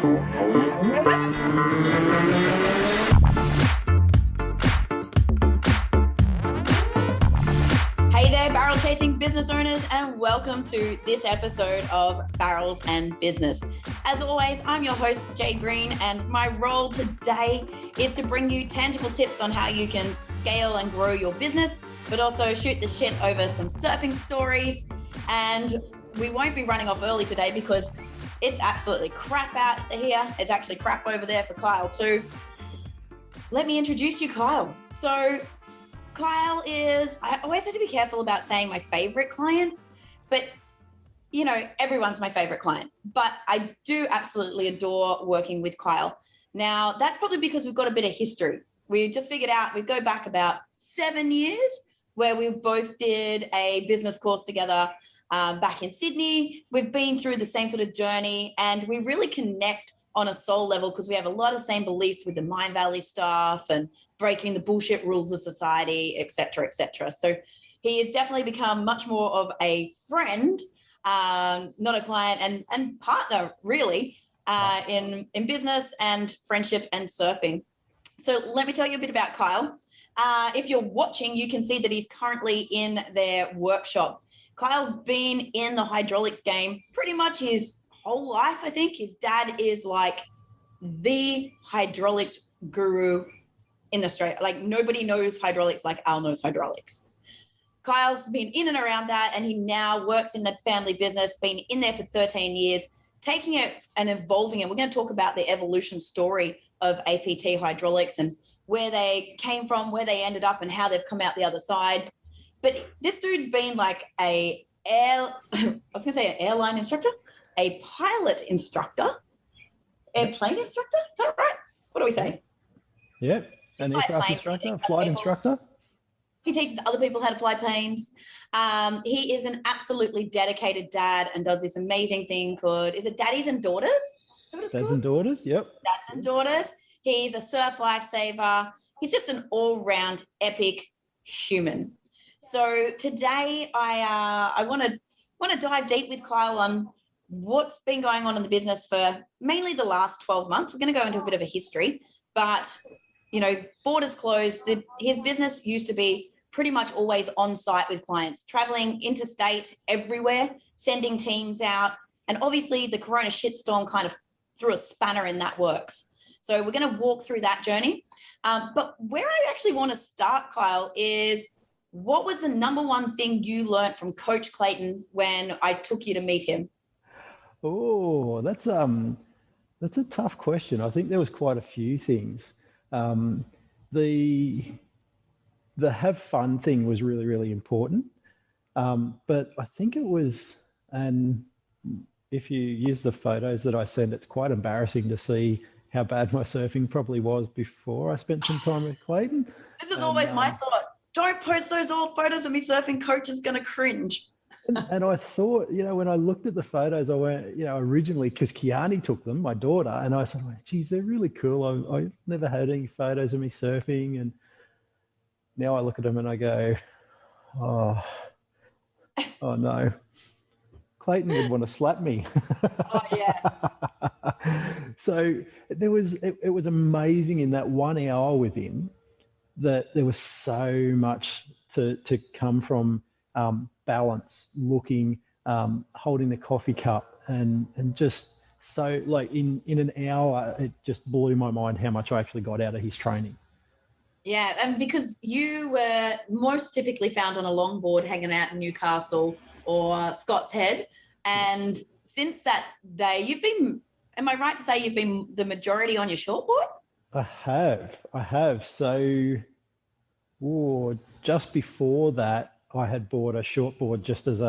Hey there, barrel chasing business owners, and welcome to this episode of Barrels and Business. As always, I'm your host, Jay Green, and my role today is to bring you tangible tips on how you can scale and grow your business, but also shoot the shit over some surfing stories. And we won't be running off early today because it's absolutely crap out here. It's actually crap over there for Kyle too. Let me introduce you, Kyle. So Kyle is, I always have to be careful about saying my favorite client, but you know, everyone's my favorite client, but I do absolutely adore working with Kyle. Now, that's probably because we've got a bit of history. We just figured out we go back about 7 years where we both did a business course together back in Sydney. We've been through the same sort of journey and we really connect on a soul level because we have a lot of same beliefs with the Mind Valley stuff and breaking the bullshit rules of society, et cetera, et cetera. So he has definitely become much more of a friend, not a client, and partner really in business and friendship and surfing. So let me tell you a bit about Kyle. If you're watching, you can see that he's currently in their workshop. Kyle's been in the hydraulics game pretty much his whole life, I think. His dad is like the hydraulics guru in Australia. Like nobody knows hydraulics like Al knows hydraulics. Kyle's been in and around that, and he now works in the family business, been in there for 13 years, taking it and evolving it. We're going to talk about the evolution story of APT Hydraulics and where they came from, where they ended up, and how they've come out the other side. But this dude's been like an airline instructor, a pilot instructor, airplane instructor. Is that right? What do we say? Yeah, an aircraft instructor, flight instructor. He teaches other people how to fly planes. He is an absolutely dedicated dad and does this amazing thing called, is it Daddies and Daughters? Is that what it's Dads called? and Daughters, yep. Dads and Daughters. He's a surf lifesaver. He's just an all-round epic human. So today I want to dive deep with Kyle on what's been going on in the business for mainly the last 12 months. We're going to go into a bit of a history, but you know, borders closed. His business used to be pretty much always on site with clients, traveling interstate everywhere, sending teams out. And obviously the Corona shitstorm kind of threw a spanner in that works. So we're going to walk through that journey. But where I actually want to start, Kyle, is what was the number one thing you learned from Coach Clayton when I took you to meet him? Oh, that's a tough question. I think there was quite a few things. The have fun thing was really, really important. But I think it was, and if you use the photos that I sent, it's quite embarrassing to see how bad my surfing probably was before I spent some time with Clayton. This is always my thought. Don't post those old photos of me surfing. Coach is going to cringe. And I thought, you know, when I looked at the photos, I went, you know, originally because Kiani took them, my daughter, and I said, geez, they're really cool. I've never had any photos of me surfing. And now I look at them and I go, oh no. Clayton would want to slap me. Oh, yeah. So it was amazing in that 1 hour with him that there was so much to come from balance, looking, holding the coffee cup and just so like in an hour, it just blew my mind how much I actually got out of his training. Yeah, and because you were most typically found on a longboard hanging out in Newcastle or Scott's Head. And since that day, am I right to say you've been the majority on your shortboard? I have. So just before that, I had bought a shortboard just as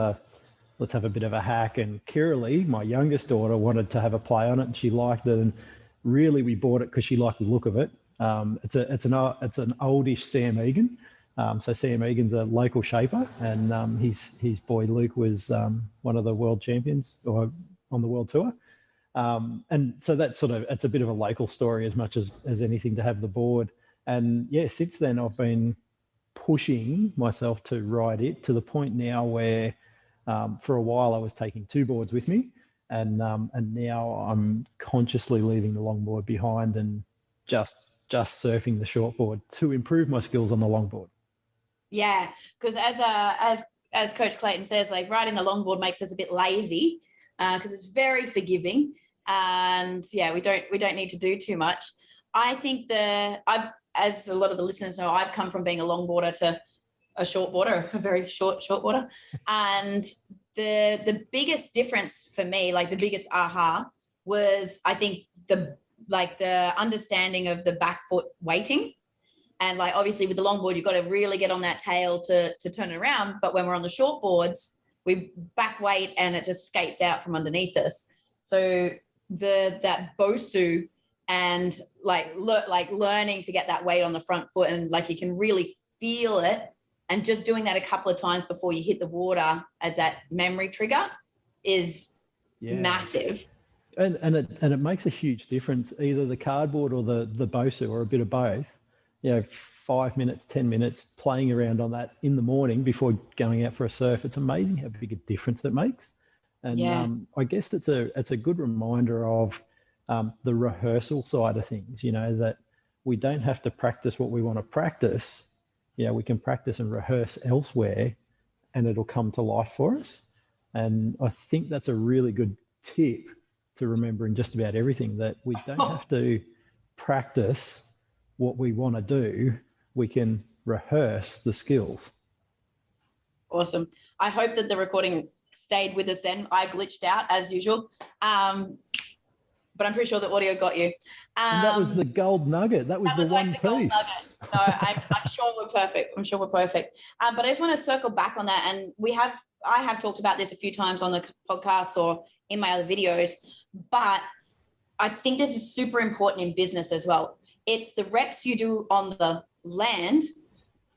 let's have a bit of a hack. And Kiralee, my youngest daughter, wanted to have a play on it and she liked it. And really we bought it because she liked the look of it. It's an oldish Sam Egan. So Sam Egan's a local shaper, and his boy Luke was one of the world champions or on the world tour. And so that's it's a bit of a local story as much as anything to have the board. And yeah, since then I've been pushing myself to ride it to the point now where for a while I was taking two boards with me. And now I'm consciously leaving the longboard behind and just surfing the shortboard to improve my skills on the longboard. Yeah, because as Coach Clayton says, like riding the longboard makes us a bit lazy because it's very forgiving, and yeah, we don't need to do too much. I think as a lot of the listeners know, I've come from being a longboarder to a shortboarder, a very shortboarder, and the biggest difference for me, like the biggest aha, was I think the understanding of the back foot weighting. And like obviously with the longboard, you've got to really get on that tail to turn it around. But when we're on the short boards, we back weight and it just skates out from underneath us. So that bosu and learning to get that weight on the front foot, and like you can really feel it, and just doing that a couple of times before you hit the water as that memory trigger is massive. And it makes a huge difference, either the cardboard or the bosu or a bit of both. 5 minutes, 10 minutes playing around on that in the morning before going out for a surf. It's amazing how big a difference it makes. And I guess it's a good reminder of the rehearsal side of things, that we don't have to practice what we want to practice. We can practice and rehearse elsewhere and it'll come to life for us. And I think that's a really good tip to remember in just about everything, that we don't have to practice what we want to do. We can rehearse the skills. Awesome. I hope that the recording stayed with us then. I glitched out as usual. But I'm pretty sure the audio got you. And that was the gold nugget. That was the one piece. Gold nugget. No, I'm sure we're perfect. But I just want to circle back on that. And I have talked about this a few times on the podcast or in my other videos, but I think this is super important in business as well. It's the reps you do on the land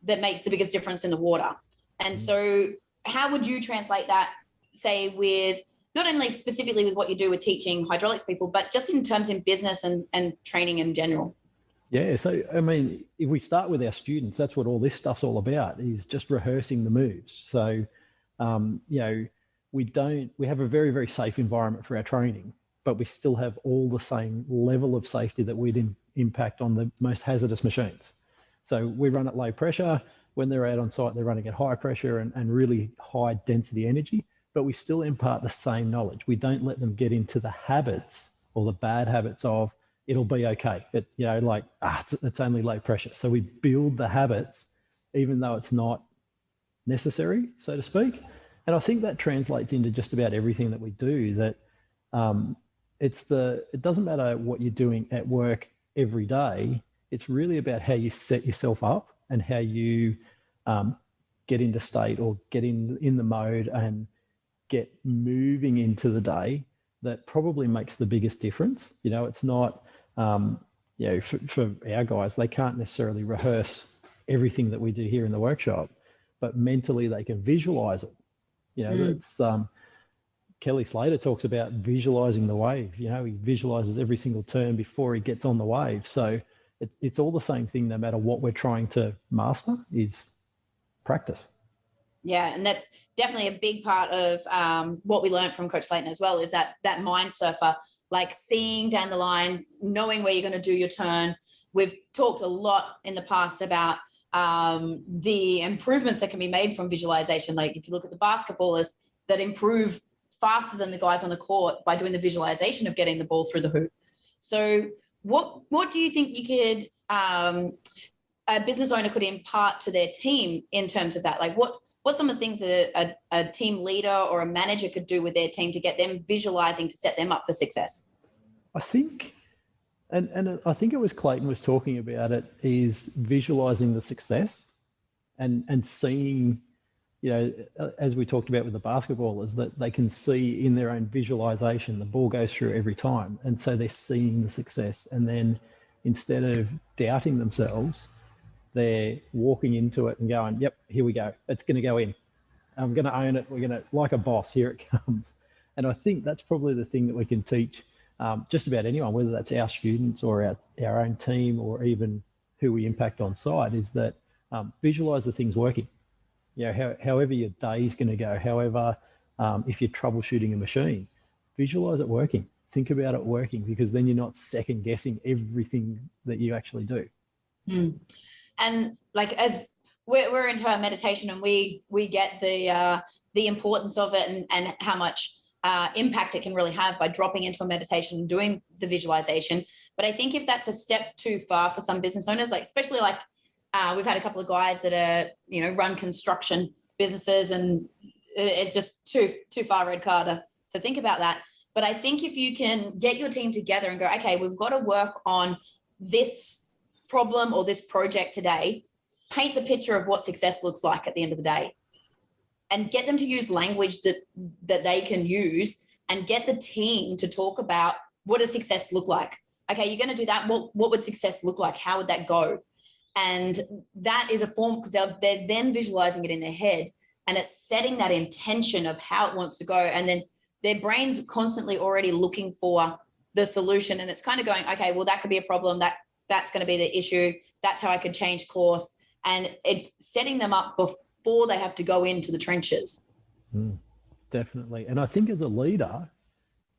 that makes the biggest difference in the water. And so how would you translate that, say, with not only specifically with what you do with teaching hydraulics people, but just in terms in business and training in general? Yeah. So, I mean, if we start with our students, that's what all this stuff's all about, is just rehearsing the moves. So, we have a very, very safe environment for our training, but we still have all the same level of safety that we'd impact on the most hazardous machines. So we run at low pressure. When they're out on site, they're running at high pressure and really high density energy, but we still impart the same knowledge. We don't let them get into the habits or the bad habits of it'll be okay. It's only low pressure. So we build the habits, even though it's not necessary, so to speak. And I think that translates into just about everything that we do, that it doesn't matter what you're doing at work every day. It's really about how you set yourself up and how you get into state or get in the mode and get moving into the day. That probably makes the biggest difference. It's not, for our guys, they can't necessarily rehearse everything that we do here in the workshop, but mentally they can visualize it. It's Kelly Slater talks about visualizing the wave. He visualizes every single turn before he gets on the wave. So it's all the same thing, no matter what we're trying to master, is practice. Yeah, and that's definitely a big part of what we learned from Coach Clayton as well, is that mind surfer, like seeing down the line, knowing where you're going to do your turn. We've talked a lot in the past about the improvements that can be made from visualization. Like if you look at the basketballers that improve faster than the guys on the court by doing the visualization of getting the ball through the hoop. So what do you think you could, a business owner could impart to their team in terms of that? Like what's some of the things that a team leader or a manager could do with their team to get them visualizing to set them up for success? I think, and I think it was Clayton was talking about it, is visualizing the success and seeing, as we talked about with the basketballers, that they can see in their own visualization, the ball goes through every time. And so they're seeing the success. And then instead of doubting themselves, they're walking into it and going, yep, here we go. It's going to go in. I'm going to own it. We're going to, like a boss, here it comes. And I think that's probably the thing that we can teach just about anyone, whether that's our students or our own team or even who we impact on site, is that visualize the things working. However your day is going to go, however, if you're troubleshooting a machine, visualize it working. Think about it working, because then you're not second guessing everything that you actually do. And like, as we're into our meditation, and we get the importance of it, and how much impact it can really have by dropping into a meditation and doing the visualization. But I think if that's a step too far for some business owners, like especially like we've had a couple of guys that are, you know, run construction businesses, and it's just too far red card to think about that. But I think if you can get your team together and go, okay, we've got to work on this problem or this project today, paint the picture of what success looks like at the end of the day, and get them to use language that they can use, and get the team to talk about what does success look like. Okay, you're going to do that. What would success look like? How would that go? And that is a form, because they're then visualizing it in their head, and it's setting that intention of how it wants to go. And then their brain's constantly already looking for the solution. And it's kind of going, okay, well, that could be a problem. That's going to be the issue. That's how I could change course. And it's setting them up before they have to go into the trenches. Definitely. And I think as a leader,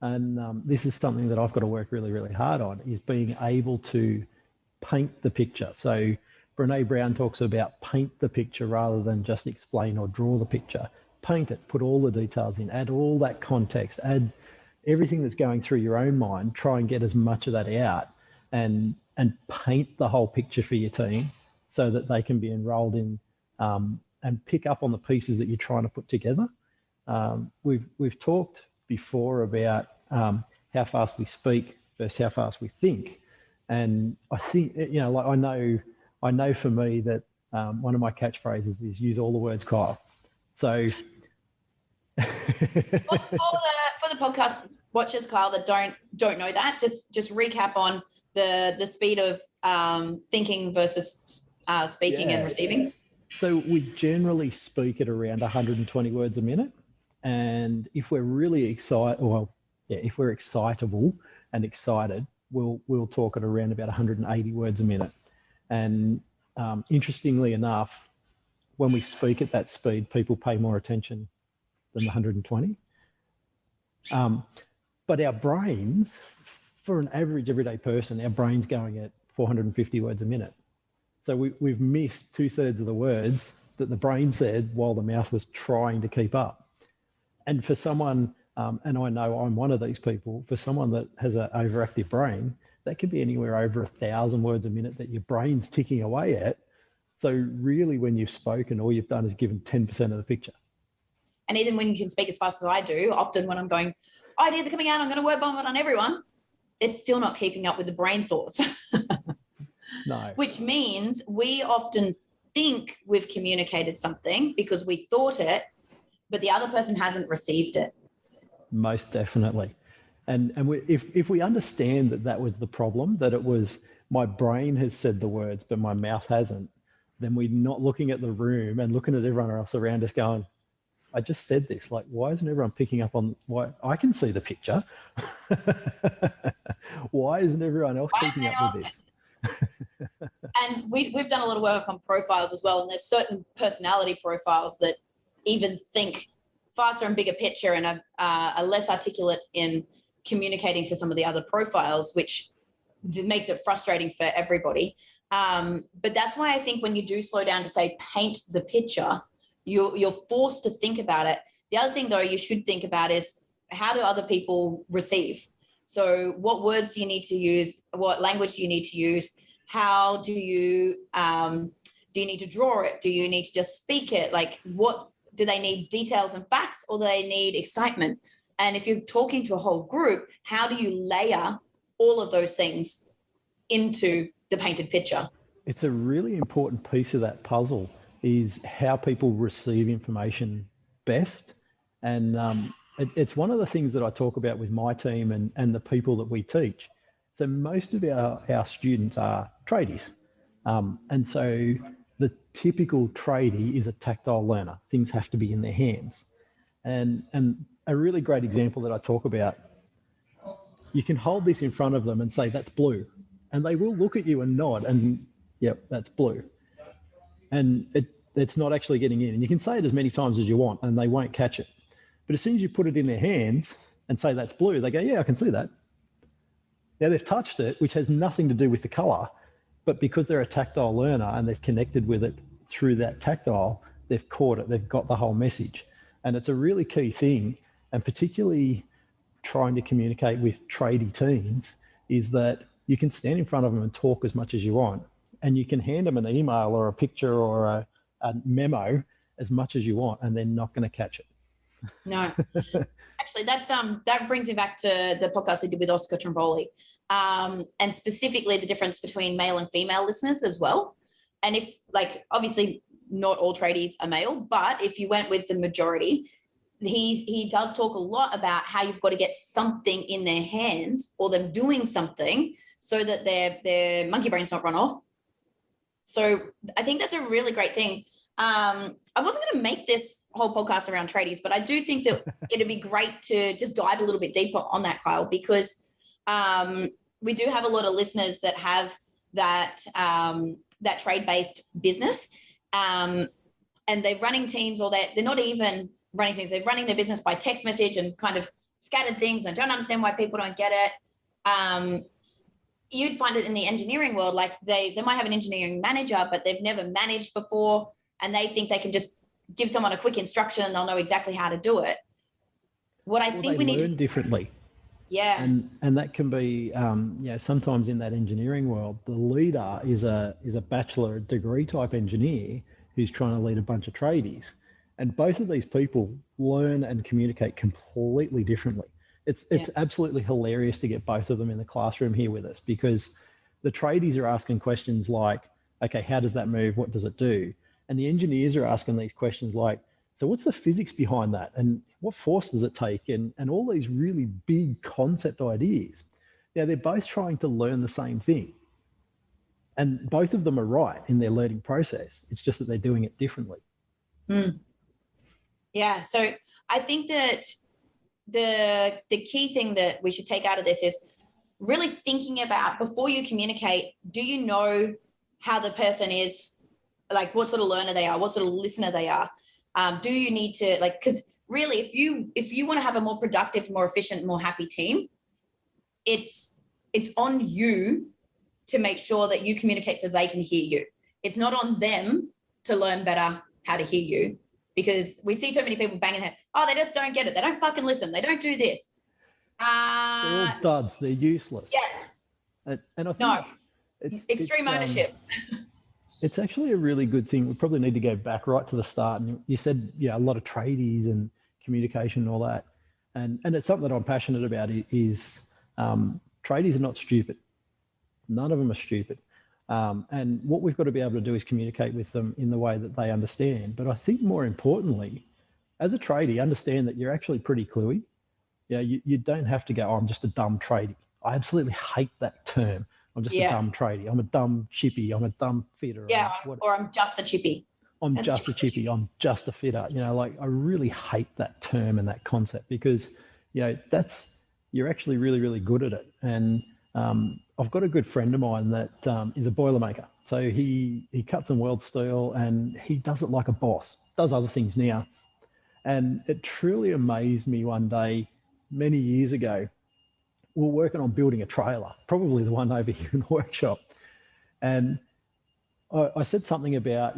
and this is something that I've got to work really, really hard on, is being able to paint the picture. So Brene Brown talks about paint the picture rather than just explain or draw the picture. Paint it, put all the details in, add all that context, add everything that's going through your own mind, try and get as much of that out, and paint the whole picture for your team so that they can be enrolled in and pick up on the pieces that you're trying to put together. We've talked before about how fast we speak versus how fast we think. And I think, you know, like I know for me that one of my catchphrases is use all the words, Kyle. So for the podcast watchers, Kyle, that don't know that, just recap on the speed of thinking versus speaking and receiving. So we generally speak at around 120 words a minute. And if we're really excited, if we're excitable and excited, we'll talk at around about 180 words a minute. And interestingly enough, when we speak at that speed, people pay more attention than 120. But our brains, for an average everyday person, our brain's going at 450 words a minute. So we've missed 2/3 of the words that the brain said while the mouth was trying to keep up. And for someone, and I know I'm one of these people, for someone that has an overactive brain, that could be anywhere over 1,000 words a minute that your brain's ticking away at. So really, when you've spoken, all you've done is given 10% of the picture. And even when you can speak as fast as I do, often when I'm going, ideas are coming out, I'm going to word vomit on everyone, it's still not keeping up with the brain thoughts. No. Which means we often think we've communicated something because we thought it, but the other person hasn't received it. Most definitely. And if we understand that was the problem, that it was my brain has said the words, but my mouth hasn't, then we're not looking at the room and looking at everyone else around us going, I just said this, like, why isn't everyone picking up on why I can see the picture? Why isn't everyone else keeping up with this? And we've done a lot of work on profiles as well. And there's certain personality profiles that even think faster and bigger picture and are less articulate in communicating to some of the other profiles, which makes it frustrating for everybody. But that's why I think when you do slow down to say paint the picture, you're forced to think about it. The other thing, though, you should think about is how do other people receive? So what words do you need to use? What language do you need to use? How do you need to draw it? Do you need to just speak it? Like, what do they need, details and facts, or do they need excitement? And if you're talking to a whole group, how do you layer all of those things into the painted picture? It's a really important piece of that puzzle is how people receive information best. And it's one of the things that I talk about with my team and the people that we teach. So most of our students are tradies. And so the typical tradie is a tactile learner. Things have to be in their hands. And a really great example that I talk about, you can hold this in front of them and say, that's blue. And they will look at you and nod and, yep, that's blue. And it's not actually getting in. And you can say it as many times as you want and they won't catch it. But as soon as you put it in their hands, and say that's blue, they go, yeah, I can see that. Now they've touched it, which has nothing to do with the color, but because they're a tactile learner and they've connected with it through that tactile, they've caught it, they've got the whole message. And it's a really key thing, and particularly trying to communicate with tradie teams, is that you can stand in front of them and talk as much as you want, and you can hand them an email or a picture or a memo as much as you want, and they're not going to catch it. No. Actually, that brings me back to the podcast I did with Oscar Tromboli, and specifically the difference between male and female listeners as well. And if, like, obviously not all tradies are male, but if you went with the majority, he does talk a lot about how you've got to get something in their hands or them doing something so that their monkey brain's not run off. So I think that's a really great thing. I wasn't going to make this whole podcast around tradies, but I do think that it'd be great to just dive a little bit deeper on that, Kyle, because we do have a lot of listeners that have that trade-based business, and they're running teams, or they're not even running teams. They're running their business by text message and kind of scattered things, and don't understand why people don't get it. You'd find it in the engineering world, like they might have an engineering manager, but they've never managed before, and they think they can just give someone a quick instruction and they'll know exactly how to do it. What I think we need to learn differently. Yeah. And that can be, sometimes in that engineering world, the leader is a bachelor degree type engineer who's trying to lead a bunch of tradies. And both of these people learn and communicate completely differently. It's absolutely hilarious to get both of them in the classroom here with us, because the tradies are asking questions like, okay, how does that move? What does it do? And the engineers are asking these questions like, so what's the physics behind that? And what force does it take? And all these really big concept ideas. Now, they're both trying to learn the same thing. And both of them are right in their learning process. It's just that they're doing it differently. Yeah. So I think that the key thing that we should take out of this is really thinking about, before you communicate, do you know how the person is, like what sort of learner they are, what sort of listener they are? Do you need to, like, because really if you want to have a more productive, more efficient, more happy team, it's on you to make sure that you communicate so they can hear you. It's not on them to learn better how to hear you, because we see so many people banging their head, oh, they just don't get it, they don't fucking listen, they don't do this. They're all duds, they're useless. Yeah. And I think no, it's extreme ownership. It's actually a really good thing. We probably need to go back right to the start. And you said, a lot of tradies and communication and all that. And it's something that I'm passionate about is tradies are not stupid. None of them are stupid. And what we've got to be able to do is communicate with them in the way that they understand. But I think more importantly, as a tradie, understand that you're actually pretty cluey. You don't have to go, oh, I'm just a dumb tradie. I absolutely hate that term. I'm just a dumb tradie. I'm a dumb chippy. I'm a dumb fitter. Yeah, or I'm just a chippy. I'm just a chippy. I'm just a fitter. I really hate that term and that concept, because, you're actually really, really good at it. And I've got a good friend of mine that is a boilermaker. So he cuts and welds steel, and he does it like a boss, does other things now. And it truly amazed me one day, many years ago. We were working on building a trailer, probably the one over here in the workshop. And I said something about,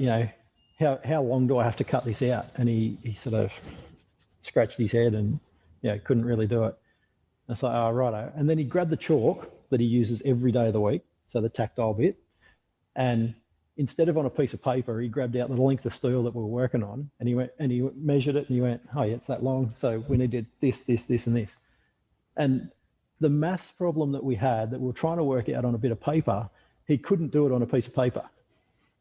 how long do I have to cut this out? And he sort of scratched his head and, couldn't really do it. I was like, oh, righto. And then he grabbed the chalk that he uses every day of the week, so the tactile bit, and instead of on a piece of paper, he grabbed out the length of steel that we were working on, and he went and he measured it, and he went, oh yeah, it's that long, so we needed this, this, this, and this. And the maths problem that we had, that we were trying to work out on a bit of paper, he couldn't do it on a piece of paper.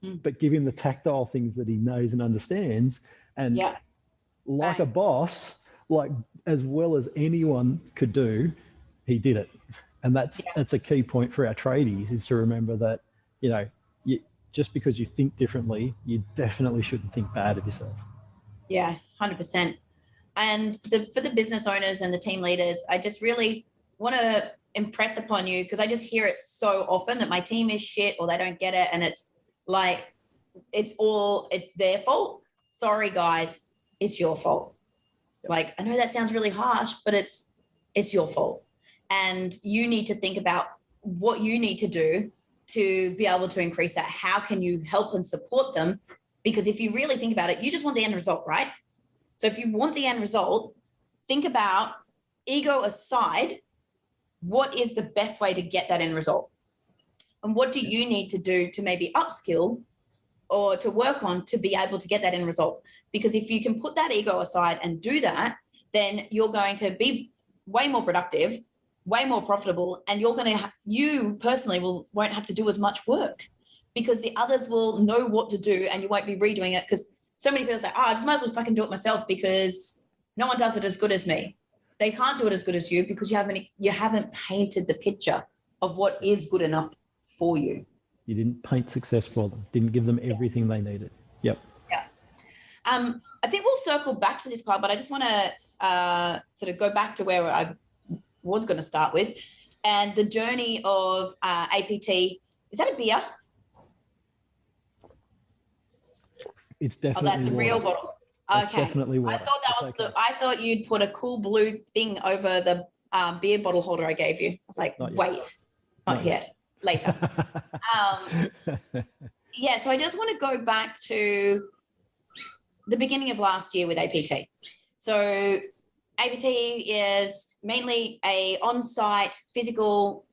But give him the tactile things that he knows and understands, and like a boss, like as well as anyone could do, he did it. And that's a key point for our tradies, is to remember that, just because you think differently, you definitely shouldn't think bad of yourself. Yeah, 100%. And for the business owners and the team leaders, I just really want to impress upon you, because I just hear it so often that my team is shit or they don't get it. And it's like, it's their fault. Sorry, guys, it's your fault. Like, I know that sounds really harsh, but it's it's your fault. And you need to think about what you need to do to be able to increase that. How can you help and support them? Because if you really think about it, you just want the end result, right? So if you want the end result, think about, ego aside, what is the best way to get that end result? And what do you need to do to maybe upskill or to work on to be able to get that end result? Because if you can put that ego aside and do that, then you're going to be way more productive, way more profitable, and you personally won't have to do as much work, because the others will know what to do and you won't be redoing it. Because so many people say, I just might as well fucking do it myself because no one does it as good as me. They can't do it as good as you because you haven't painted the picture of what is good enough for you. You didn't paint success for them, didn't give them everything they needed. Yep. Yeah. I think we'll circle back to this, Kyle, but I just want to sort of go back to where I was going to start with, and the journey of APT. Is that a beer? It's definitely that's a real bottle. That's okay. Definitely water. I thought that was okay. I thought you'd put a cool blue thing over the beer bottle holder I gave you. I was like, wait, not yet. Later. Yeah, so I just want to go back to the beginning of last year with APT. So APT is mainly a on-site, physical,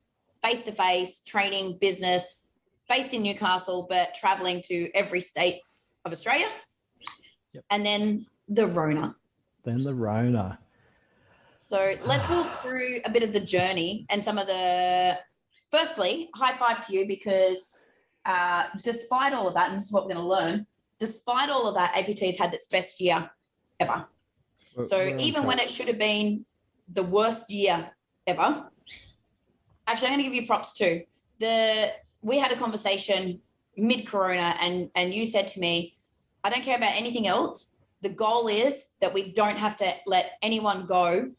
face-to-face training business based in Newcastle, but traveling to every state of Australia. Yep. And then the Rona. So let's walk through a bit of the journey and some of the... Firstly, high five to you, because despite all of that, and this is what we're going to learn, despite all of that, APT's had its best year ever. So even when it should have been the worst year ever, actually, I'm going to give you props too. We had a conversation mid-corona, and you said to me, I don't care about anything else. The goal is that we don't have to let anyone go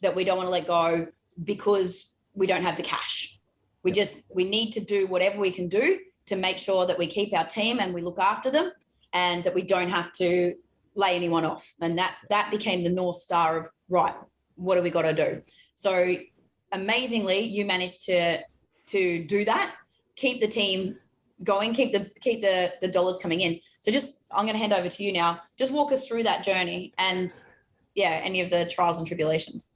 that we don't want to let go because we don't have the cash. We need to do whatever we can do to make sure that we keep our team and we look after them, and that we don't have to lay anyone off. And that became the North Star of, right, what do we got to do? So amazingly, you managed to do that, keep the team going, keep the dollars coming in. So I'm going to hand over to you now. Just walk us through that journey and any of the trials and tribulations.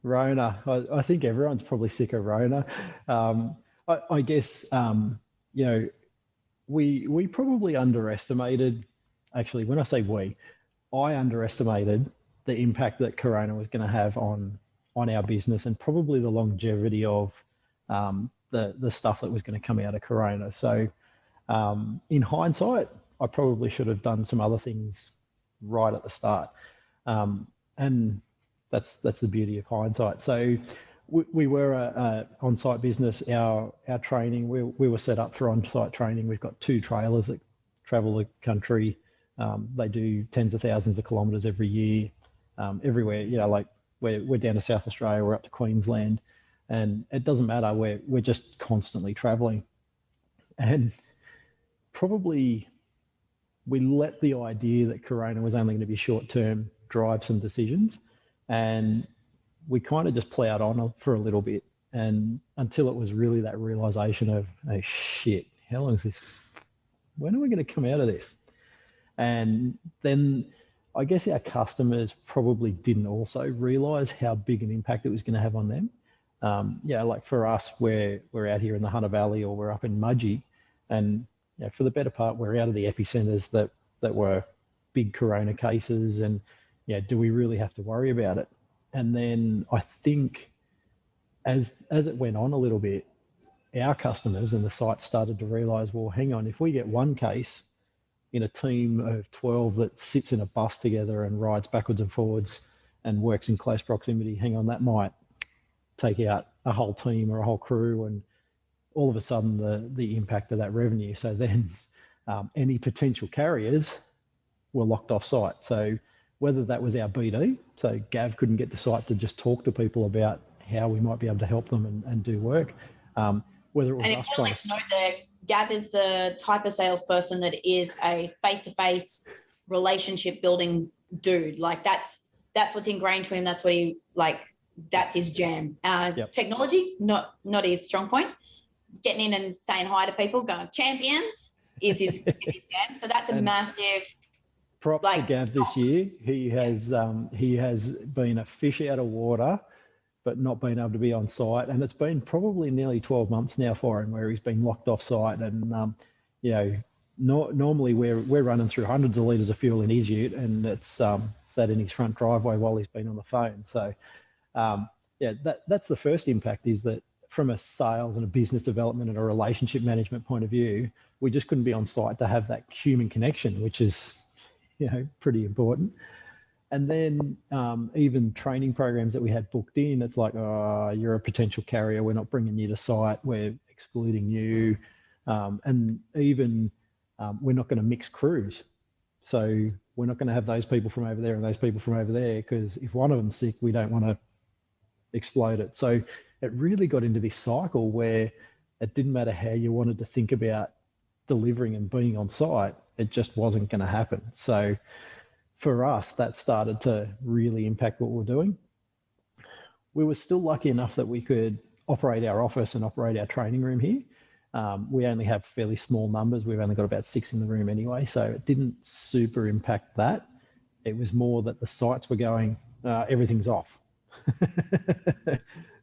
Rona. I think everyone's probably sick of Rona. I guess, we probably underestimated, actually, when I say I underestimated the impact that Corona was going to have on our business, and probably the longevity of the stuff that was going to come out of Corona. So in hindsight, I probably should have done some other things right at the start. And that's the beauty of hindsight. So we were a on-site business. Our training, we were set up for on-site training. We've got 2 trailers that travel the country. They do tens of thousands of kilometres every year, everywhere. Like we're down to South Australia, we're up to Queensland, and it doesn't matter. We're just constantly travelling, and probably we let the idea that Corona was only going to be short-term drive some decisions. And we kind of just plowed on for a little bit, and until it was really that realization of, oh shit, how long is this? When are we going to come out of this? And then I guess our customers probably didn't also realize how big an impact it was going to have on them. Like for us, we're out here in the Hunter Valley, or we're up in Mudgee, and for the better part, we're out of the epicenters that were big Corona cases, and do we really have to worry about it? And then I think as it went on a little bit, our customers and the site started to realize, well, hang on, if we get one case in a team of 12 that sits in a bus together and rides backwards and forwards and works in close proximity, hang on, that might take out a whole team or a whole crew, and all of a sudden the impact of that revenue. So then any potential carriers were locked off site. So whether that was our BD, so Gav couldn't get to site to just talk to people about how we might be able to help them and do work, whether it was us trying to note there, Gav is the type of salesperson that is a face-to-face relationship building dude. Like that's what's ingrained to him. That's what he that's his jam. Yep. Technology, not his strong point. Getting in and saying hi to people, going champions is his jam. So that's a massive. Props to Gav this year. He has been a fish out of water, but not been able to be on site. And it's been probably nearly 12 months now for him where he's been locked off site. And, normally we're running through hundreds of litres of fuel in his ute, and it's sat in his front driveway while he's been on the phone. So, that's the first impact, is that from a sales and a business development and a relationship management point of view, we just couldn't be on site to have that human connection, which is, pretty important. And then even training programs that we had booked in, it's like, oh, you're a potential carrier. We're not bringing you to site. We're excluding you. And even we're not going to mix crews. So we're not going to have those people from over there and those people from over there, because if one of them's sick, we don't want to explode it. So it really got into this cycle where it didn't matter how you wanted to think about delivering and being on site, it just wasn't going to happen. So for us, that started to really impact what we're doing. We were still lucky enough that we could operate our office and operate our training room here. We only have fairly small numbers. We've only got about 6 in the room anyway, so it didn't super impact that. It was more that the sites were going, everything's off.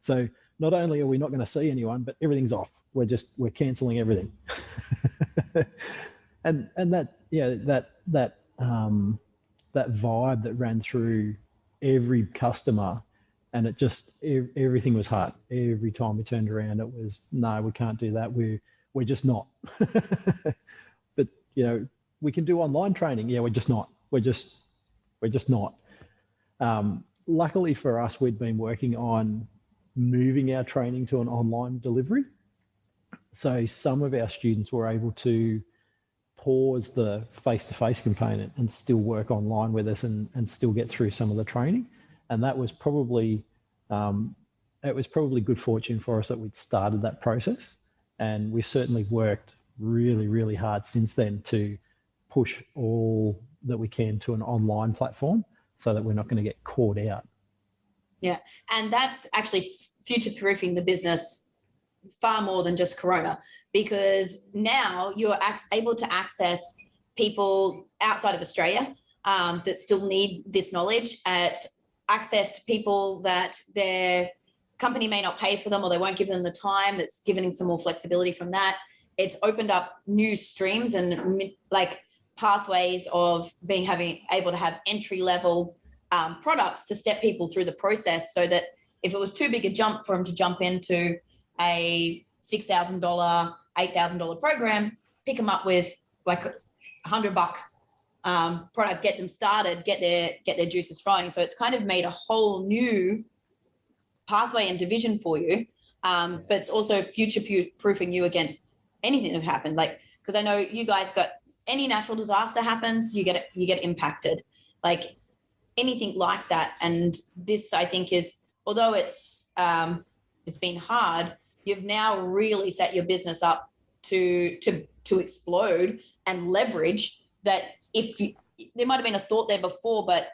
So not only are we not going to see anyone, but everything's off. We're cancelling everything. and that vibe that ran through every customer, and it just, everything was hard. Every time we turned around, it was, no, we can't do that. We're just not. But, we can do online training. Yeah, we're just not. We're just not. Luckily for us, we'd been working on moving our training to an online delivery. So some of our students were able to pause the face-to-face component and still work online with us and still get through some of the training. And that was probably, good fortune for us that we'd started that process. And we've certainly worked really, really hard since then to push all that we can to an online platform so that we're not going to get caught out. Yeah. And that's actually future-proofing the business far more than just Corona, because now you're able to access people outside of Australia that still need this knowledge, at access to people that their company may not pay for them or they won't give them the time. That's giving them some more flexibility from that. It's opened up new streams and like pathways of able to have entry-level products to step people through the process, so that if it was too big a jump for them to jump into a $6,000, $8,000 program, pick them up with like $100 product, get them started, get their juices flowing. So it's kind of made a whole new pathway and division for you, but it's also future-proofing you against anything that happened. Like, because I know you guys got, any natural disaster happens, you get impacted, like anything like that. And this, I think, is, although it's been hard, you've now really set your business up to explode and leverage that. There might have been a thought there before, but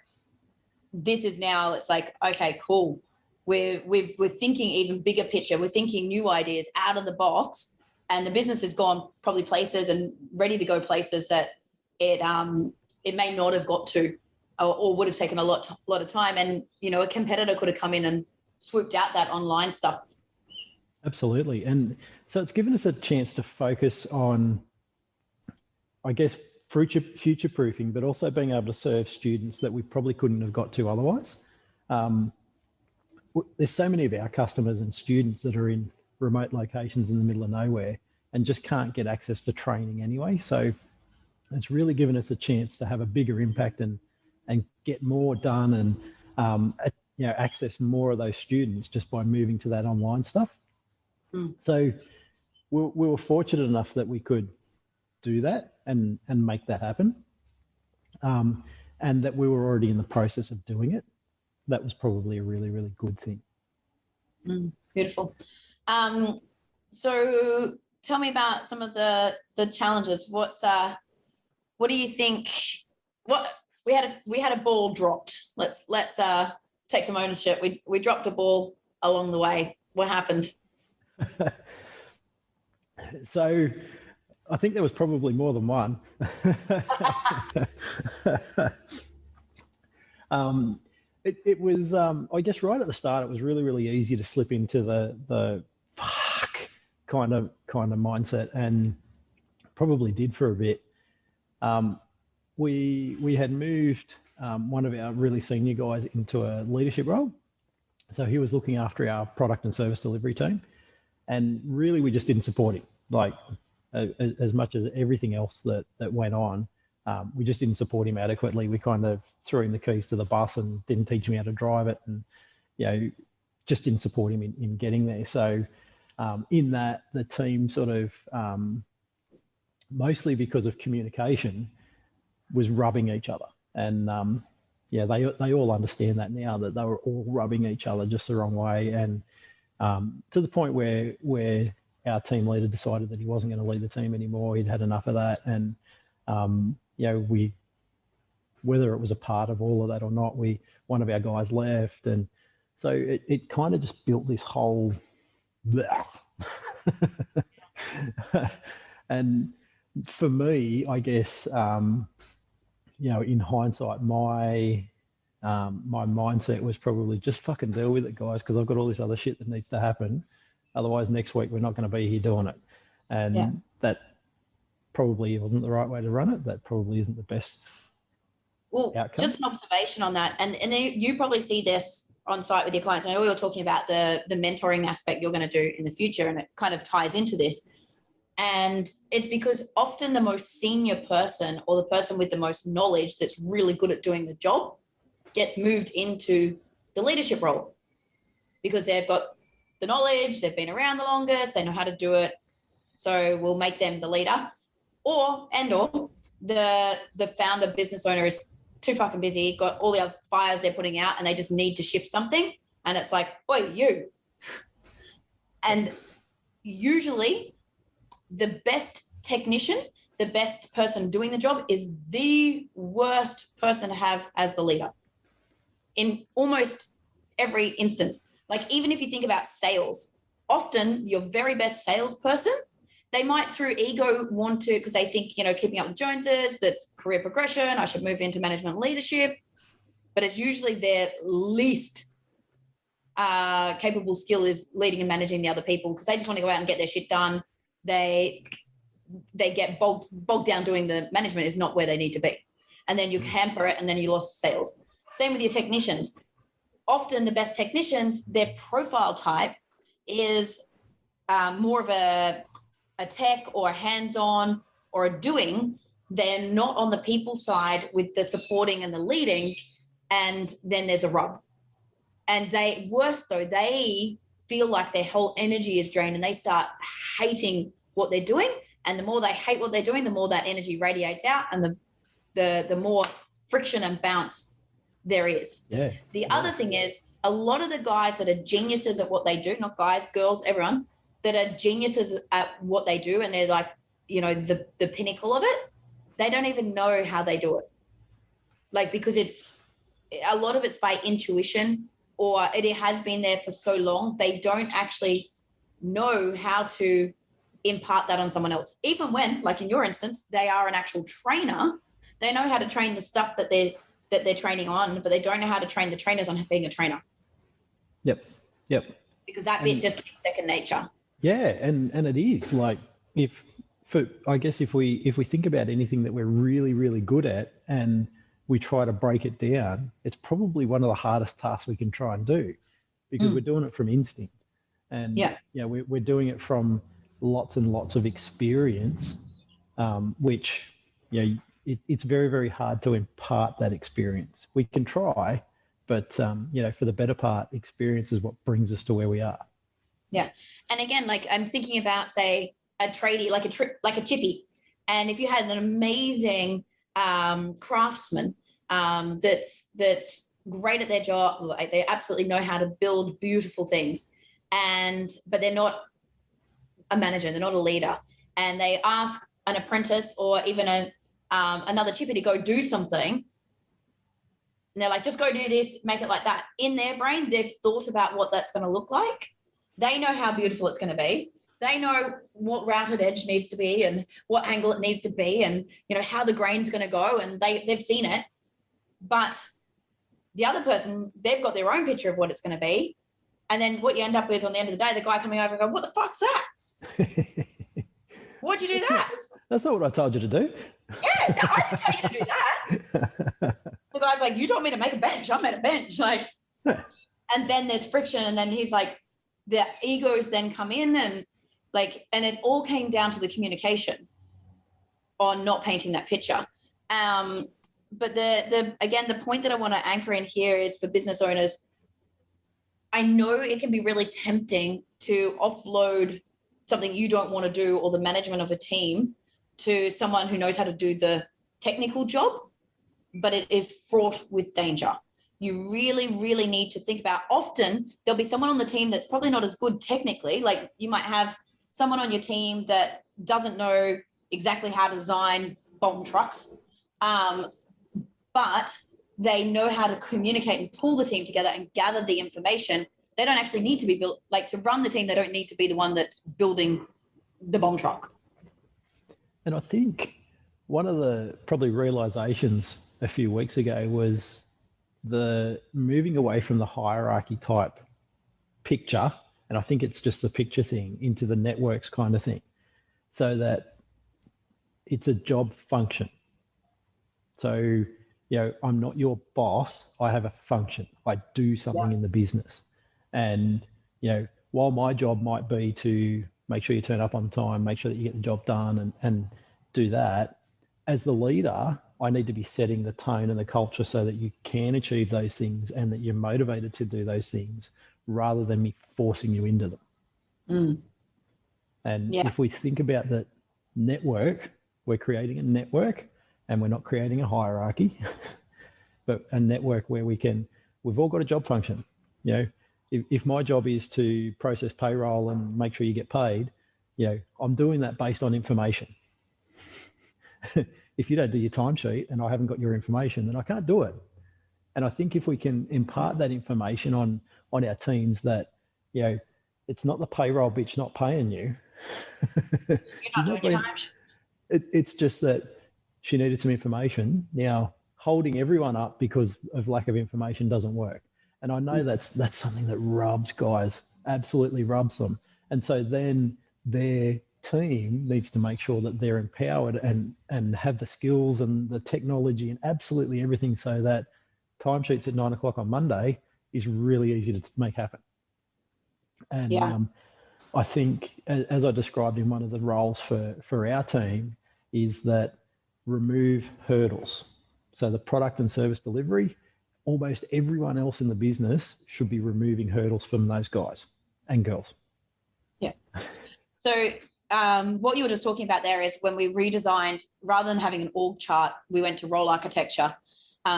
this is now, it's like, okay, cool. We're thinking even bigger picture. We're thinking new ideas out of the box, and the business has gone probably places and ready to go places that it may not have got to, or would have taken a lot of time. And, a competitor could have come in and swooped out that online stuff. Absolutely. And so it's given us a chance to focus on, I guess, future-proofing, but also being able to serve students that we probably couldn't have got to otherwise. There's so many of our customers and students that are in remote locations in the middle of nowhere and just can't get access to training anyway. So it's really given us a chance to have a bigger impact and get more done and access more of those students just by moving to that online stuff. So we were fortunate enough that we could do that and make that happen, and that we were already in the process of doing it. That was probably a really, really good thing. Beautiful. So tell me about some of the challenges. What do you think? What we had a ball dropped. Let's take some ownership. We dropped a ball along the way. What happened? So I think there was probably more than one. It was, I guess, right at the start, it was really, really easy to slip into the fuck kind of mindset, and probably did for a bit. We had moved one of our really senior guys into a leadership role. So he was looking after our product and service delivery team. And really, we just didn't support him. Like, as much as everything else that went on, we just didn't support him adequately. We kind of threw him the keys to the bus and didn't teach him how to drive it, and just didn't support him in getting there. So in that, the team sort of, mostly because of communication, was rubbing each other. And they all understand that now, that they were all rubbing each other just the wrong way. And to the point where our team leader decided that he wasn't going to lead the team anymore. He'd had enough of that. And, whether it was a part of all of that or not, one of our guys left. And so it kind of just built this whole, and for me, I guess, in hindsight, my mindset was probably just fucking deal with it, guys, because I've got all this other shit that needs to happen. Otherwise, next week we're not going to be here doing it. And that probably wasn't the right way to run it. That probably isn't the best outcome. Just an observation on that. And then you probably see this on site with your clients. I know we were talking about the mentoring aspect you're going to do in the future, and it kind of ties into this. And it's because often the most senior person, or the person with the most knowledge that's really good at doing the job, gets moved into the leadership role because they've got the knowledge, they've been around the longest, they know how to do it. So we'll make them the leader. Or the founder business owner is too fucking busy, got all the other fires they're putting out, and they just need to shift something. And it's like, oi, you. And usually the best technician, the best person doing the job, is the worst person to have as the leader in almost every instance. Like, even if you think about sales, often your very best salesperson, they might through ego want to, because they think, keeping up with Joneses, that's career progression, I should move into management leadership. But it's usually their least capable skill is leading and managing the other people, because they just want to go out and get their shit done. They get bogged down doing the management is not where they need to be. And then you hamper it, and then you lost sales. Same with your technicians. Often the best technicians, their profile type is more of a tech or a hands-on or a doing. They're not on the people side with the supporting and the leading, and then there's a rub. And they feel like their whole energy is drained, and they start hating what they're doing. And the more they hate what they're doing, the more that energy radiates out, and the more friction and bounce there is. Yeah. The other thing is, a lot of the guys that are geniuses at what they do, not guys, girls, everyone, that are geniuses at what they do, and they're like, the pinnacle of it, they don't even know how they do it. Like, because a lot of it's by intuition, or it has been there for so long, they don't actually know how to impart that on someone else. Even when, like in your instance, they are an actual trainer, they know how to train the stuff that they're training on, but they don't know how to train the trainers on being a trainer. Yep. Because that bit just gets second nature. Yeah, and it is like, if we think about anything that we're really, really good at and we try to break it down, it's probably one of the hardest tasks we can try and do, because we're doing it from instinct, and we're doing it from lots and lots of experience, which it's very, very hard to impart that experience. We can try, but for the better part, experience is what brings us to where we are. Yeah. And again, like, I'm thinking about, say, a tradie, like a chippy. And if you had an amazing craftsman that's great at their job, like they absolutely know how to build beautiful things, but they're not a manager, they're not a leader, and they ask an apprentice or even another chippy to go do something, And they're like, just go do this, make it like that. In their brain, they've thought about what that's going to look like. They know how beautiful it's going to be. They know what routed edge needs to be and what angle it needs to be and, how the grain's going to go, and they've seen it. But the other person, they've got their own picture of what it's going to be. And then what you end up with on the end of the day, the guy coming over and going, what the fuck's that? Why'd you do that? That's not what I told you to do. Yeah, I didn't tell you to do that. The guy's like, you told me to make a bench. I made a bench. And then there's friction. And then he's like, the egos then come in and it all came down to the communication on not painting that picture. But the point that I want to anchor in here is for business owners. I know it can be really tempting to offload something you don't want to do or the management of a team to someone who knows how to do the technical job, but it is fraught with danger. You really, really need to think about, often there'll be someone on the team that's probably not as good technically. Like you might have someone on your team that doesn't know exactly how to design bomb trucks, but they know how to communicate and pull the team together and gather the information. They don't actually need to be built, to run the team, they don't need to be the one that's building the bomb truck. And I think one of the probably realizations a few weeks ago was the moving away from the hierarchy type picture, and I think it's just the picture thing, into the networks kind of thing, so that it's a job function. So, I'm not your boss. I have a function. I do something in the business. And, while my job might be to make sure you turn up on time, make sure that you get the job done and do that, as the leader, I need to be setting the tone and the culture so that you can achieve those things and that you're motivated to do those things rather than me forcing you into them. And if we think about that network, we're creating a network and we're not creating a hierarchy, but a network where we've all got a job function. If my job is to process payroll and make sure you get paid, I'm doing that based on information. If you don't do your timesheet and I haven't got your information, then I can't do it. And I think if we can impart that information on our teams that, it's not the payroll bitch not paying you. You're not doing your timesheet. It's just that she needed some information. Now, holding everyone up because of lack of information doesn't work. And I know that's something that rubs guys, absolutely rubs them. And so then their team needs to make sure that they're empowered and have the skills and the technology and absolutely everything so that timesheets at 9 o'clock on Monday is really easy to make happen. And I think, as I described in one of the roles for our team, is that remove hurdles. So the product and service delivery, almost everyone else in the business should be removing hurdles from those guys and girls. Yeah. So what you were just talking about there is when we redesigned, rather than having an org chart, we went to role architecture.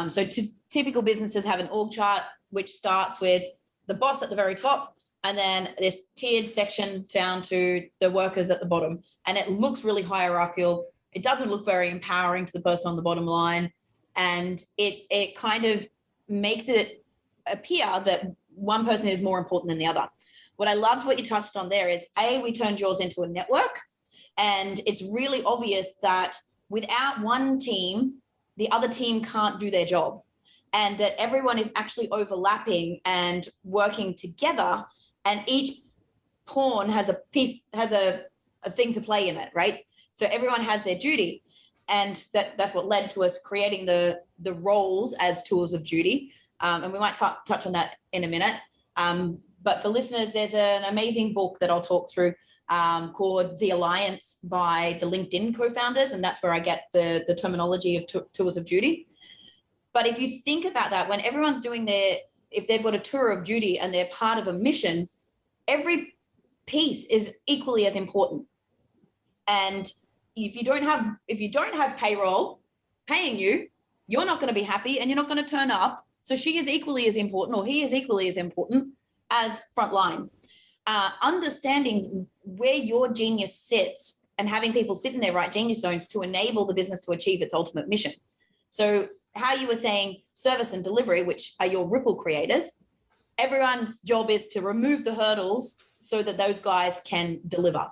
So typical businesses have an org chart, which starts with the boss at the very top, and then this tiered section down to the workers at the bottom. And it looks really hierarchical. It doesn't look very empowering to the person on the bottom line. And it kind of makes it appear that one person is more important than the other. What I loved what you touched on there is, we turned yours into a network. And it's really obvious that without one team, the other team can't do their job. And that everyone is actually overlapping and working together. And each pawn has a thing to play in it, right? So everyone has their duty. And that's what led to us creating the roles as tools of duty. And we might touch on that in a minute. But for listeners, there's an amazing book that I'll talk through called The Alliance by the LinkedIn co-founders. And that's where I get the terminology of tools of duty. But if you think about that, when everyone's doing if they've got a tour of duty and they're part of a mission, every piece is equally as important. And if you don't have payroll paying you, you're not going to be happy and you're not going to turn up. So she is equally as important, or he is equally as important as frontline. Understanding where your genius sits and having people sit in their right genius zones to enable the business to achieve its ultimate mission. So how you were saying service and delivery, which are your ripple creators, everyone's job is to remove the hurdles so that those guys can deliver.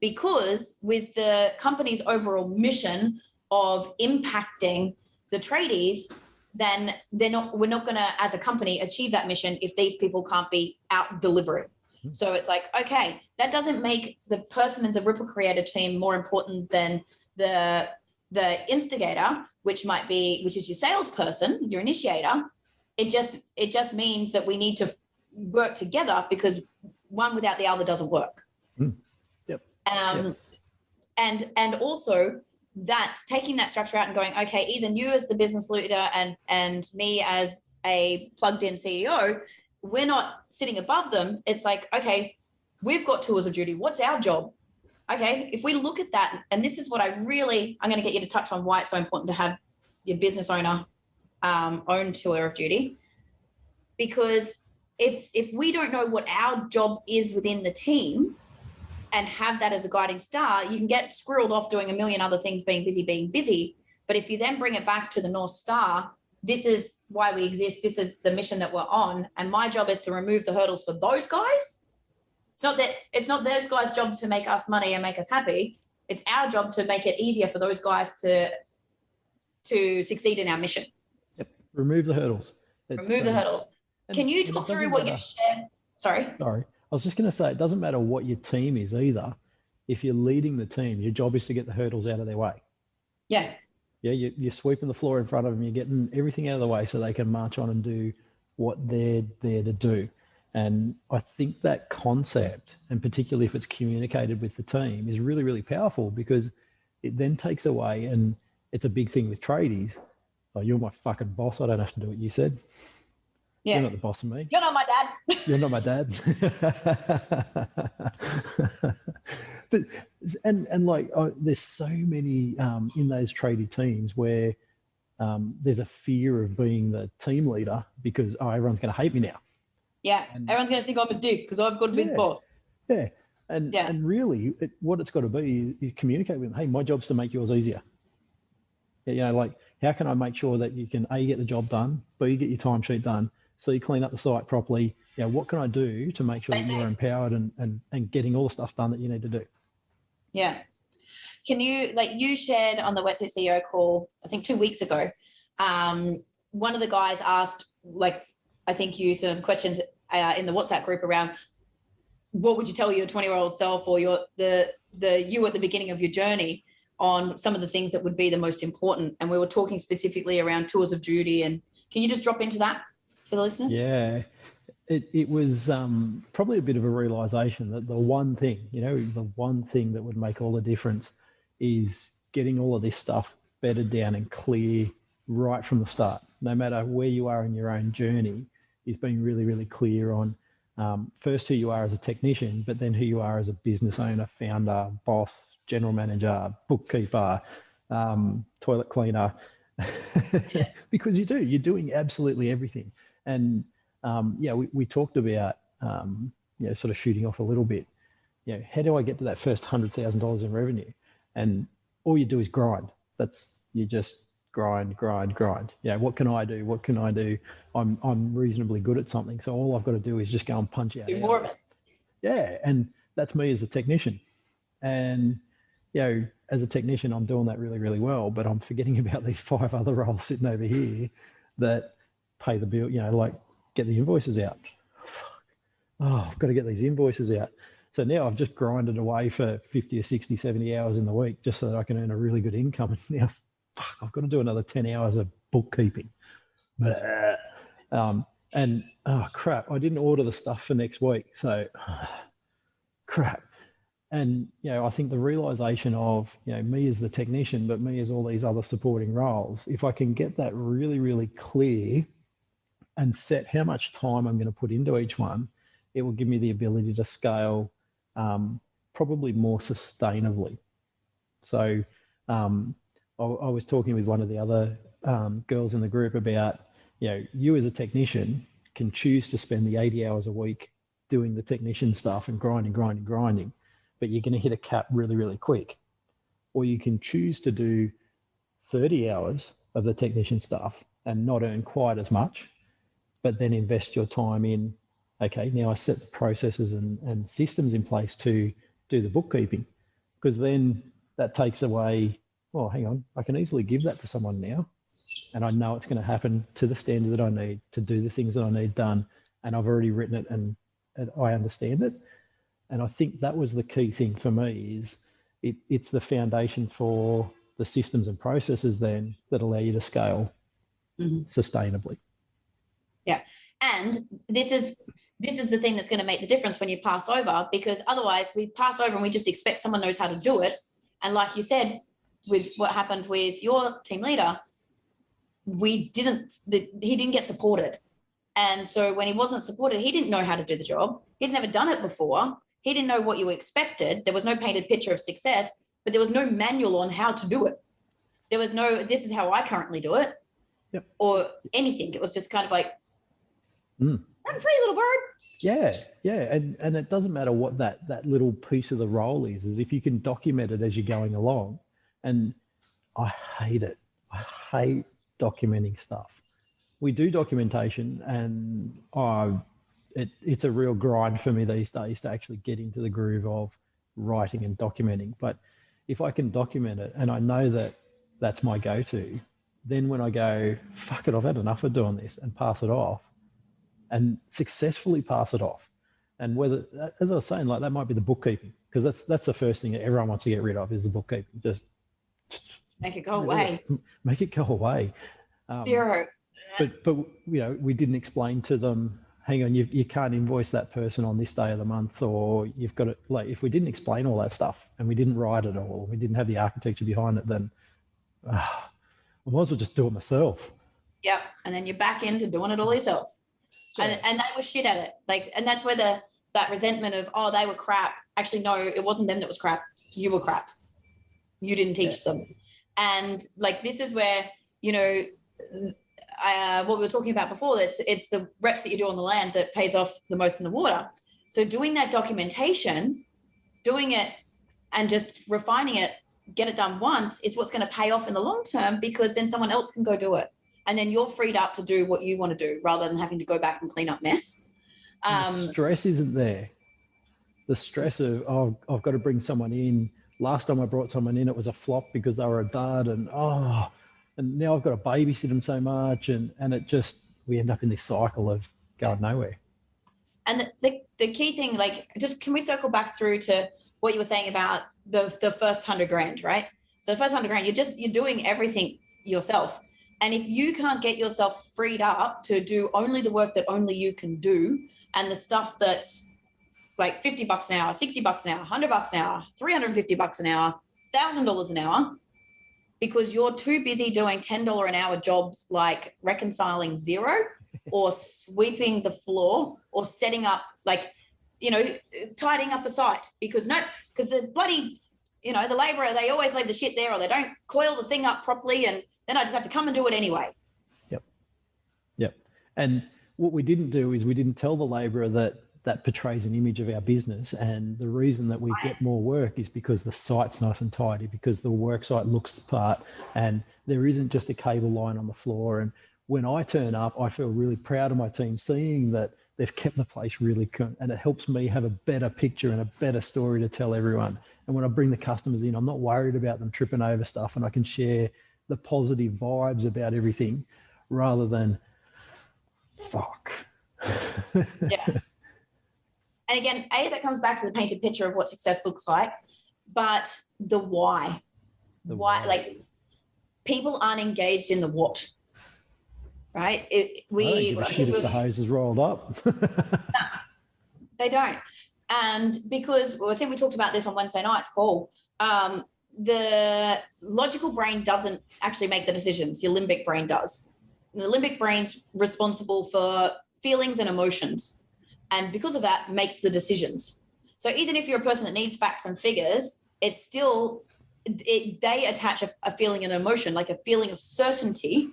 Because with the company's overall mission of impacting the tradies, then we're not going to, as a company, achieve that mission if these people can't be out delivering. So it's like, okay, that doesn't make the person in the ripple creator team more important than the instigator, which is your salesperson, your initiator. It just means that we need to work together, because one without the other doesn't work. Yep. And also that taking that structure out and going, okay, either you as the business leader and me as a plugged in CEO, we're not sitting above them. It's like, okay, we've got tours of duty. What's our job? Okay, if we look at that, and this is what I'm going to get you to touch on why it's so important to have your business owner own tour of duty, because if we don't know what our job is within the team and have that as a guiding star, you can get squirreled off doing a million other things, being busy. But if you then bring it back to the North Star, this is why we exist. This is the mission that we're on. And my job is to remove the hurdles for those guys. It's not those guys' job to make us money and make us happy. It's our job to make it easier for those guys to succeed in our mission. Yep. Remove the hurdles. Remove the hurdles. Can you talk through what you shared? Sorry. I was just going to say, it doesn't matter what your team is either. If you're leading the team, your job is to get the hurdles out of their way. Yeah. Yeah, you're sweeping the floor in front of them. You're getting everything out of the way so they can march on and do what they're there to do. And I think that concept, and particularly if it's communicated with the team, is really, really powerful, because it then takes away, and it's a big thing with tradies. Oh, you're my fucking boss. I don't have to do what you said. Yeah. You're not the boss of me. You're not my dad. You're not my dad. But there's so many in those tradie teams where there's a fear of being the team leader, because everyone's going to hate me now. Yeah, everyone's going to think I'm a dick because I've got to be the boss. Yeah, and really, what it's got to be is communicate with them. Hey, my job's to make yours easier. How can I make sure that you can A, get the job done, B, get your timesheet done, C, clean up the site properly. What can I do to make sure that you're empowered and getting all the stuff done that you need to do? Yeah. Can you, you shared on the Wetsuit CEO call, I think 2 weeks ago, one of the guys asked, I think you some questions in the WhatsApp group around what would you tell your 20-year-old self, or the you at the beginning of your journey, on some of the things that would be the most important. And we were talking specifically around tours of duty. And can you just drop into that for the listeners? Yeah, it was probably a bit of a realization that the one thing that would make all the difference is getting all of this stuff bedded down and clear right from the start. No matter where you are in your own journey, is being really, really clear on first who you are as a technician, but then who you are as a business owner, founder, boss, general manager, bookkeeper, toilet cleaner, because you're doing absolutely everything. And we talked about sort of shooting off a little bit. How do I get to that first $100,000 in revenue? And all you do is grind. You just grind. What can I do? What can I do? I'm reasonably good at something, so all I've got to do is just go and punch out. Do more of it. Yeah, and that's me as a technician. And as a technician, I'm doing that really, really well, but I'm forgetting about these 5 other roles sitting over here that pay the bill, get the invoices out. I've got to get these invoices out. So now I've just grinded away for 50 or 60, 70 hours in the week just so that I can earn a really good income. And now, I've got to do another 10 hours of bookkeeping. And crap, I didn't order the stuff for next week. So crap. And, I think the realization of, me as the technician, but me as all these other supporting roles, if I can get that really, really clear and set how much time I'm going to put into each one, it will give me the ability to scale probably more sustainably. So I was talking with one of the other girls in the group about, you as a technician can choose to spend the 80 hours a week doing the technician stuff and grinding, but you're going to hit a cap really, really quick. Or you can choose to do 30 hours of the technician stuff and not earn quite as much, but then invest your time in, okay, now I set the processes and systems in place to do the bookkeeping, because then that takes away, well, hang on, I can easily give that to someone now, and I know it's going to happen to the standard that I need to do the things that I need done, and I've already written it and I understand it. And I think that was the key thing for me, is it's the foundation for the systems and processes then that allow you to scale sustainably. Yeah. And this is the thing that's going to make the difference when you pass over, because otherwise we pass over and we just expect someone knows how to do it. And like you said, with what happened with your team leader, he didn't get supported. And so when he wasn't supported, he didn't know how to do the job. He's never done it before. He didn't know what you expected. There was no painted picture of success, but there was no manual on how to do it. There was no, this is how I currently do it, or anything. It was just kind of like, run free, little bird. Yeah. And it doesn't matter what that little piece of the role is if you can document it as you're going along. And I hate it. I hate documenting stuff. We do documentation, and it's a real grind for me these days to actually get into the groove of writing and documenting. But if I can document it and I know that that's my go-to, then when I go, fuck it, I've had enough of doing this, and pass it off and successfully pass it off. And whether, as I was saying, like that might be the bookkeeping, because that's the first thing that everyone wants to get rid of is the bookkeeping. Just make it go away. Make it go away. Zero. But we didn't explain to them, hang on, you can't invoice that person on this day of the month, or you've got to, like, if we didn't explain all that stuff and we didn't write it all, we didn't have the architecture behind it, then I might as well just do it myself. Yep. And then you're back into doing it all yourself. Yeah. And they were shit at it. Like, and that's where that resentment of, oh, they were crap. Actually, no, it wasn't them that was crap. You were crap. You didn't teach them. And like, this is where, what we were talking about before, it's the reps that you do on the land that pays off the most in the water. So doing that documentation, doing it and just refining it, get it done once is what's going to pay off in the long term, because then someone else can go do it. And then you're freed up to do what you want to do rather than having to go back and clean up mess. The stress isn't there. The stress of, oh, I've got to bring someone in. Last time I brought someone in, it was a flop because they were a dud, and now I've got to babysit them so much, and it just, we end up in this cycle of going nowhere. And the key thing, like, just can we circle back through to what you were saying about the first $100,000, right? So the first $100,000, you're doing everything yourself. And if you can't get yourself freed up to do only the work that only you can do, and the stuff that's like $50 an hour, $60 an hour, $100 an hour, $350 an hour, $1,000 an hour, because you're too busy doing $10 an hour jobs like reconciling Xero or sweeping the floor or setting up, like, tidying up a site, because the bloody, the labourer, they always leave the shit there, or they don't coil the thing up properly, and then I just have to come and do it anyway. Yep. And what we didn't do is we didn't tell the labourer that portrays an image of our business, and the reason that we get more work is because the site's nice and tidy, because the work site looks the part, and there isn't just a cable line on the floor. And when I turn up, I feel really proud of my team, seeing that they've kept the place really good, and it helps me have a better picture and a better story to tell everyone. And when I bring the customers in, I'm not worried about them tripping over stuff, and I can share the positive vibes about everything rather than fuck. Yeah. And again, that comes back to the painted picture of what success looks like, but the why. Why, like, people aren't engaged in the what, right? I don't give a shit if the hose is rolled up. No, they don't. And because, I think we talked about this on Wednesday night's call, the logical brain doesn't actually make the decisions. Your limbic brain does. And the limbic brain's responsible for feelings and emotions, and because of that makes the decisions. So even if you're a person that needs facts and figures, it's still, they attach a feeling and emotion, like a feeling of certainty,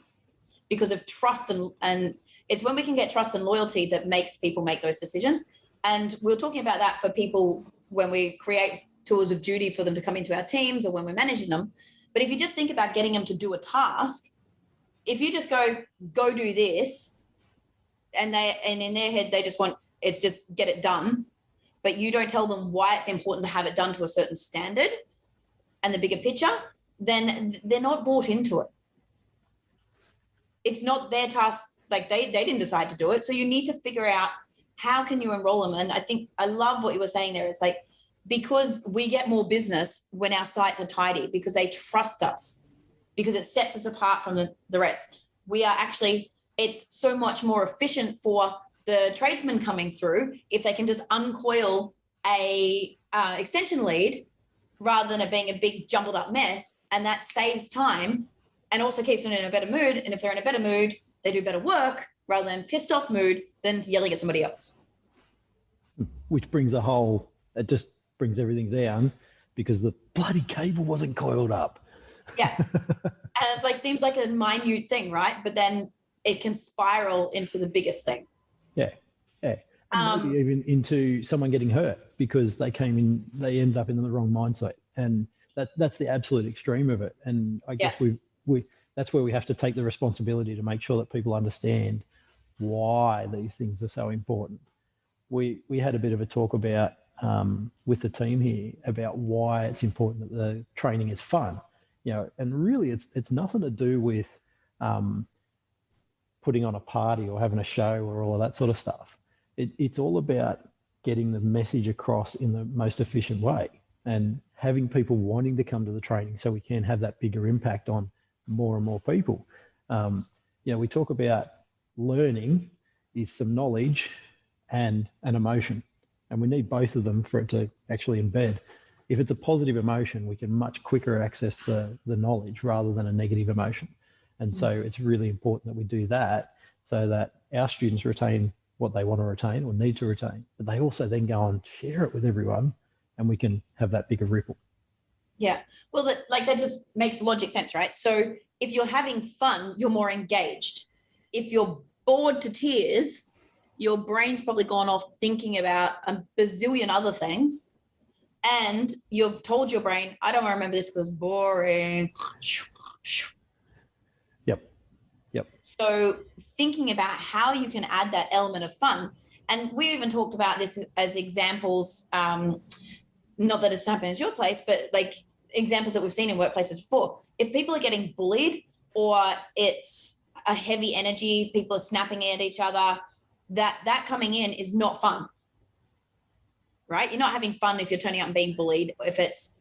because of trust, and it's when we can get trust and loyalty that makes people make those decisions. And we were talking about that for people when we create tours of duty for them to come into our teams, or when we're managing them. But if you just think about getting them to do a task, if you just go do this, and in their head they just want it's just get it done, but you don't tell them why it's important to have it done to a certain standard and the bigger picture, then they're not bought into it. It's not their task. Like they didn't decide to do it. So you need to figure out how can you enroll them. And I think I love what you were saying there. It's like, because we get more business when our sites are tidy, because they trust us, because it sets us apart from the rest. We are actually, it's so much more efficient for the tradesmen coming through if they can just uncoil a extension lead rather than it being a big jumbled up mess. And that saves time and also keeps them in a better mood. And if they're in a better mood, they do better work rather than pissed off mood than yelling at somebody else. Which brings it just brings everything down because the bloody cable wasn't coiled up. Yeah. And it's like, seems like a minute thing, right? But then it can spiral into the biggest thing. Yeah. And maybe even into someone getting hurt because they ended up in the wrong mindset. And that's the absolute extreme of it. And I guess that's where we have to take the responsibility to make sure that people understand why these things are so important. We had a bit of a talk about with the team here about why it's important that the training is fun, and really it's nothing to do with putting on a party or having a show or all of that sort of stuff. It's all about getting the message across in the most efficient way and having people wanting to come to the training so we can have that bigger impact on more and more people. We talk about learning is some knowledge and an emotion, and we need both of them for it to actually embed. If it's a positive emotion, we can much quicker access the knowledge rather than a negative emotion. And so it's really important that we do that so that our students retain what they want to retain or need to retain, but they also then go and share it with everyone and we can have that bigger ripple. Yeah. Well, that just makes logic sense, right? So if you're having fun, you're more engaged. If you're bored to tears, your brain's probably gone off thinking about a bazillion other things. And you've told your brain, I don't want to remember this because boring. Yep. So thinking about how you can add that element of fun. And we even talked about this as examples, not that it's happened at your place, but like examples that we've seen in workplaces before. If people are getting bullied or it's a heavy energy, people are snapping at each other, that coming in is not fun, right? You're not having fun if you're turning up and being bullied, if it's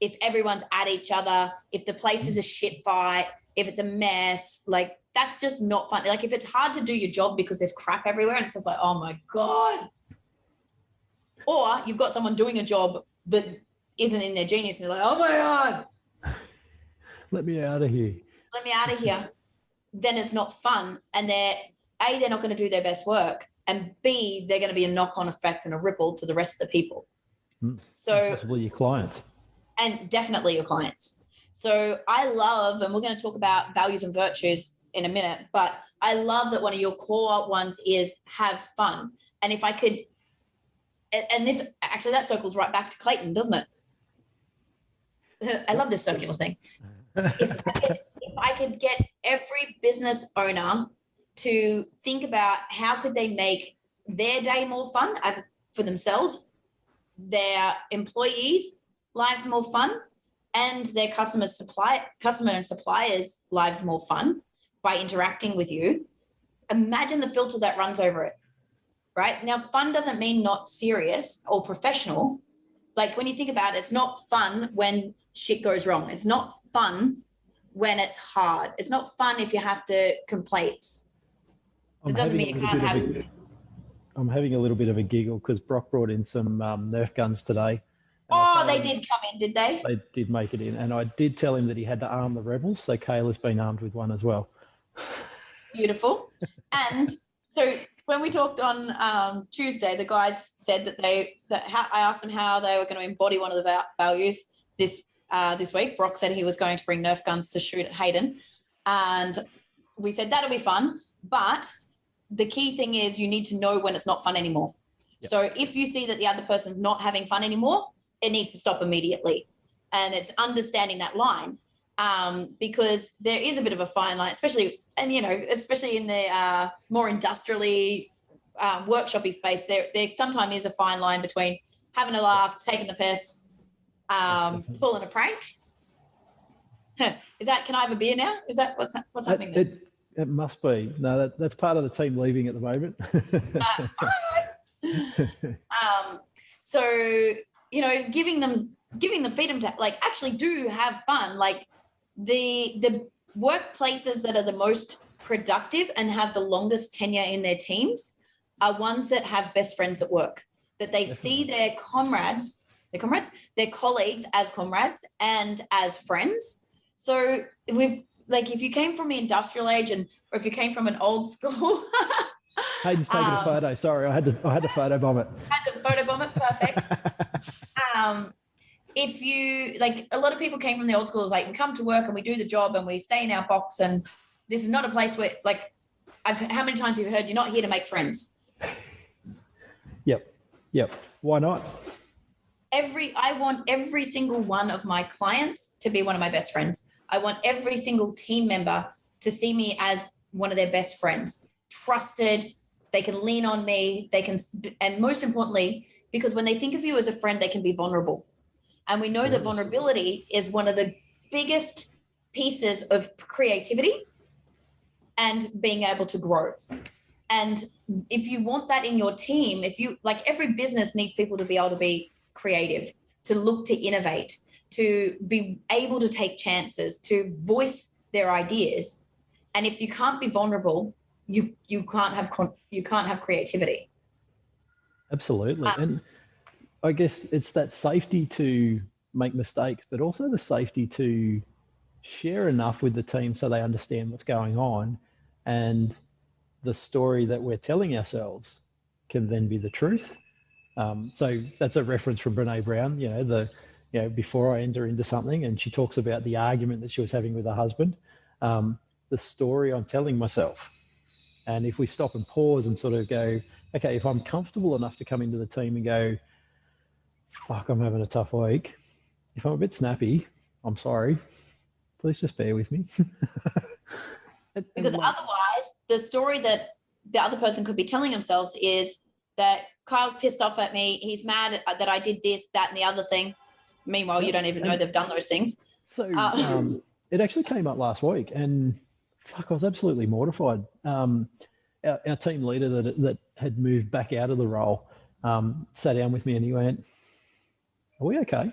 if everyone's at each other, if the place is a shit fight, if it's a mess, like that's just not fun. Like if it's hard to do your job because there's crap everywhere and it's just like, oh my God. Or you've got someone doing a job that isn't in their genius and they're like, oh my God. Let me out of here. Then it's not fun. And they're not going to do their best work. And B, they're going to be a knock-on effect and a ripple to the rest of the people. So possibly your clients. And definitely your clients. So I love, and we're going to talk about values and virtues in a minute, but I love that one of your core ones is have fun. And if I could, and this actually, that circles right back to Clayton, doesn't it? I love this circular thing. If I could get every business owner to think about how could they make their day more fun as for themselves, their employees' lives more fun, and their customer and suppliers' lives more fun by interacting with you. Imagine the filter that runs over it, right? Now, fun doesn't mean not serious or professional. Like when you think about it, it's not fun when shit goes wrong. It's not fun when it's hard. It's not fun if you have to complaints. It doesn't mean you can't have. I'm having a little bit of a giggle because Brock brought in some Nerf guns today. Oh, they did come in, did they? They did make it in. And I did tell him that he had to arm the rebels. So Kayla's been armed with one as well. Beautiful. And so when we talked on Tuesday, the guys said that I asked them how they were going to embody one of the values this week. Brock said he was going to bring Nerf guns to shoot at Hayden. And we said that'll be fun. But the key thing is you need to know when it's not fun anymore. Yep. So if you see that the other person's not having fun anymore, it needs to stop immediately. And it's understanding that line. because there is a bit of a fine line, especially in the more industrially workshopy space. There sometimes is a fine line between having a laugh, taking the piss, pulling a prank. Is that? Can I have a beer now? Is that what's happening there? It must be. No, that's part of the team leaving at the moment. So giving them freedom to like actually do have fun. Like the workplaces that are the most productive and have the longest tenure in their teams are ones that have best friends at work, that they see their colleagues as comrades and as friends. So if you came from the industrial age or if you came from an old school. Hayden's taking a photo. Sorry, I had to photo bomb it. Perfect. If you a lot of people came from the old school, like we come to work and we do the job and we stay in our box, and this is not a place where how many times have you heard you're not here to make friends? Yep. Why not? I want every single one of my clients to be one of my best friends. I want every single team member to see me as one of their best friends, trusted. They can lean on me. And most importantly, because when they think of you as a friend, they can be vulnerable. And we know that vulnerability is one of the biggest pieces of creativity and being able to grow. And if you want that in your team, every business needs people to be able to be creative, to look to innovate, to be able to take chances, to voice their ideas. And if you can't be vulnerable, you can't have creativity. Absolutely. And I guess it's that safety to make mistakes, but also the safety to share enough with the team so they understand what's going on, and the story that we're telling ourselves can then be the truth. So that's a reference from Brene Brown, before I enter into something, and she talks about the argument that she was having with her husband, the story I'm telling myself. And if we stop and pause and sort of go, okay, if I'm comfortable enough to come into the team and go, fuck, I'm having a tough week. If I'm a bit snappy, I'm sorry. Please just bear with me. Because otherwise, the story that the other person could be telling themselves is that Kyle's pissed off at me. He's mad that I did this, that, and the other thing. Meanwhile, you don't even know they've done those things. So it actually came up last week, and fuck, I was absolutely mortified. Our team leader that had moved back out of the role sat down with me and he went, "Are we okay?"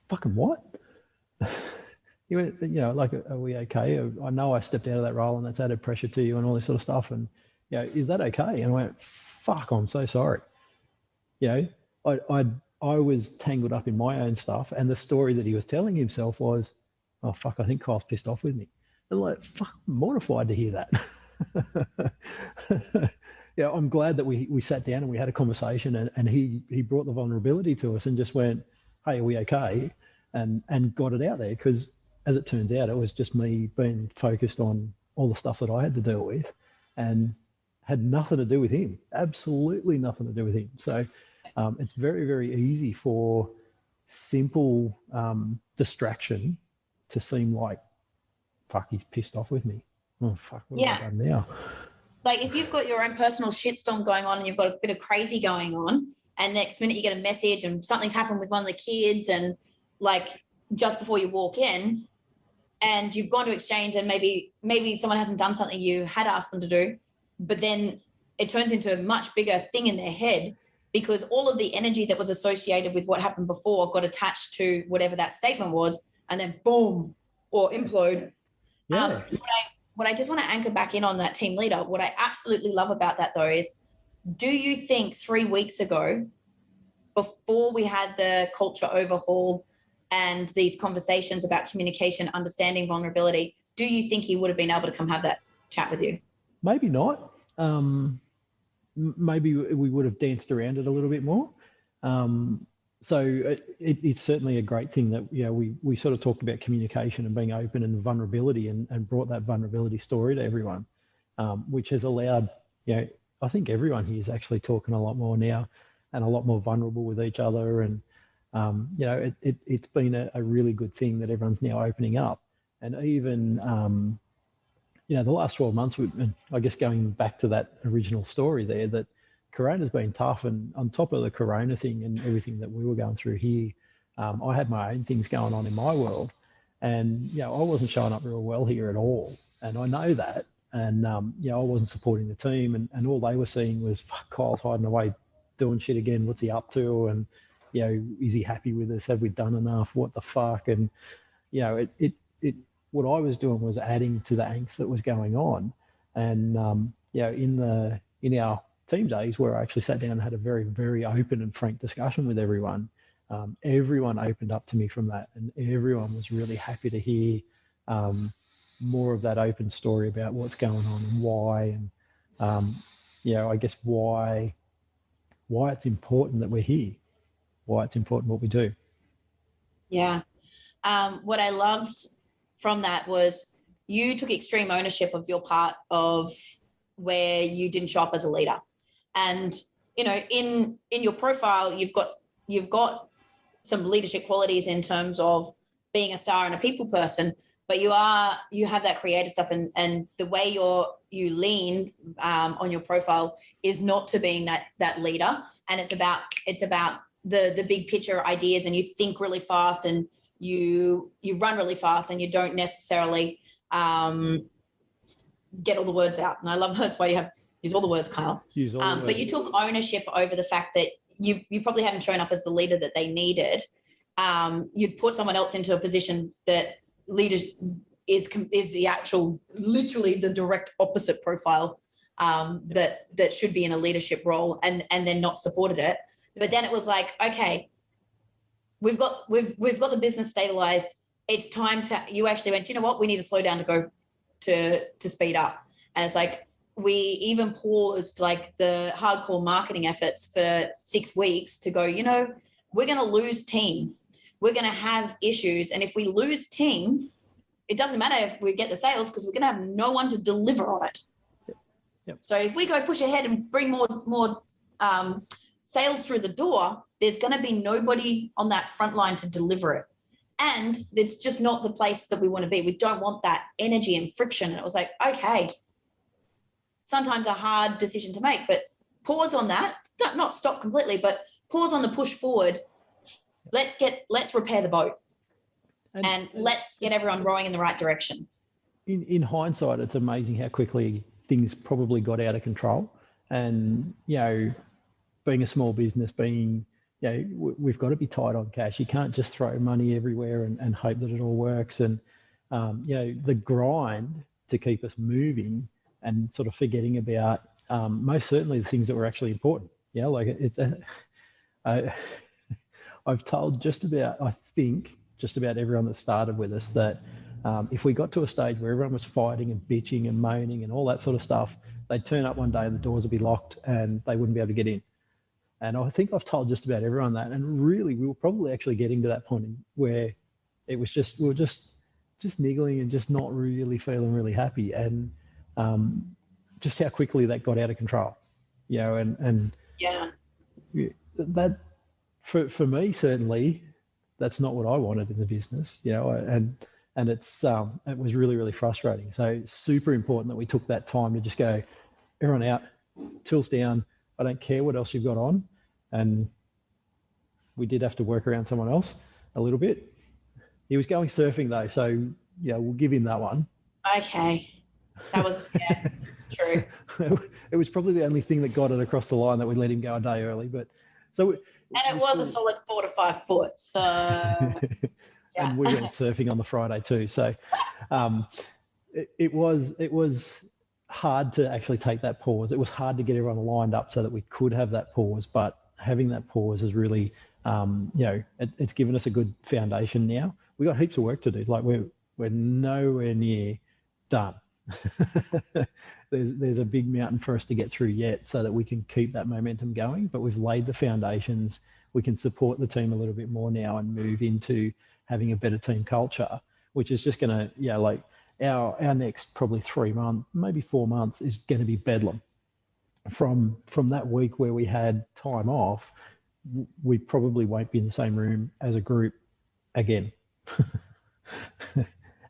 Fucking what? He went, are we okay? I know I stepped out of that role and that's added pressure to you and all this sort of stuff. And, is that okay? And I went, fuck, I'm so sorry. I was tangled up in my own stuff, and the story that he was telling himself was, oh, fuck, I think Kyle's pissed off with me. And fuck, I'm mortified to hear that. I'm glad that we sat down and we had a conversation, and he brought the vulnerability to us and just went, hey, are we okay? And got it out there, because as it turns out, it was just me being focused on all the stuff that I had to deal with and had nothing to do with him, absolutely nothing to do with him. So it's very, very easy for simple distraction to seem like, fuck, he's pissed off with me. Oh, fuck, what have I done now? Like if you've got your own personal shitstorm going on and you've got a bit of crazy going on, and next minute you get a message and something's happened with one of the kids, and just before you walk in and you've gone to exchange and maybe someone hasn't done something you had asked them to do, but then it turns into a much bigger thing in their head because all of the energy that was associated with what happened before got attached to whatever that statement was, and then boom, or implode. Yeah. What I just want to anchor back in on that team leader, what I absolutely love about that though is, do you think 3 weeks ago, before we had the culture overhaul and these conversations about communication, understanding vulnerability, do you think he would have been able to come have that chat with you? Maybe not. Maybe we would have danced around it a little bit more. So it's certainly a great thing that we sort of talked about communication and being open and vulnerability, and brought that vulnerability story to everyone, which has allowed, I think everyone here is actually talking a lot more now and a lot more vulnerable with each other. And It's been a really good thing that everyone's now opening up. And even, the last 12 months, I guess going back to that original story there, that Corona's been tough. And on top of the Corona thing and everything that we were going through here, I had my own things going on in my world. And, I wasn't showing up real well here at all. And I know that. And, I wasn't supporting the team. And all they were seeing was, fuck, Kyle's hiding away doing shit again. What's he up to? And, is he happy with us? Have we done enough? What the fuck? And, what I was doing was adding to the angst that was going on. And, in our team days where I actually sat down and had a very, very open and frank discussion with everyone, everyone opened up to me from that. And everyone was really happy to hear more of that open story about what's going on and why. And, I guess why it's important that we're here, why it's important what we do. Yeah. What I loved from that was you took extreme ownership of your part of where you didn't show up as a leader. And, in your profile, you've got some leadership qualities in terms of being a star and a people person, but you have that creative stuff, and the way you lean on your profile is not to being that leader. And it's about the big picture ideas, and you think really fast and you run really fast, and you don't necessarily get all the words out. And I love that's why you use all the words, Kyle. But you took ownership over the fact that you probably hadn't shown up as the leader that they needed. You'd put someone else into a position that leaders is the actual, literally the direct opposite profile that should be in a leadership role, and then not supported it. But then it was like, okay, we've got the business stabilized. It's time you actually went, you know what, we need to slow down to go to speed up. And it's like, we even paused like the hardcore marketing efforts for 6 weeks to go, we're going to lose team. We're going to have issues. And if we lose team, it doesn't matter if we get the sales, because we're going to have no one to deliver on it. Yep. So if we go push ahead and bring more sales through the door, there's going to be nobody on that front line to deliver it. And it's just not the place that we want to be. We don't want that energy and friction. And it was like, okay, sometimes a hard decision to make, but pause on that. Not stop completely, but pause on the push forward. Let's repair the boat and let's get everyone rowing in the right direction. In hindsight, it's amazing how quickly things probably got out of control. And, being a small business, we've got to be tight on cash. You can't just throw money everywhere and hope that it all works. And, the grind to keep us moving and sort of forgetting about most certainly the things that were actually important. I've told just about everyone that started with us that if we got to a stage where everyone was fighting and bitching and moaning and all that sort of stuff, they'd turn up one day and the doors would be locked and they wouldn't be able to get in. And I think I've told just about everyone that. And really, we were probably actually getting to that point where it was we were just niggling and just not really feeling really happy. And just how quickly that got out of control, and yeah, that for me, certainly that's not what I wanted in the business, and it's, it was really, really frustrating. So it's super important that we took that time to just go, everyone out, tools down. I don't care what else you've got on. And we did have to work around someone else a little bit. He was going surfing though. So we'll give him that one. Okay. That was, yeah, true. It was probably the only thing that got it across the line that we let him go a day early. But so, and it was a solid 4 to 5 foot. So, yeah. And we went surfing on the Friday too. So, it was hard to actually take that pause. It was hard to get everyone lined up so that we could have that pause. But having that pause is really, it's given us a good foundation now. We got heaps of work to do. Like we're nowhere near done. There's a big mountain for us to get through yet so that we can keep that momentum going, but we've laid the foundations. We can support the team a little bit more now and move into having a better team culture, which is just going to, like our next probably 3 months, maybe 4 months is going to be bedlam. From that week where we had time off, we probably won't be in the same room as a group again.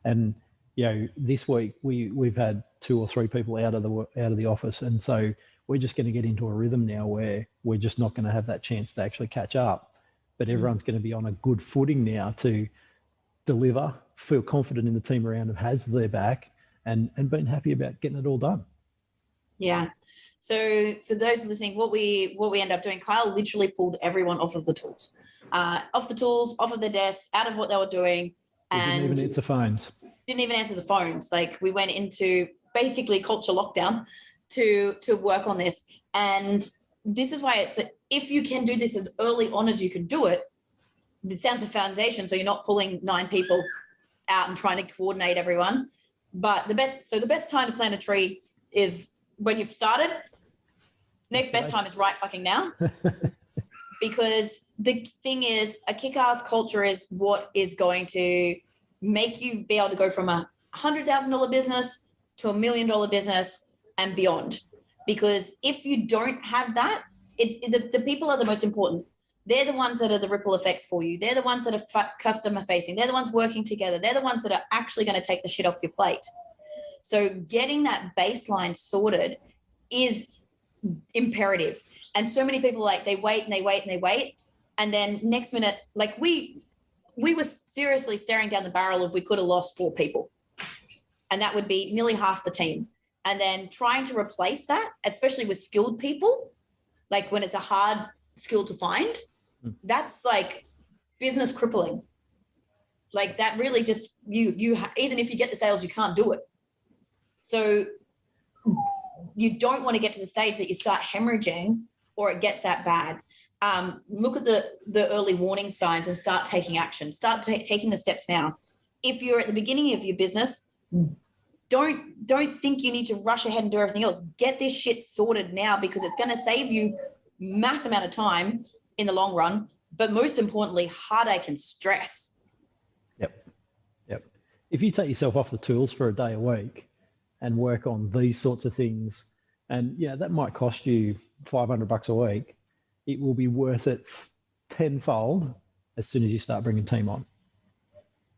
And this week we've had 2 or 3 people out of the office, and so we're just going to get into a rhythm now where we're just not going to have that chance to actually catch up. But everyone's going to be on a good footing now to deliver, feel confident in the team around them has their back, and being happy about getting it all done. Yeah. So for those listening, what we end up doing, Kyle literally pulled everyone off of the tools, off of their desks, out of what they were doing. And didn't even answer phones. Didn't even answer the phones. Like, we went into basically culture lockdown to work on this. And this is why it's, if you can do this as early on as you can do it, it sounds a foundation. So you're not pulling 9 people out and trying to coordinate everyone. But the best time to plant a tree is when you've started. Next best time is right fucking now. Because the thing is, a kick-ass culture is what is going to make you be able to go from a $100,000 business to $1 million business and beyond. Because if you don't have that, the people are the most important. They're the ones that are the ripple effects for you. They're the ones that are customer facing. They're the ones working together. They're the ones that are actually going to take the shit off your plate. So getting that baseline sorted is imperative. And so many people, like, they wait and they wait and they wait. And then next minute, like, we were seriously staring down the barrel of we could have lost 4 people. And that would be nearly half the team. And then trying to replace that, especially with skilled people, like when it's a hard skill to find, that's like business crippling. Like, that really just, you even if you get the sales, you can't do it. So you don't want to get to the stage that you start hemorrhaging or it gets that bad. Look at the early warning signs and start taking action. Start taking the steps now. If you're at the beginning of your business, don't think you need to rush ahead and do everything else. Get this shit sorted now, because it's going to save you mass amount of time in the long run, but most importantly, heartache and stress. Yep. If you take yourself off the tools for a day a week and work on these sorts of things, and that might cost you $500 a week, it will be worth it tenfold as soon as you start bringing team on.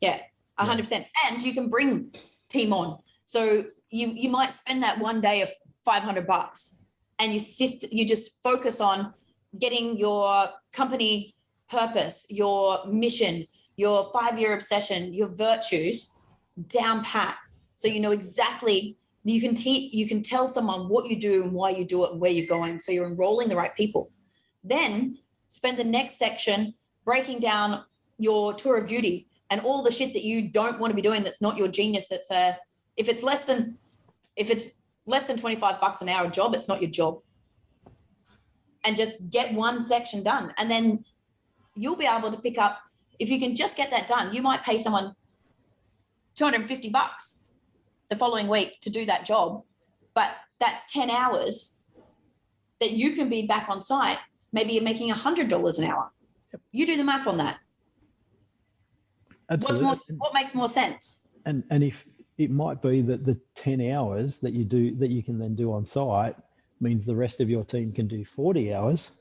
Yeah, 100%. And you can bring team on. So you might spend that one day of $500 and you just focus on getting your company purpose, your mission, your 5-year obsession, your virtues down pat. So you know exactly, you can tell someone what you do and why you do it and where you're going. So you're enrolling the right people. Then spend the next section breaking down your tour of duty and all the shit that you don't want to be doing. That's not your genius. If it's less than $25 an hour job, it's not your job. And just get one section done. And then you'll be able to pick up, if you can just get that done, you might pay someone $250 the following week to do that job. But that's 10 hours that you can be back on site. Maybe you're making $100 an hour. Yep. You do the math on that. Absolutely. What makes more sense? And if it might be that the 10 hours that you can then do on site means the rest of your team can do 40 hours.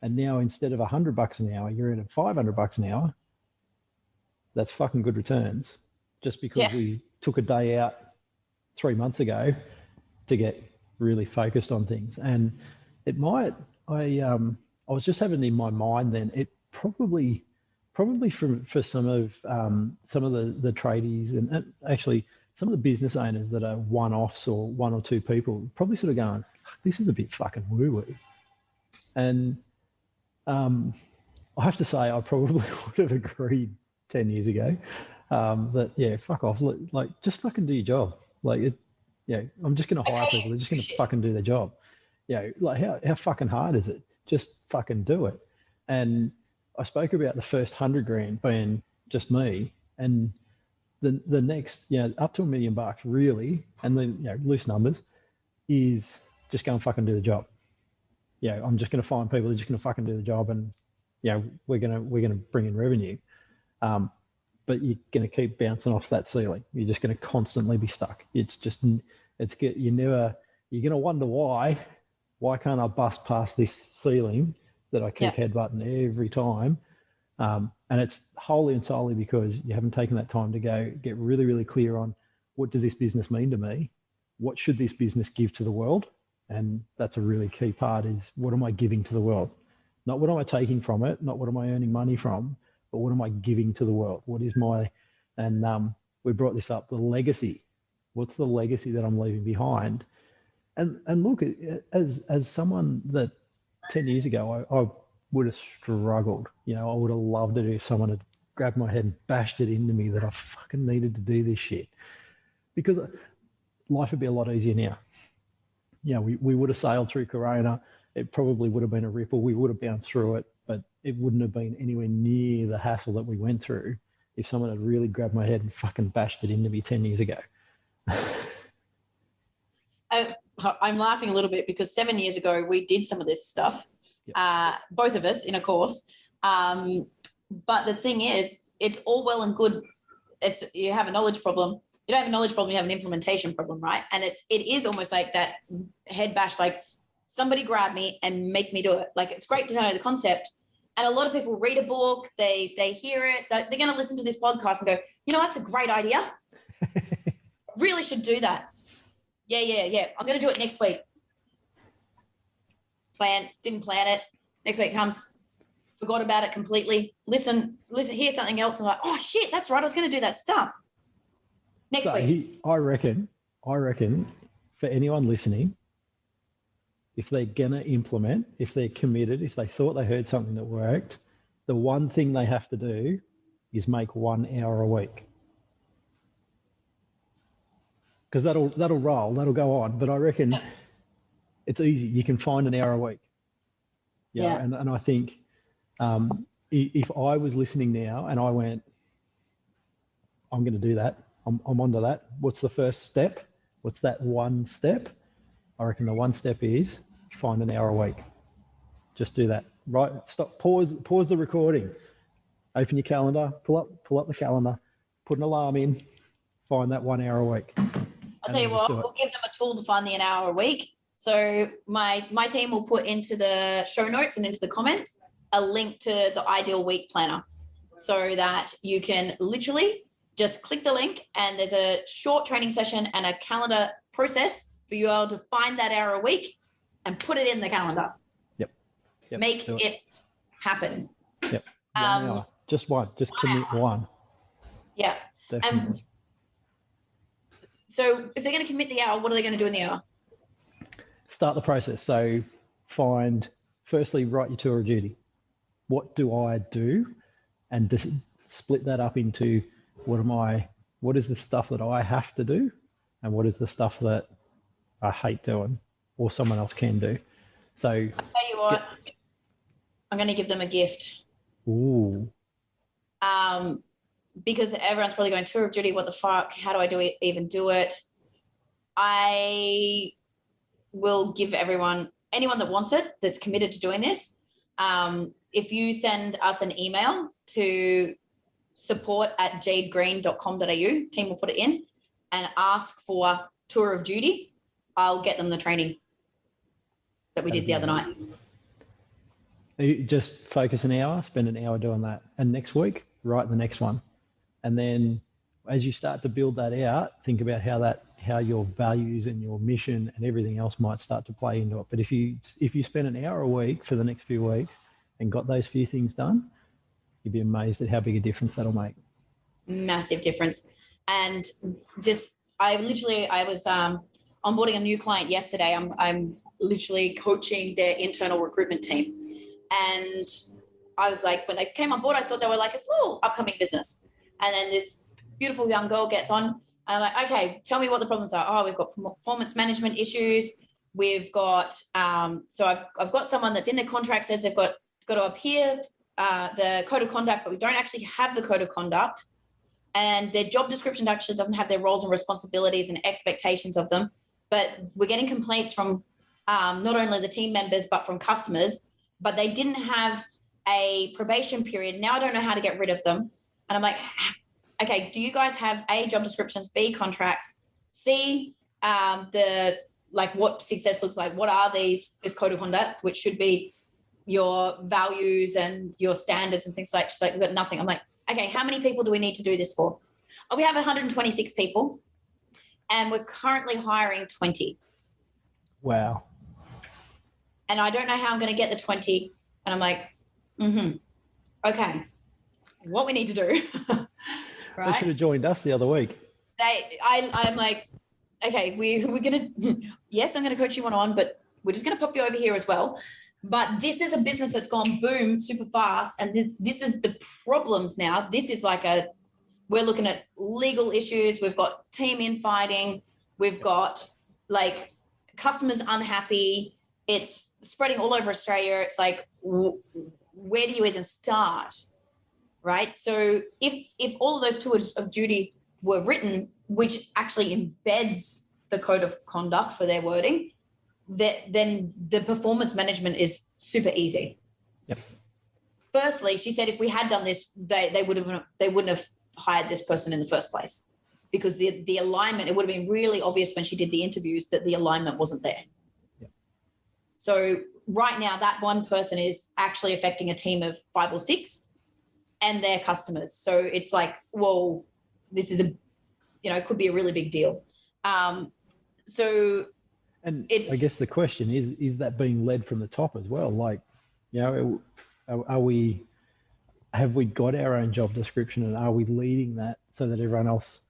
And now instead of $100 an hour, you're earning $500 an hour. That's fucking good returns. Just because we took a day out 3 months ago to get really focused on things. And it might, I was just having in my mind then, it probably for some of the tradies and actually some of the business owners that are one-offs or 1 or 2 people, probably sort of going, this is a bit fucking woo-woo. And I have to say, I probably would have agreed 10 years ago that, fuck off, like just fucking do your job. Like, I'm just going to hire people. They're just going to fucking do their job. Like how fucking hard is it? Just fucking do it. And I spoke about the first $100,000 being just me, and the next, up to $1 million really, and then loose numbers is just go and fucking do the job. I'm just going to find people who are just going to fucking do the job, and we're going to bring in revenue. But you're going to keep bouncing off that ceiling. You're just going to constantly be stuck. You're going to wonder why can't I bust past this ceiling that I keep headbutting every time. And it's wholly and solely because you haven't taken that time to go get really, really clear on what does this business mean to me? What should this business give to the world? And that's a really key part, is what am I giving to the world? Not what am I taking from it, not what am I earning money from, but what am I giving to the world? What is my, and we brought this up, the legacy. What's the legacy that I'm leaving behind? And look, as someone that 10 years ago, I would have struggled. You know, I would have loved it if someone had grabbed my head and bashed it into me that I fucking needed to do this shit. Because life would be a lot easier now. You know, we would have sailed through Corona. It probably would have been a ripple. We would have bounced through it, but it wouldn't have been anywhere near the hassle that we went through if someone had really grabbed my head and fucking bashed it into me 10 years ago. I'm laughing a little bit because 7 years ago we did some of this stuff, both of us in a course. But the thing is, it's all well and good. You have a knowledge problem. You don't have a knowledge problem, you have an implementation problem, right? And it is almost like that head bash, like somebody grab me and make me do it. Like, it's great to know the concept. And a lot of people read a book, they hear it, they're going to listen to this podcast and go, you know, that's a great idea. Really should do that. Yeah. I'm going to do it next week. Didn't plan it. Next week comes, forgot about it completely. Listen, hear something else and like, oh shit, that's right, I was going to do that stuff. Next week. I reckon for anyone listening, if they're going to implement, if they're committed, if they thought they heard something that worked, the one thing they have to do is make 1 hour a week. Because that'll roll, that'll go on. But I reckon it's easy. You can find an hour a week. Yeah. And I think if I was listening now and I went, I'm going to do that, I'm onto that. What's the first step? What's that one step? I reckon the one step is find an hour a week. Just do that. Right. Stop. Pause the recording. Open your calendar. Pull up the calendar. Put an alarm in. Find that 1 hour a week. I'll tell you what. We'll give them a tool to find the an hour a week. So my team will put into the show notes and into the comments a link to the ideal week planner, so that you can literally just click the link and there's a short training session and a calendar process for you all to find that hour a week and put it in the calendar. Yep. Make it happen. Yep. 1 hour. Just one. Just commit one. Yeah. Definitely. So if they're going to commit the hour, what are they going to do in the hour? Start the process. So firstly, write your tour of duty. What do I do? And just split that up into what is the stuff that I have to do? And what is the stuff that I hate doing or someone else can do? So I'll tell you what, I'm going to give them a gift. Ooh. Because everyone's probably going, tour of duty, what the fuck? How do I even do it? I will give anyone that wants it, that's committed to doing this, if you send us an email to support@jadegreen.com.au, team will put it in, and ask for tour of duty, I'll get them the training that we did the other night. You just focus an hour, spend an hour doing that. And next week, write the next one. And then as you start to build that out, think about how your values and your mission and everything else might start to play into it. But if you spend an hour a week for the next few weeks and got those few things done, you'd be amazed at how big a difference that'll make. Massive difference. And I was onboarding a new client yesterday. I'm literally coaching their internal recruitment team. And I was like, when they came on board, I thought they were like a small upcoming business. And then this beautiful young girl gets on, and I'm like, okay, tell me what the problems are. Oh, we've got performance management issues. We've got, so I've got someone that's in the contract says they've got to appear the code of conduct, but we don't actually have the code of conduct. And their job description actually doesn't have their roles and responsibilities and expectations of them. But we're getting complaints from not only the team members, but from customers, but they didn't have a probation period. Now I don't know how to get rid of them. And I'm like, okay, do you guys have A, job descriptions, B, contracts, C, what success looks like? What are this code of conduct, which should be your values and your standards and things like, she's like, we've got nothing. I'm like, okay, how many people do we need to do this for? Oh, we have 126 people and we're currently hiring 20. Wow. And I don't know how I'm going to get the 20. And I'm like, okay, what we need to do. Right? They should have joined us the other week. I'm like, okay, we're going to, yes, I'm going to coach you one-on-one, but we're just going to pop you over here as well. But this is a business that's gone boom super fast. And this is the problems now. This is like we're looking at legal issues. We've got team infighting. We've got like customers unhappy. It's spreading all over Australia. It's like, where do you even start? Right? So if all of those tours of duty were written, which actually embeds the code of conduct for their wording, then the performance management is super easy. Yep. Firstly, she said if we had done this, they wouldn't have hired this person in the first place, because the alignment, it would have been really obvious when she did the interviews that the alignment wasn't there. Yep. So right now, that one person is actually affecting a team of 5 or 6 and their customers. So it's like, whoa, this is it could be a really big deal. And I guess the question is that being led from the top as well? Like, have we got our own job description, and are we leading that so that everyone else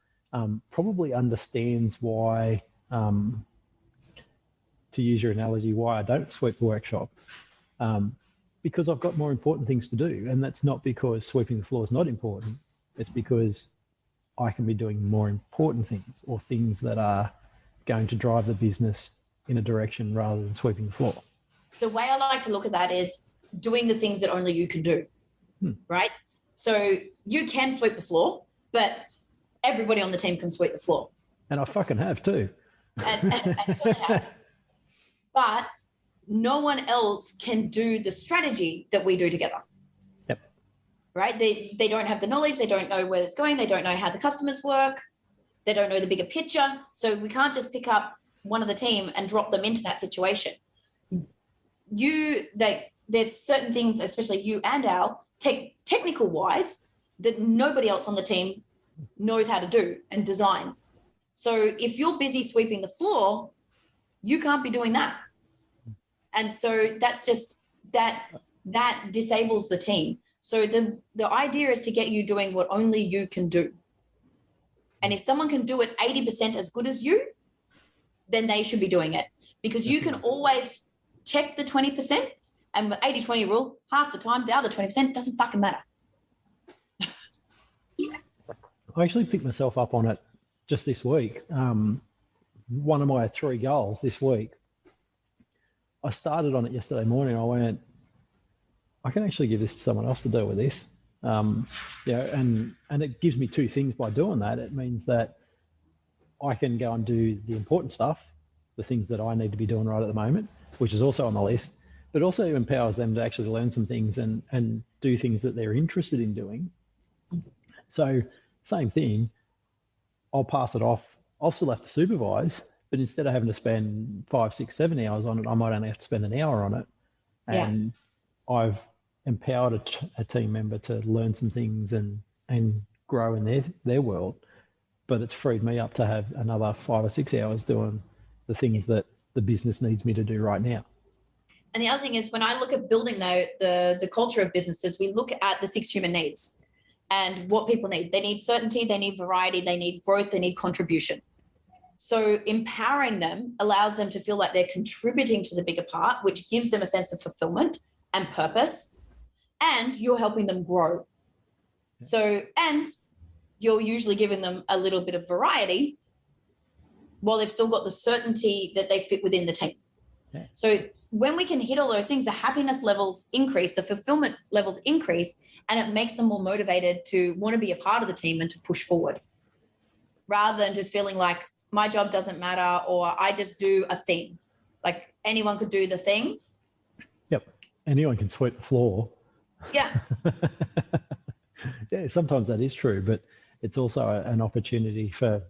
probably understands why, to use your analogy, why I don't sweep the workshop? Because I've got more important things to do. And that's not because sweeping the floor is not important. It's because I can be doing more important things, or things that are going to drive the business in a direction rather than sweeping the floor. The way I like to look at that is doing the things that only you can do, right? So you can sweep the floor, but everybody on the team can sweep the floor. And I fucking have too. But no one else can do the strategy that we do together. Yep. Right? They don't have the knowledge. They don't know where it's going. They don't know how the customers work. They don't know the bigger picture. So we can't just pick up one of the team and drop them into that situation. There's certain things, especially you and Al, technical wise, that nobody else on the team knows how to do and design. So if you're busy sweeping the floor, you can't be doing that. And so that's just that disables the team. So the idea is to get you doing what only you can do. And if someone can do it 80% as good as you, then they should be doing it, because you can always check the 20%, and the 80-20 rule, half the time, the other 20% doesn't fucking matter. I actually picked myself up on it just this week. One of my 3 goals this week, I started on it yesterday morning. I went, I can actually give this to someone else to deal with this. And it gives me 2 things by doing that. It means that I can go and do the important stuff, the things that I need to be doing right at the moment, which is also on the list, but also empowers them to actually learn some things and do things that they're interested in doing. So same thing, I'll pass it off. I'll still have to supervise, but instead of having to spend 5, 6, 7 hours on it, I might only have to spend an hour on it. And I've empowered a team member to learn some things and grow in their world. But it's freed me up to have another 5 or 6 hours doing the things that the business needs me to do right now. And the other thing is, when I look at building the culture of businesses, we look at the 6 human needs and what people need. They need certainty, they need variety, they need growth, they need contribution. So empowering them allows them to feel like they're contributing to the bigger part, which gives them a sense of fulfillment and purpose, and you're helping them grow. So, and you're usually giving them a little bit of variety while they've still got the certainty that they fit within the team. Yeah. So when we can hit all those things, the happiness levels increase, the fulfillment levels increase, and it makes them more motivated to want to be a part of the team and to push forward, rather than just feeling like my job doesn't matter, or I just do a thing. Like anyone could do the thing. Yep. Anyone can sweep the floor. Yeah. Yeah, sometimes that is true, but it's also an opportunity for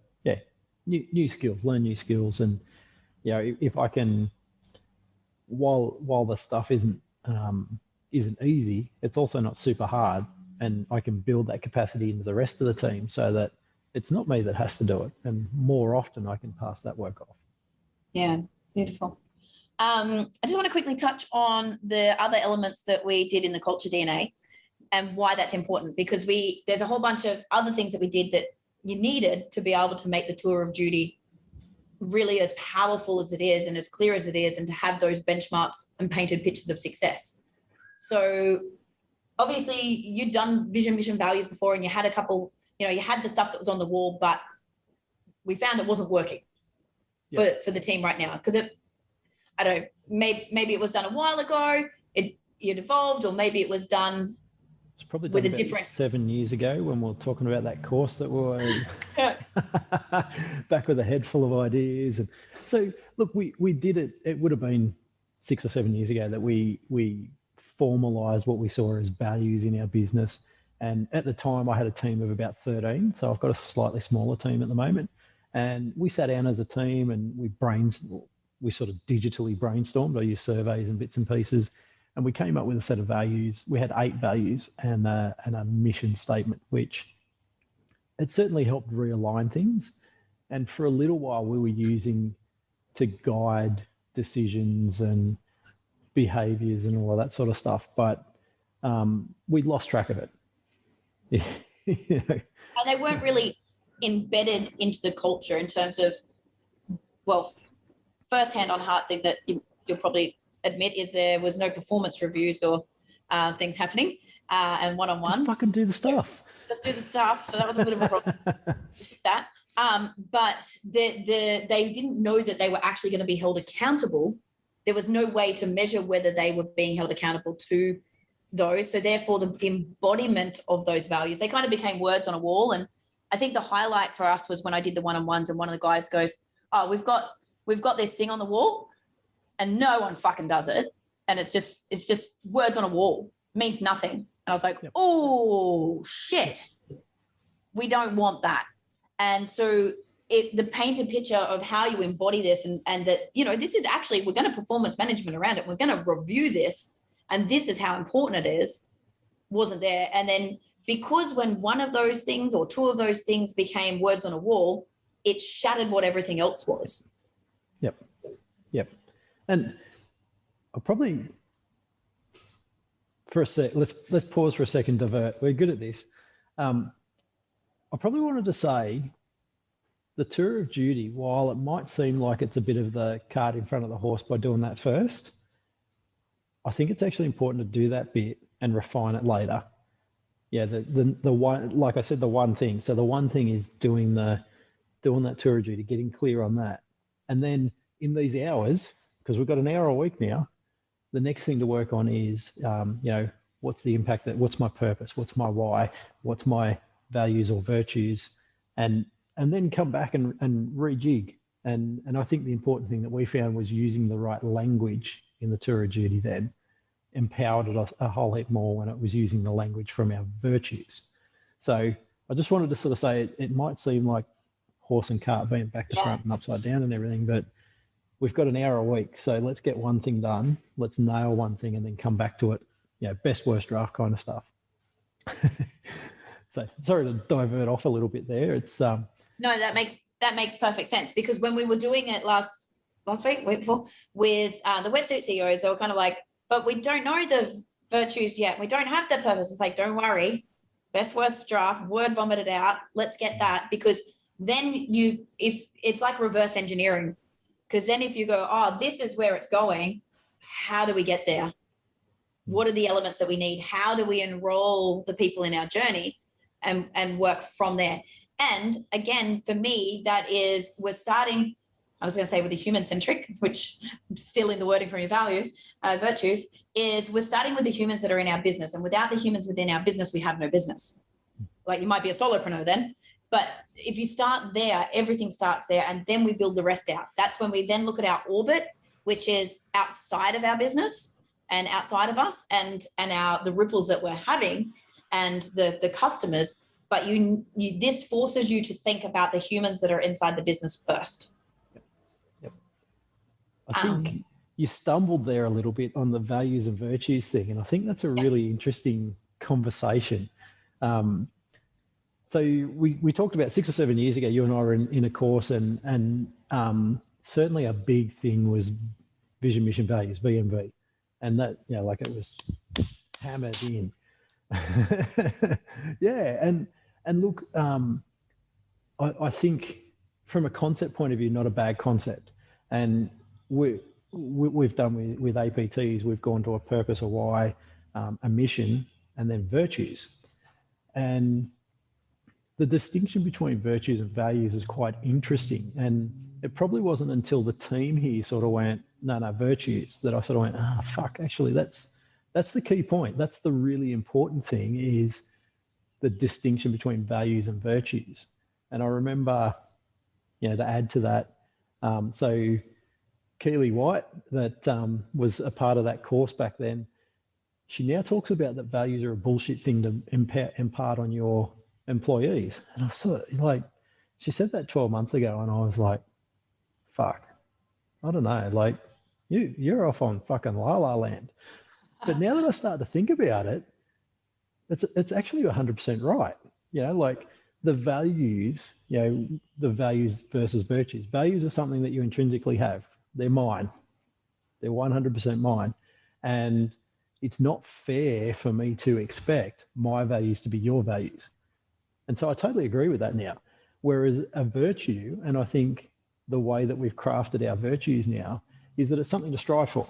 new skills, learn new skills. And if I can, while the stuff isn't isn't easy, it's also not super hard. And I can build that capacity into the rest of the team so that it's not me that has to do it. And more often I can pass that work off. Yeah, beautiful. I just want to quickly touch on the other elements that we did in the culture DNA and why that's important, because there's a whole bunch of other things that we did that you needed to be able to make the tour of duty really as powerful as it is and as clear as it is, and to have those benchmarks and painted pictures of success. So obviously you'd done vision, mission, values before, and you had a couple, you had the stuff that was on the wall, but we found it wasn't working for the team right now, because I don't know, maybe it was done a while ago, it evolved, or maybe it was done. It's probably with done a different 7 years ago when we were talking about that course that we were back with a head full of ideas. And so look, we did it. It would have been 6 or 7 years ago that we formalized what we saw as values in our business. And at the time I had a team of about 13. So I've got a slightly smaller team at the moment. And we sat down as a team and we sort of digitally brainstormed. I used surveys and bits and pieces. And we came up with a set of values. We had 8 values and a mission statement, which it certainly helped realign things. And for a little while, we were using to guide decisions and behaviors and all of that sort of stuff. But we lost track of it. And they weren't really embedded into the culture in terms of, well, first hand on heart thing that you'll probably admit is there was no performance reviews or things happening and one-on-ones. Just fucking do the stuff. Just do the stuff. So that was a bit of a problem. Fix that. But they didn't know that they were actually going to be held accountable. There was no way to measure whether they were being held accountable to those. So therefore, the embodiment of those values, they kind of became words on a wall. And I think the highlight for us was when I did the one-on-ones and one of the guys goes, "Oh, we've got this thing on the wall, and no one fucking does it. And it's just words on a wall. It means nothing." And I was like, Oh shit, we don't want that. And so the painted picture of how you embody this and that, this is actually, we're going to performance management around it. We're going to review this. And this is how important it is, wasn't there. And then because when one of those things or two of those things became words on a wall, it shattered what everything else was. Yep. And I'll probably, for a sec, let's pause for a second, divert. We're good at this. I probably wanted to say the tour of duty, while it might seem like it's a bit of the cart in front of the horse by doing that first, I think it's actually important to do that bit and refine it later. Yeah, the one, like I said, the one thing. So the one thing is doing that tour of duty, getting clear on that. And then in these hours, because we've got an hour a week now, the next thing to work on is, what's the impact, what's my purpose, what's my why, what's my values or virtues, and then come back and rejig. And I think the important thing that we found was using the right language in the tour of duty then empowered it a whole heap more when it was using the language from our virtues. So I just wanted to sort of say it might seem like horse and cart being back to front and upside down and everything, but we've got an hour a week. So let's get one thing done. Let's nail one thing and then come back to it. Best, worst draft kind of stuff. So sorry to divert off a little bit there. It's no, that makes perfect sense, because when we were doing it last week before with the wetsuit CEOs, they were kind of like, but we don't know the virtues yet. We don't have the purpose. It's like, don't worry, best, worst draft, word vomited out. Let's get that, because then if it's like reverse engineering, because then if you go, oh, this is where it's going, how do we get there? What are the elements that we need? How do we enroll the people in our journey and work from there? And again, for me, that is, we're starting, I was going to say with the human-centric, which still in the wording from your values, virtues, is we're starting with the humans that are in our business. And without the humans within our business, we have no business. Like, you might be a solopreneur then, but if you start there, everything starts there, and then we build the rest out. That's when we then look at our orbit, which is outside of our business and outside of us, and the ripples that we're having and the customers. But this forces you to think about the humans that are inside the business first. Yep. I think you stumbled there a little bit on the values and virtues thing, and I think that's a really interesting conversation. So we talked about 6 or 7 years ago, you and I were in a course, and certainly a big thing was vision, mission, values, VMV, and that, you know, like it was hammered in. Yeah, and look, I think from a concept point of view, not a bad concept, and we've done with APTs, we've gone to a purpose, a why, a mission, and then virtues. And the distinction between virtues and values is quite interesting. And it probably wasn't until the team here sort of went, no, virtues, that I sort of went, fuck, actually, that's the key point. That's the really important thing, is the distinction between values and virtues. And I remember, you know, to add to that, so Keely White, that was a part of that course back then, she now talks about that values are a bullshit thing to impart on your employees. And I sort of, like, she said that 12 months ago, and I was like, fuck, I don't know, like, you're off on fucking la la land. But now that I start to think about it, it's actually 100% right. You know, like the values, you know, the values versus virtues. Values are something that you intrinsically have. They're mine. They're 100% mine. And it's not fair for me to expect my values to be your values. And so I totally agree with that now. Whereas a virtue, and I think the way that we've crafted our virtues now, is that it's something to strive for.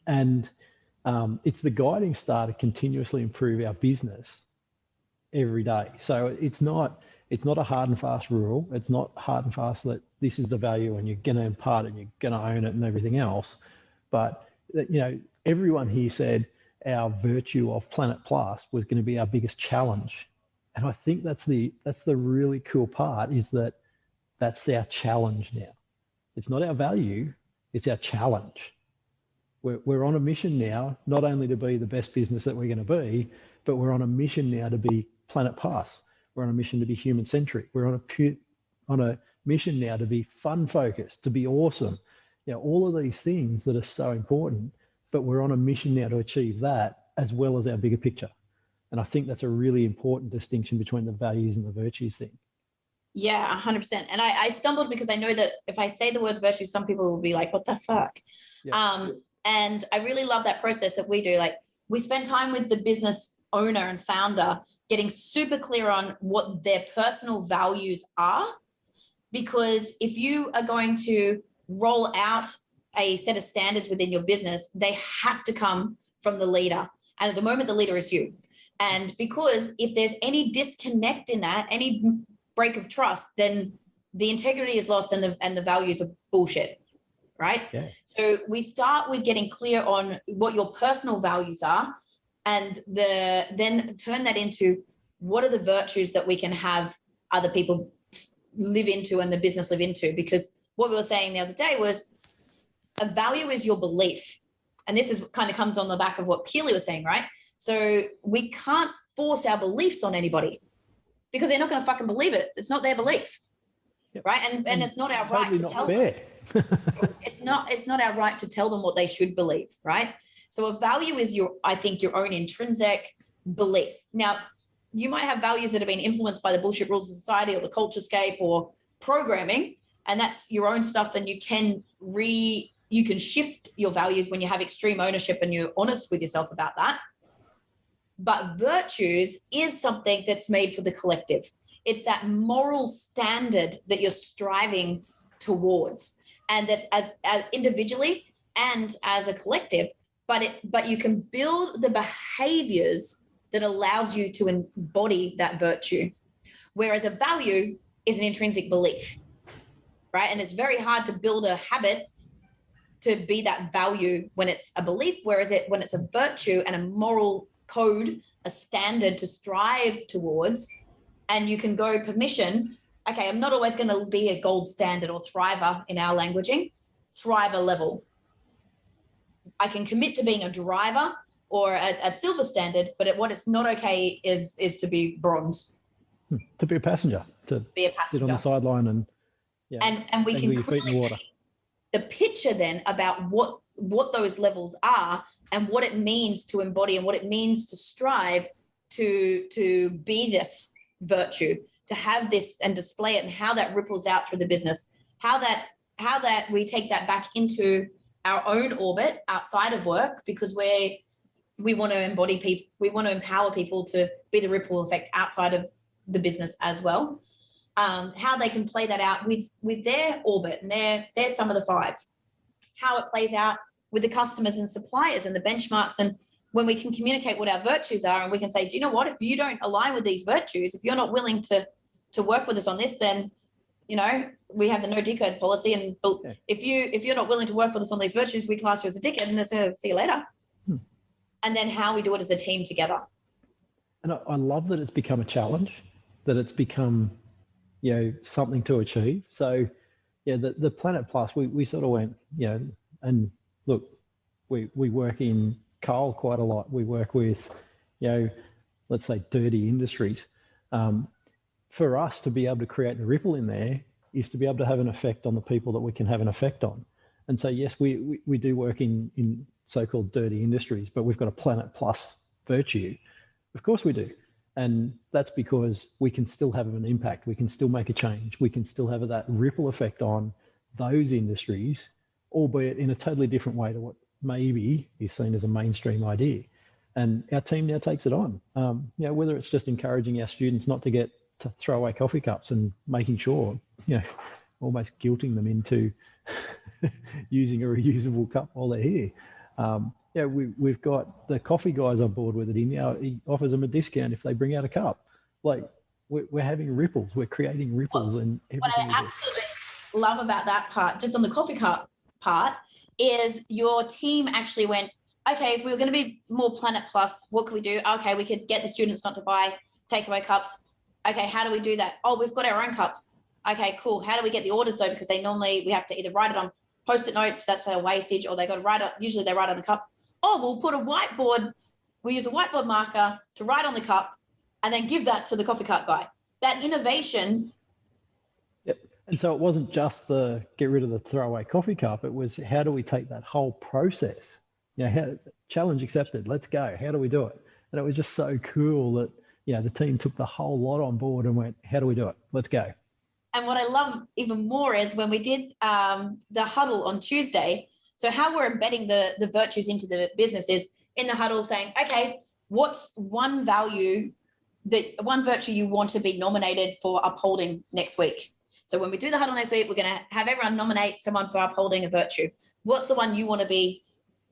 And it's the guiding star to continuously improve our business every day. So it's not a hard and fast rule. It's not hard and fast that this is the value and you're going to impart it and you're going to own it and everything else. But, you know, everyone here said our virtue of Planet Plus was going to be our biggest challenge. And I think that's the really cool part, is that that's our challenge now. It's not our value, it's our challenge. We're on a mission now, not only to be the best business that we're going to be, but we're on a mission now to be Planet Plus. We're on a mission to be human centric. We're on a mission now to be fun focused, to be awesome. You know, all of these things that are so important, but we're on a mission now to achieve that as well as our bigger picture. And I think that's a really important distinction between the values and the virtues thing. Yeah, 100%. And I stumbled because I know that if I say the words virtue, some people will be like, what the fuck? Yeah. And I really love that process that we do. Like, we spend time with the business owner and founder getting super clear on what their personal values are. Because if you are going to roll out a set of standards within your business, they have to come from the leader. And at the moment, the leader is you. And because if there's any disconnect in that, any break of trust, then the integrity is lost and the values are bullshit, right? Yeah. So we start with getting clear on what your personal values are, and then turn that into what are the virtues that we can have other people live into and the business live into. Because what we were saying the other day was a value is your belief. And this is kind of comes on the back of what Keely was saying, right? So we can't force our beliefs on anybody because they're not going to fucking believe it. It's not their belief, yep. Right? And it's not our right to tell them. It's not our right to tell them what they should believe, right? So a value is I think your own intrinsic belief. Now, you might have values that have been influenced by the bullshit rules of society or the culturescape or programming, and that's your own stuff. And you can shift your values when you have extreme ownership and you're honest with yourself about that. But virtues is something that's made for the collective. It's that moral standard that you're striving towards, and that as individually and as a collective, but you can build the behaviors that allows you to embody that virtue. Whereas a value is an intrinsic belief, right? And it's very hard to build a habit to be that value when it's a belief, whereas when it's a virtue and a moral code, a standard to strive towards, and you can go permission. Okay, I'm not always going to be a gold standard or thriver in our languaging, thriver level. I can commit to being a driver or a silver standard, but what it's not okay is to be bronze. To be a passenger, to be a passenger, sit on the sideline and we can clearly the picture then about what those levels are and what it means to embody and what it means to strive to be this virtue, to have this and display it, and how that ripples out through the business, how that we take that back into our own orbit outside of work, because we want to embody people, we want to empower people to be the ripple effect outside of the business as well. How they can play that out with their orbit and their sum of the five, how it plays out with the customers and suppliers and the benchmarks, and when we can communicate what our virtues are, and we can say, do you know what, if you don't align with these virtues, if you're not willing to work with us on this, then, you know, we have the no dickhead policy, and if you're not willing to work with us on these virtues, we class you as a dickhead, and it's a see you later. And then how we do it as a team together. And I love that it's become a challenge, that it's become, you know, something to achieve. So yeah, the Planet Plus, we sort of went, you know, and look, we work in coal quite a lot. We work with, you know, let's say dirty industries. For us to be able to create the ripple in there is to be able to have an effect on the people that we can have an effect on. And so, yes, we do work in so-called dirty industries, but we've got a Planet Plus virtue. Of course we do. And that's because we can still have an impact. We can still make a change. We can still have that ripple effect on those industries, albeit in a totally different way to what maybe is seen as a mainstream idea. And our team now takes it on. You know, whether it's just encouraging our students not to throw away coffee cups and making sure, you know, almost guilting them into using a reusable cup while they're here. Yeah, we've got the coffee guys on board with it. He offers them a discount if they bring out a cup. Like, we're having ripples. We're creating ripples and everything. What I absolutely love about that part, just on the coffee cup part, is your team actually went, okay, if we were going to be more Planet Plus, what could we do? Okay, we could get the students not to buy takeaway cups. Okay, how do we do that? Oh, we've got our own cups. Okay, cool. How do we get the orders though? Because we have to either write it on Post-it notes, that's for wastage, or they got to write it, usually they write on the cup. Oh, we'll put a whiteboard, we use a whiteboard marker to write on the cup and then give that to the coffee cup guy. That innovation. Yep. And so it wasn't just the get rid of the throwaway coffee cup, it was how do we take that whole process? You know, challenge accepted, let's go. How do we do it? And it was just so cool that, you know, the team took the whole lot on board and went, how do we do it? Let's go. And what I love even more is when we did the huddle on Tuesday. So how we're embedding the virtues into the business is in the huddle saying, okay, what's one virtue you want to be nominated for upholding next week? So when we do the huddle next week, we're going to have everyone nominate someone for upholding a virtue. What's the one you want to be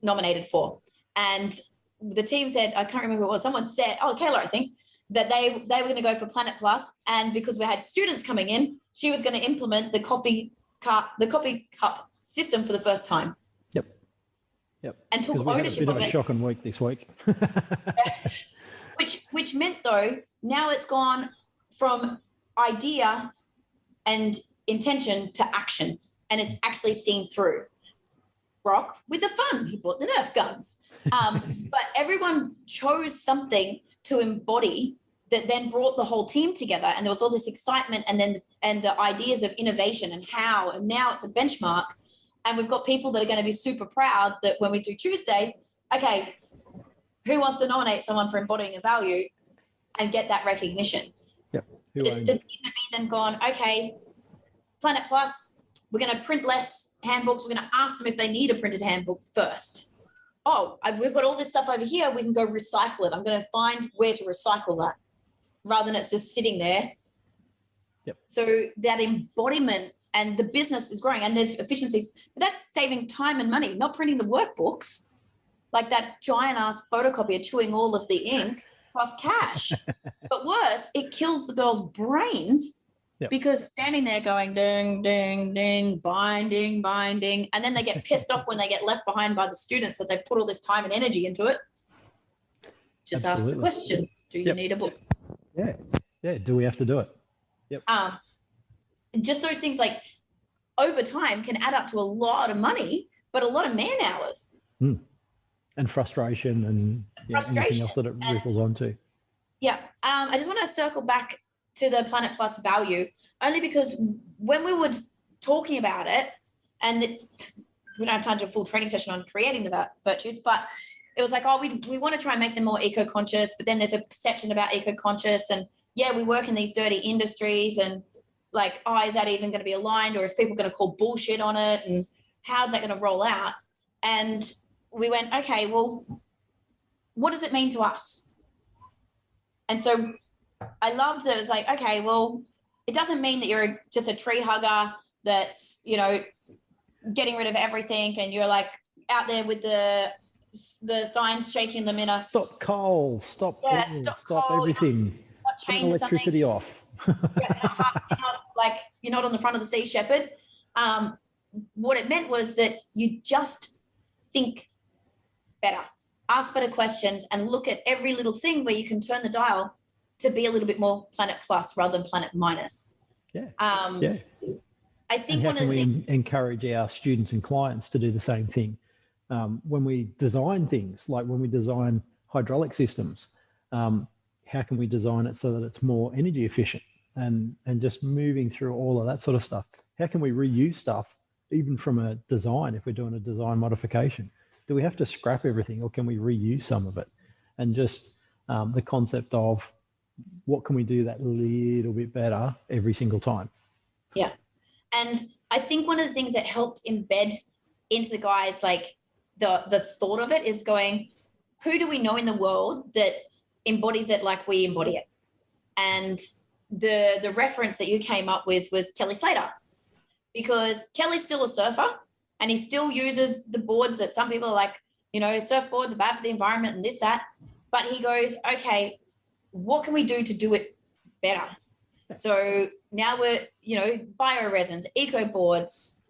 nominated for? And the team said, I can't remember what it was. Someone said, Kayla, I think, that they were going to go for Planet Plus, and because we had students coming in, she was going to implement the coffee cup system for the first time. Yep. And took ownership of it. A bit of a shocking week this week. Which meant though, now it's gone from idea and intention to action, and it's actually seen through. Brock with the fun, he bought the Nerf guns, but everyone chose something to embody that then brought the whole team together, and there was all this excitement and the ideas of innovation and now it's a benchmark, and we've got people that are going to be super proud that when we do Tuesday, okay, who wants to nominate someone for embodying a value and get that recognition? Yep. The team have then gone, okay, Planet Plus, we're going to print less handbooks. We're going to ask them if they need a printed handbook first. We've got all this stuff over here. We can go recycle it. I'm going to find where to recycle that rather than it's just sitting there. Yep. So that embodiment, and the business is growing, and there's efficiencies, but that's saving time and money, not printing the workbooks like that giant ass photocopier chewing all of the ink costs cash. But worse, it kills the girls' brains. Yep. Because standing there going ding, ding, ding, binding, and then they get pissed off when they get left behind by the students that they've put all this time and energy into it. Just Absolutely. Ask the question, do you need a book? Yeah. Do we have to do it? Yep. Just those things, like, over time can add up to a lot of money, but a lot of man hours. And frustration and anything else that it ripples onto. Yeah. I just want to circle back to the Planet Plus value, only because when we were talking about it, And we don't have time to do a full training session on creating the virtues, but it was like, oh, we want to try and make them more eco-conscious, but then there's a perception about eco-conscious, and yeah, we work in these dirty industries, and like, oh, is that even going to be aligned, or is people going to call bullshit on it, and how's that going to roll out? And we went, okay, well, what does it mean to us? And so I loved that it was like, okay, well, it doesn't mean that you're just a tree hugger that's, you know, getting rid of everything, and you're like out there with the signs, shaking them in a stop coal, stop coal, everything, turn electricity off. You're not on the front of the Sea Shepherd. What it meant was that you just think better, ask better questions, and look at every little thing where you can turn the dial to be a little bit more planet plus rather than planet minus. I think and how can we encourage our students and clients to do the same thing? When we design things, like when we design hydraulic systems, how can we design it so that it's more energy efficient, and just moving through all of that sort of stuff? How can we reuse stuff even from a design? If we're doing a design modification, do we have to scrap everything, or can we reuse some of it? And just the concept of what can we do that little bit better every single time? Yeah. And I think one of the things that helped embed into the guys, like the thought of it, is going, who do we know in the world that embodies it like we embody it? And the reference that you came up with was Kelly Slater, because Kelly's still a surfer, and he still uses the boards that some people are like, you know, surfboards are bad for the environment and this, that. But he goes, okay, what can we do to do it better? So now we're, you know, bioresins, eco boards,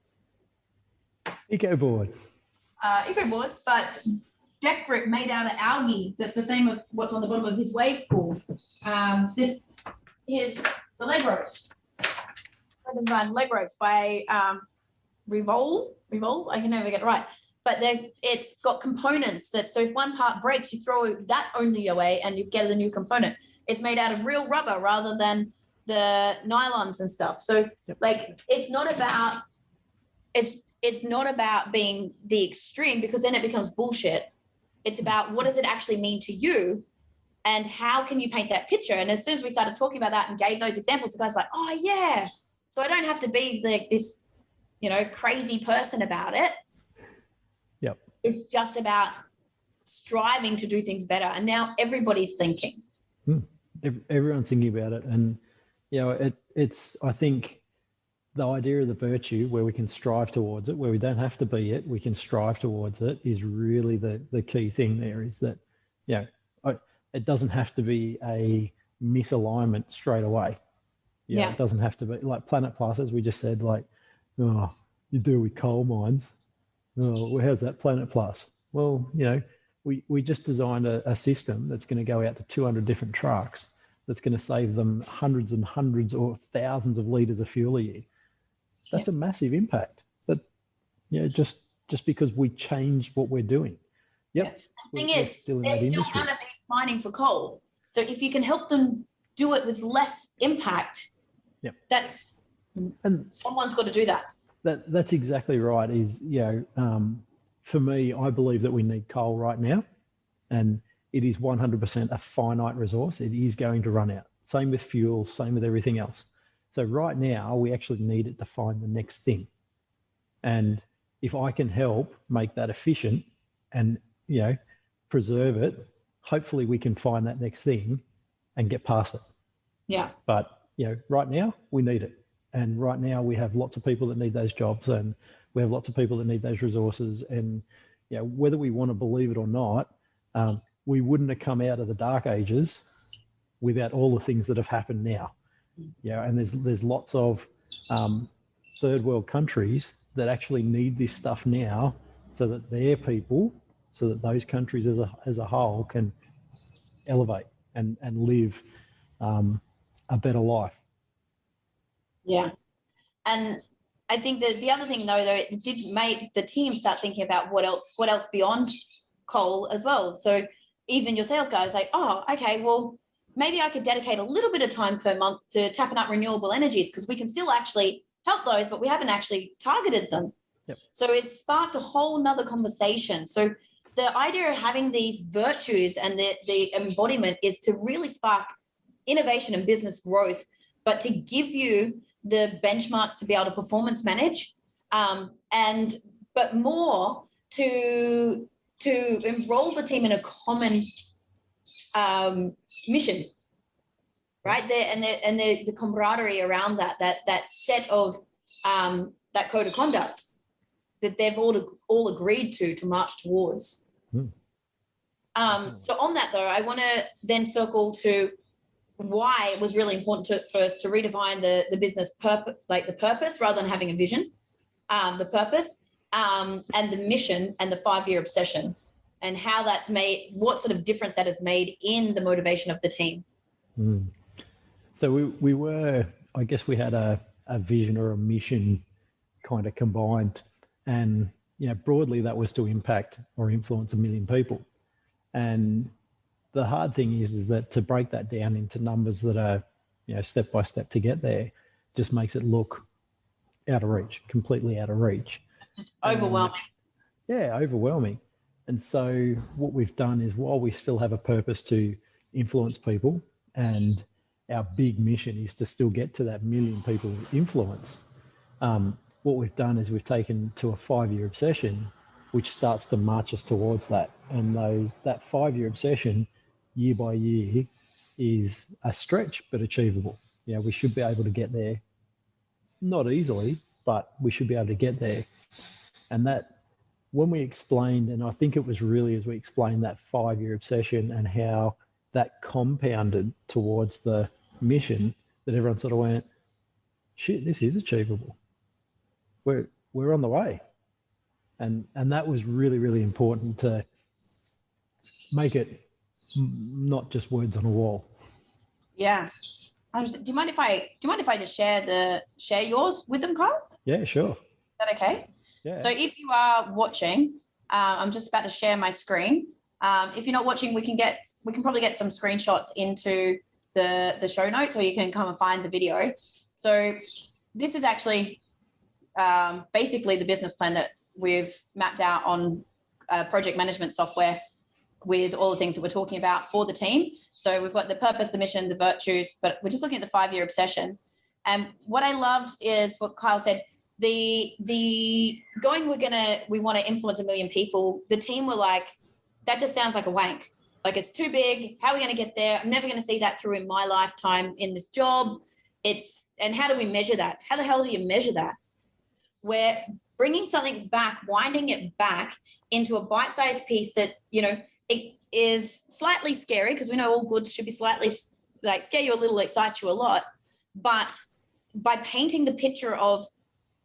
but deck brick made out of algae. That's the same of what's on the bottom of his wave pool. This is the leg ropes. I designed leg ropes by Revolve. I can never get it right. But it's got components that, so if one part breaks, you throw that only away and you get the new component. It's made out of real rubber rather than the nylons and stuff. So like, it's not about being the extreme, because then it becomes bullshit. It's about, what does it actually mean to you, and how can you paint that picture? And as soon as we started talking about that and gave those examples, the guys were like, oh yeah. So I don't have to be like this, you know, crazy person about it. Yep. It's just about striving to do things better. And now everybody's thinking. Everyone's thinking about it. And, you know, it's, I think the idea of the virtue where we can strive towards it, where we don't have to be it, we can strive towards it, is really the key thing there, is that, you know, it doesn't have to be a misalignment straight away. It doesn't have to be like Planet Plus, as we just said, like, oh, you do with coal mines. Oh, well, how's that Planet Plus? Well, you know, we just designed a system that's going to go out to 200 different trucks, that's going to save them hundreds and hundreds or thousands of litres of fuel a year. That's a massive impact. But, you know, just because we changed what we're doing. The thing is, they're still going to be mining for coal. So if you can help them do it with less impact, someone's got to do that. That's exactly right. Is, you know, for me, I believe that we need coal right now, and it is 100% a finite resource. It is going to run out. Same with fuel, same with everything else. So right now, we actually need it to find the next thing. And if I can help make that efficient and, you know, preserve it, hopefully we can find that next thing and get past it. Yeah. But, you know, right now we need it. And right now we have lots of people that need those jobs, and we have lots of people that need those resources. And, you know, whether we want to believe it or not, we wouldn't have come out of the dark ages without all the things that have happened now. Yeah, and there's lots of third world countries that actually need this stuff now, so that their people, so that those countries as a whole can elevate and live a better life. Yeah. And I think that the other thing though, it did make the team start thinking about what else beyond coal as well. So even your sales guys like, oh, okay, well, maybe I could dedicate a little bit of time per month to tapping up renewable energies, because we can still actually help those, but we haven't actually targeted them. Yep. So it sparked a whole nother conversation. So the idea of having these virtues and the embodiment is to really spark innovation and business growth, but to give you the benchmarks to be able to performance manage, but more to enroll the team in a common mission, right? The camaraderie around that set of that code of conduct that they've all agreed to march towards. So on that though, I want to then circle to why it was really important for us to redefine the business purpose, like the purpose, rather than having a vision, the purpose, and the mission and the 5-year obsession, and how that's made, what sort of difference that has made in the motivation of the team. So we were, I guess we had a vision or a mission kind of combined, and broadly that was to impact or influence 1 million people. And the hard thing is that to break that down into numbers that are step by step to get there just makes it look out of reach, completely out of reach. It's just overwhelming. Overwhelming. And so what we've done is, while we still have a purpose to influence people, and our big mission is to still get to that 1 million people influence, what we've done is we've taken to a 5-year obsession, which starts to march us towards that. And that 5-year obsession, year by year, is a stretch but achievable. We should be able to get there, not easily, but we should be able to get there. And that, when we explained, and I think it was really as we explained that 5-year obsession and how that compounded towards the mission, that everyone sort of went, shit, this is achievable. We're on the way. And that was really, really important to make it not just words on a wall. Yeah. Do you mind if I just share yours with them, Kyle? Yeah, sure. Is that okay? Yeah. So if you are watching, I'm just about to share my screen. If you're not watching, we can probably get some screenshots into the show notes, or you can come and find the video. So this is actually basically the business plan that we've mapped out on project management software, with all the things that we're talking about for the team. So we've got the purpose, the mission, the virtues, but we're just looking at the 5-year obsession. And what I loved is what Kyle said, we want to influence 1 million people. The team were like, that just sounds like a wank. Like, it's too big. How are we going to get there? I'm never going to see that through in my lifetime in this job. And how do we measure that? How the hell do you measure that? We're bringing something back, winding it back into a bite-sized piece that, it is slightly scary, because we know all goods should be slightly scare you a little, excite you a lot. But by painting the picture of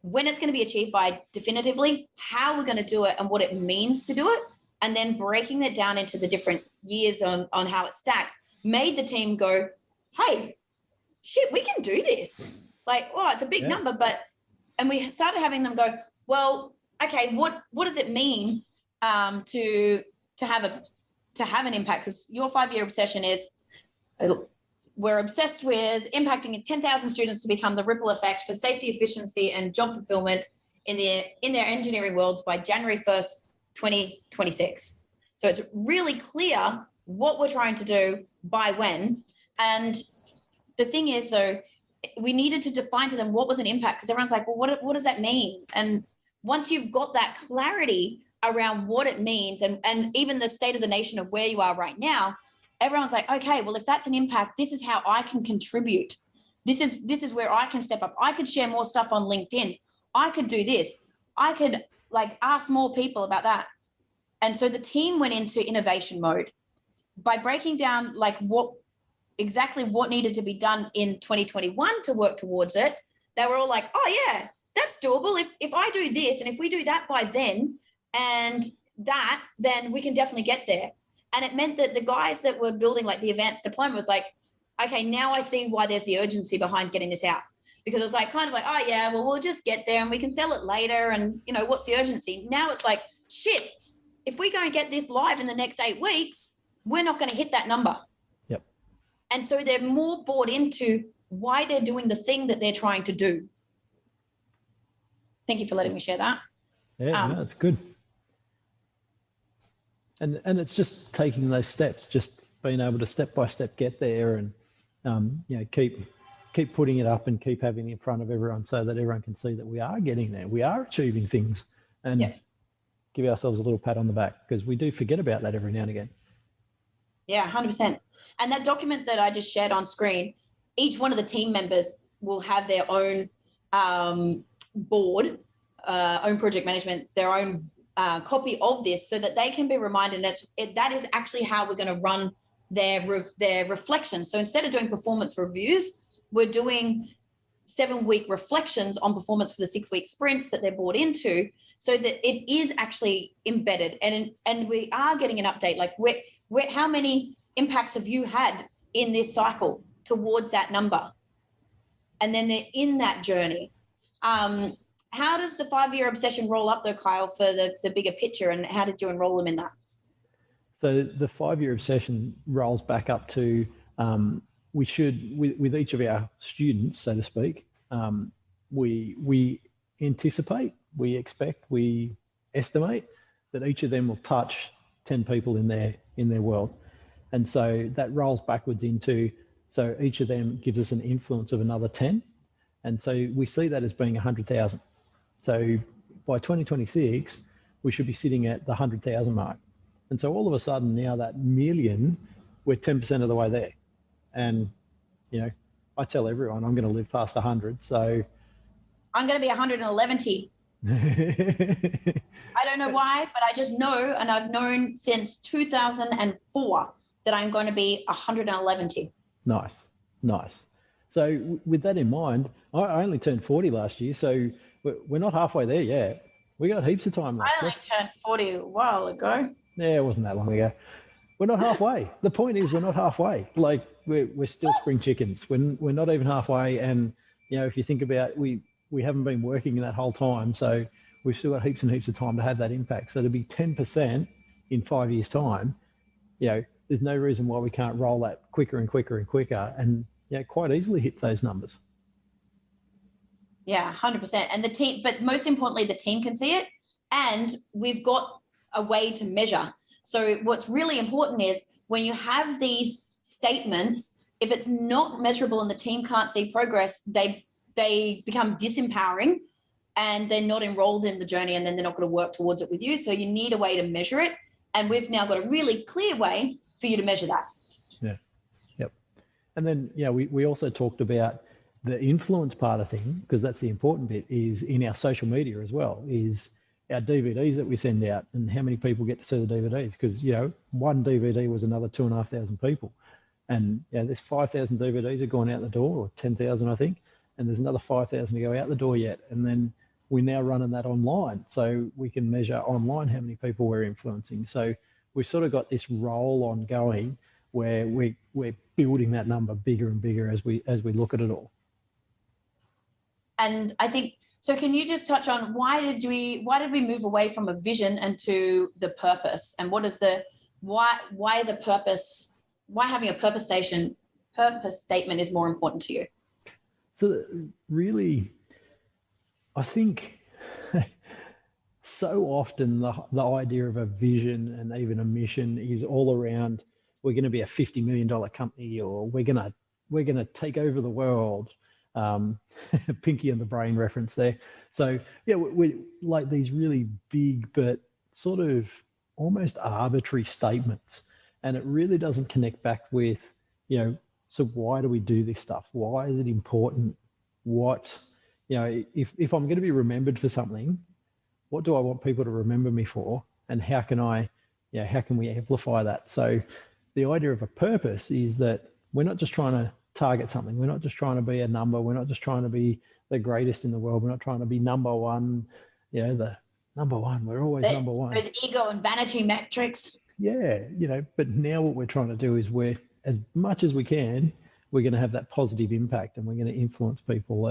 when it's going to be achieved by, definitively, how we're going to do it and what it means to do it, and then breaking that down into the different years on how it stacks, made the team go, hey, shit, we can do this. Like, oh, it's a big number, and we started having them go, well, okay, what does it mean to have an impact? Because your 5-year obsession is, we're obsessed with impacting 10,000 students to become the ripple effect for safety, efficiency, and job fulfillment in their engineering worlds by January 1st, 2026. So it's really clear what we're trying to do by when. And the thing is, though, we needed to define to them what was an impact, because everyone's like, well, what does that mean? And once you've got that clarity around what it means, and even the state of the nation of where you are right now, everyone's like, okay, well, if that's an impact, this is how I can contribute. This is where I can step up. I could share more stuff on LinkedIn. I could do this. I could ask more people about that. And so the team went into innovation mode by breaking down what needed to be done in 2021 to work towards it. They were all like, oh yeah, that's doable. If I do this, and if we do that by then, and that, then we can definitely get there. And it meant that the guys that were building the advanced diploma was like, okay, now I see why there's the urgency behind getting this out. Because it was oh yeah, well, we'll just get there and we can sell it later. And what's the urgency? Now it's like, shit, if we go and get this live in the next 8 weeks, we're not going to hit that number. Yep. And so they're more bought into why they're doing the thing that they're trying to do. Thank you for letting me share that. Yeah, no, it's good. And it's just taking those steps, just being able to step by step get there, and keep putting it up and keep having it in front of everyone so that everyone can see that we are getting there, we are achieving things, and give ourselves a little pat on the back, because we do forget about that every now and again. Yeah, 100%. And that document that I just shared on screen, each one of the team members will have their own board, own project management, their own copy of this, so that they can be reminded that is actually how we're going to run their reflections. So instead of doing performance reviews, we're doing 7-week reflections on performance for the 6-week sprints that they're bought into, so that it is actually embedded, and we are getting an update, like how many impacts have you had in this cycle towards that number, and then they're in that journey. How does the 5-year obsession roll up though, Kyle, for the bigger picture, and how did you enroll them in that? So the 5-year obsession rolls back up to we should, with each of our students, so to speak, we anticipate, we expect, we estimate that each of them will touch 10 people in their world. And so that rolls backwards into, so each of them gives us an influence of another 10. And so we see that as being 100,000. So by 2026, we should be sitting at the 100,000 mark. And so all of a sudden now that million, we're 10% of the way there. And, I tell everyone I'm going to live past 100. So I'm going to be 111. I don't know why, but I just know, and I've known since 2004 that I'm going to be 111. Nice. So with that in mind, I only turned 40 last year, so we're not halfway there yet. We got heaps of time left. I only turned 40 a while ago. Yeah, it wasn't that long ago. We're not halfway. The point is, we're not halfway. Like we're still spring chickens. We're not even halfway. And if you think about, we haven't been working that whole time, so we've still got heaps and heaps of time to have that impact. So to be 10% in 5 years' time, there's no reason why we can't roll that quicker and quicker and quicker, and quite easily hit those numbers. Yeah, 100%. And the team, but most importantly, the team can see it, and we've got a way to measure. So what's really important is when you have these statements, if it's not measurable and the team can't see progress, they become disempowering and they're not enrolled in the journey, and then they're not going to work towards it with you. So you need a way to measure it. And we've now got a really clear way for you to measure that. Yeah. Yep. And then, we also talked about the influence part of things, because that's the important bit, is in our social media as well, is our DVDs that we send out and how many people get to see the DVDs. Because, one DVD was another 2,500 people. And there's 5,000 DVDs have gone out the door, or 10,000, I think. And there's another 5,000 to go out the door yet. And then we're now running that online. So we can measure online how many people we're influencing. So we've sort of got this roll on going where we're building that number bigger and bigger as we look at it all. And I think, so can you just touch on why did we move away from a vision and to the purpose? And what is why having a purpose statement is more important to you? So really, I think so often the idea of a vision and even a mission is all around, we're going to be a $50 million company, or we're going to take over the world. Pinky and the Brain reference there. So we like these really big but sort of almost arbitrary statements, and it really doesn't connect back with, so why do we do this stuff? Why is it important? What, if I'm going to be remembered for something, what do I want people to remember me for? And how can we amplify that? So the idea of a purpose is that we're not just trying to target something. We're not just trying to be a number. We're not just trying to be the greatest in the world. We're not trying to be number one, the number one. We're always number one. There's ego and vanity metrics. Yeah, but now what we're trying to do is as much as we can, we're going to have that positive impact, and we're going to influence people.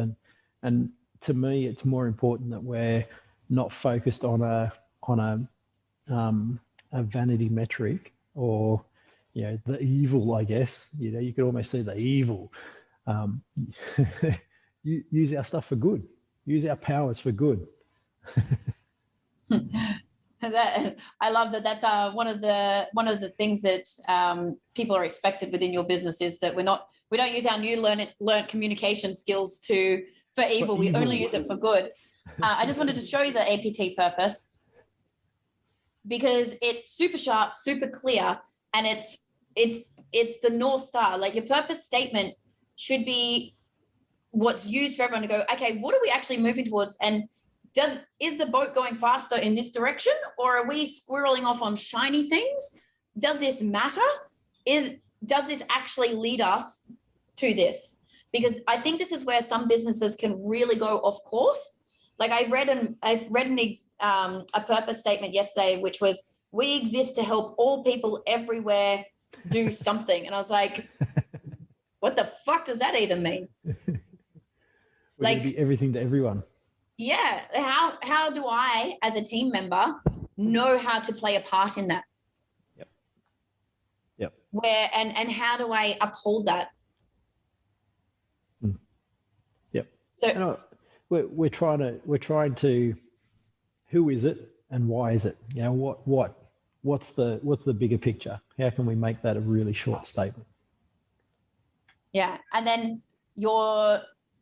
And to me, it's more important that we're not focused on a vanity metric, or the evil, I guess. You could almost see the evil. Use our stuff for good. Use our powers for good. That, I love that. That's one of the things that people are expected within your business is that we don't use our new learned communication skills for evil. We only use it for good. I just wanted to show you the APT purpose because it's super sharp, super clear, and it's the North Star. Like your purpose statement should be what's used for everyone to go, okay, what are we actually moving towards? And is the boat going faster in this direction, or are we squirreling off on shiny things? Does this matter? Does this actually lead us to this? Because I think this is where some businesses can really go off course. Like I've read a purpose statement yesterday, which was, we exist to help all people everywhere do something. And I was like, what the fuck does that even mean? We're like, be everything to everyone. Yeah. How do I, as a team member, know how to play a part in that? Yep. Where and how do I uphold that? Yep. So we're trying to who is it and why is it? You know, what's the bigger picture? How can we make that a really short statement? Yeah. And then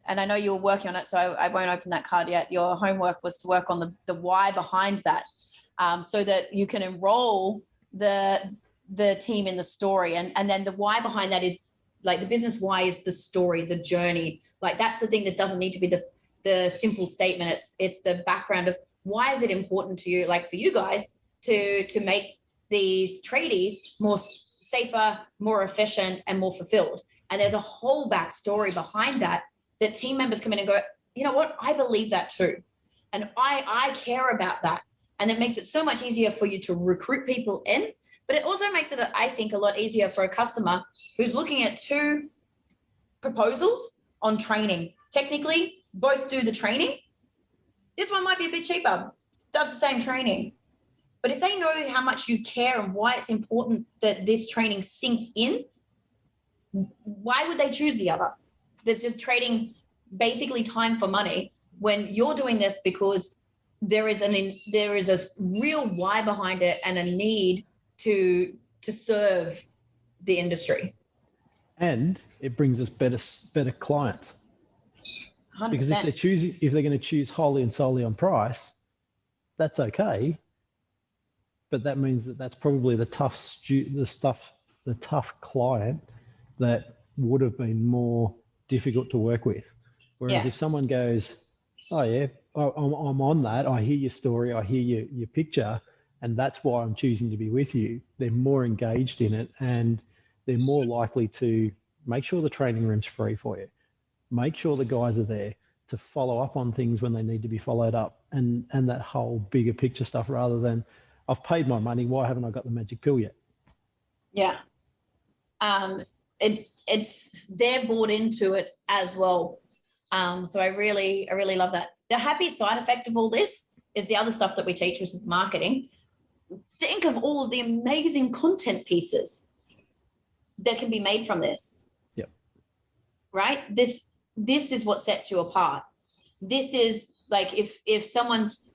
and I know you're working on it, so I won't open that card yet. Your homework was to work on the why behind that, so that you can enroll the team in the story. And then the why behind that is like the business why is the story, the journey. Like that's the thing that doesn't need to be the simple statement. It's the background of why is it important to you, like for you guys to make these tradies more safer, more efficient, and more fulfilled. And there's a whole backstory behind that team members come in and go, you know what, I believe that too. And I care about that. And it makes it so much easier for you to recruit people in, but it also makes it, I think, a lot easier for a customer who's looking at 2 proposals on training. Technically, both do the training. This one might be a bit cheaper, does the same training. But if they know how much you care and why it's important that this training sinks in, why would they choose the other? There's just trading basically time for money when you're doing this because there is a real why behind it and a need to serve the industry. And it brings us better clients. 100%. Because if they're going to choose wholly and solely on price, that's okay. But that means that's probably the tough client that would have been more difficult to work with. Whereas if someone goes, oh yeah, I'm on that, I hear your story, I hear your picture, and that's why I'm choosing to be with you, they're more engaged in it and they're more likely to make sure the training room's free for you, make sure the guys are there to follow up on things when they need to be followed up, and that whole bigger picture stuff, rather than I've paid my money, why haven't I got the magic pill yet? Yeah. They're bought into it as well. So I really love that. The happy side effect of all this is the other stuff that we teach, which is marketing. Think of all of the amazing content pieces that can be made from this. Yep. Right? This is what sets you apart. This is like if someone's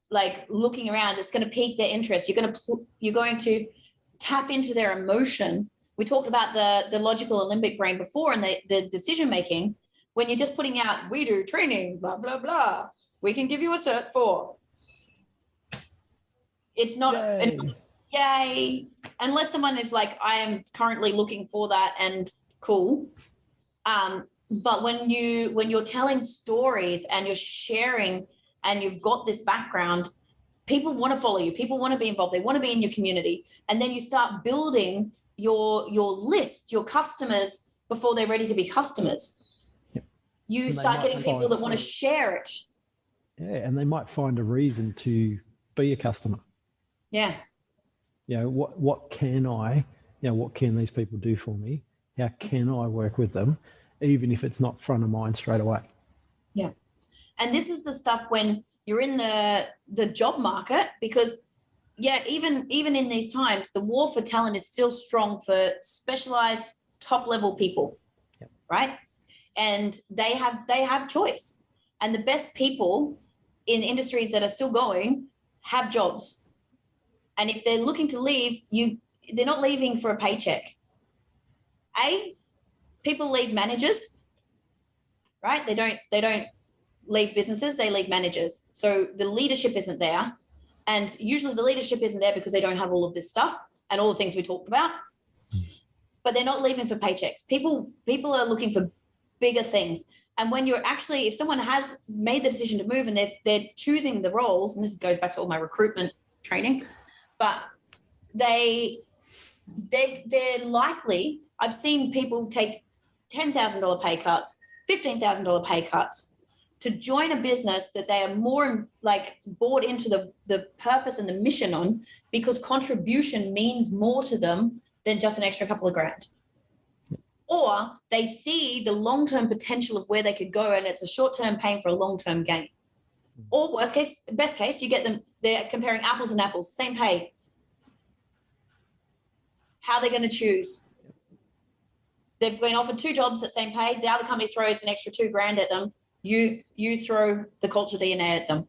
like looking around, it's going to pique their interest. You're going to tap into their emotion. We talked about the logical limbic brain before and the decision making. When you're just putting out, we do training, blah, blah, blah. We can give you a cert for. It's not, yay. Unless someone is like, I am currently looking for that and cool. But when you're telling stories and you're sharing and you've got this background, people want to follow you. People want to be involved. They want to be in your community. And then you start building your list, your customers before they're ready to be customers. Yep. You start getting people that want to share it. Yeah, and they might find a reason to be a customer. Yeah. You know, what can these people do for me? How can I work with them, even if it's not front of mind straight away? Yeah. And this is the stuff when you're in the job market, because even in these times, the war for talent is still strong for specialized top level people. Yep. Right? And they have choice. And the best people in industries that are still going have jobs. And if they're looking to leave, they're not leaving for a paycheck. People leave managers, right? They don't leave businesses, they leave managers. So the leadership isn't there. And usually the leadership isn't there because they don't have all of this stuff and all the things we talked about. But they're not leaving for paychecks. People are looking for bigger things. And when you're actually, if someone has made the decision to move and they're choosing the roles, and this goes back to all my recruitment training, but they're likely, I've seen people take $10,000 pay cuts, $15,000 pay cuts to join a business that they are more like bought into the purpose and the mission on, because contribution means more to them than just an extra couple of grand. Or they see the long-term potential of where they could go, and it's a short-term pain for a long-term gain. Or best case, you get them, they're comparing apples and apples, same pay. How are they going to choose? They've been offered 2 jobs at same pay. The other company throws an extra $2,000 at them. You throw the culture DNA at them.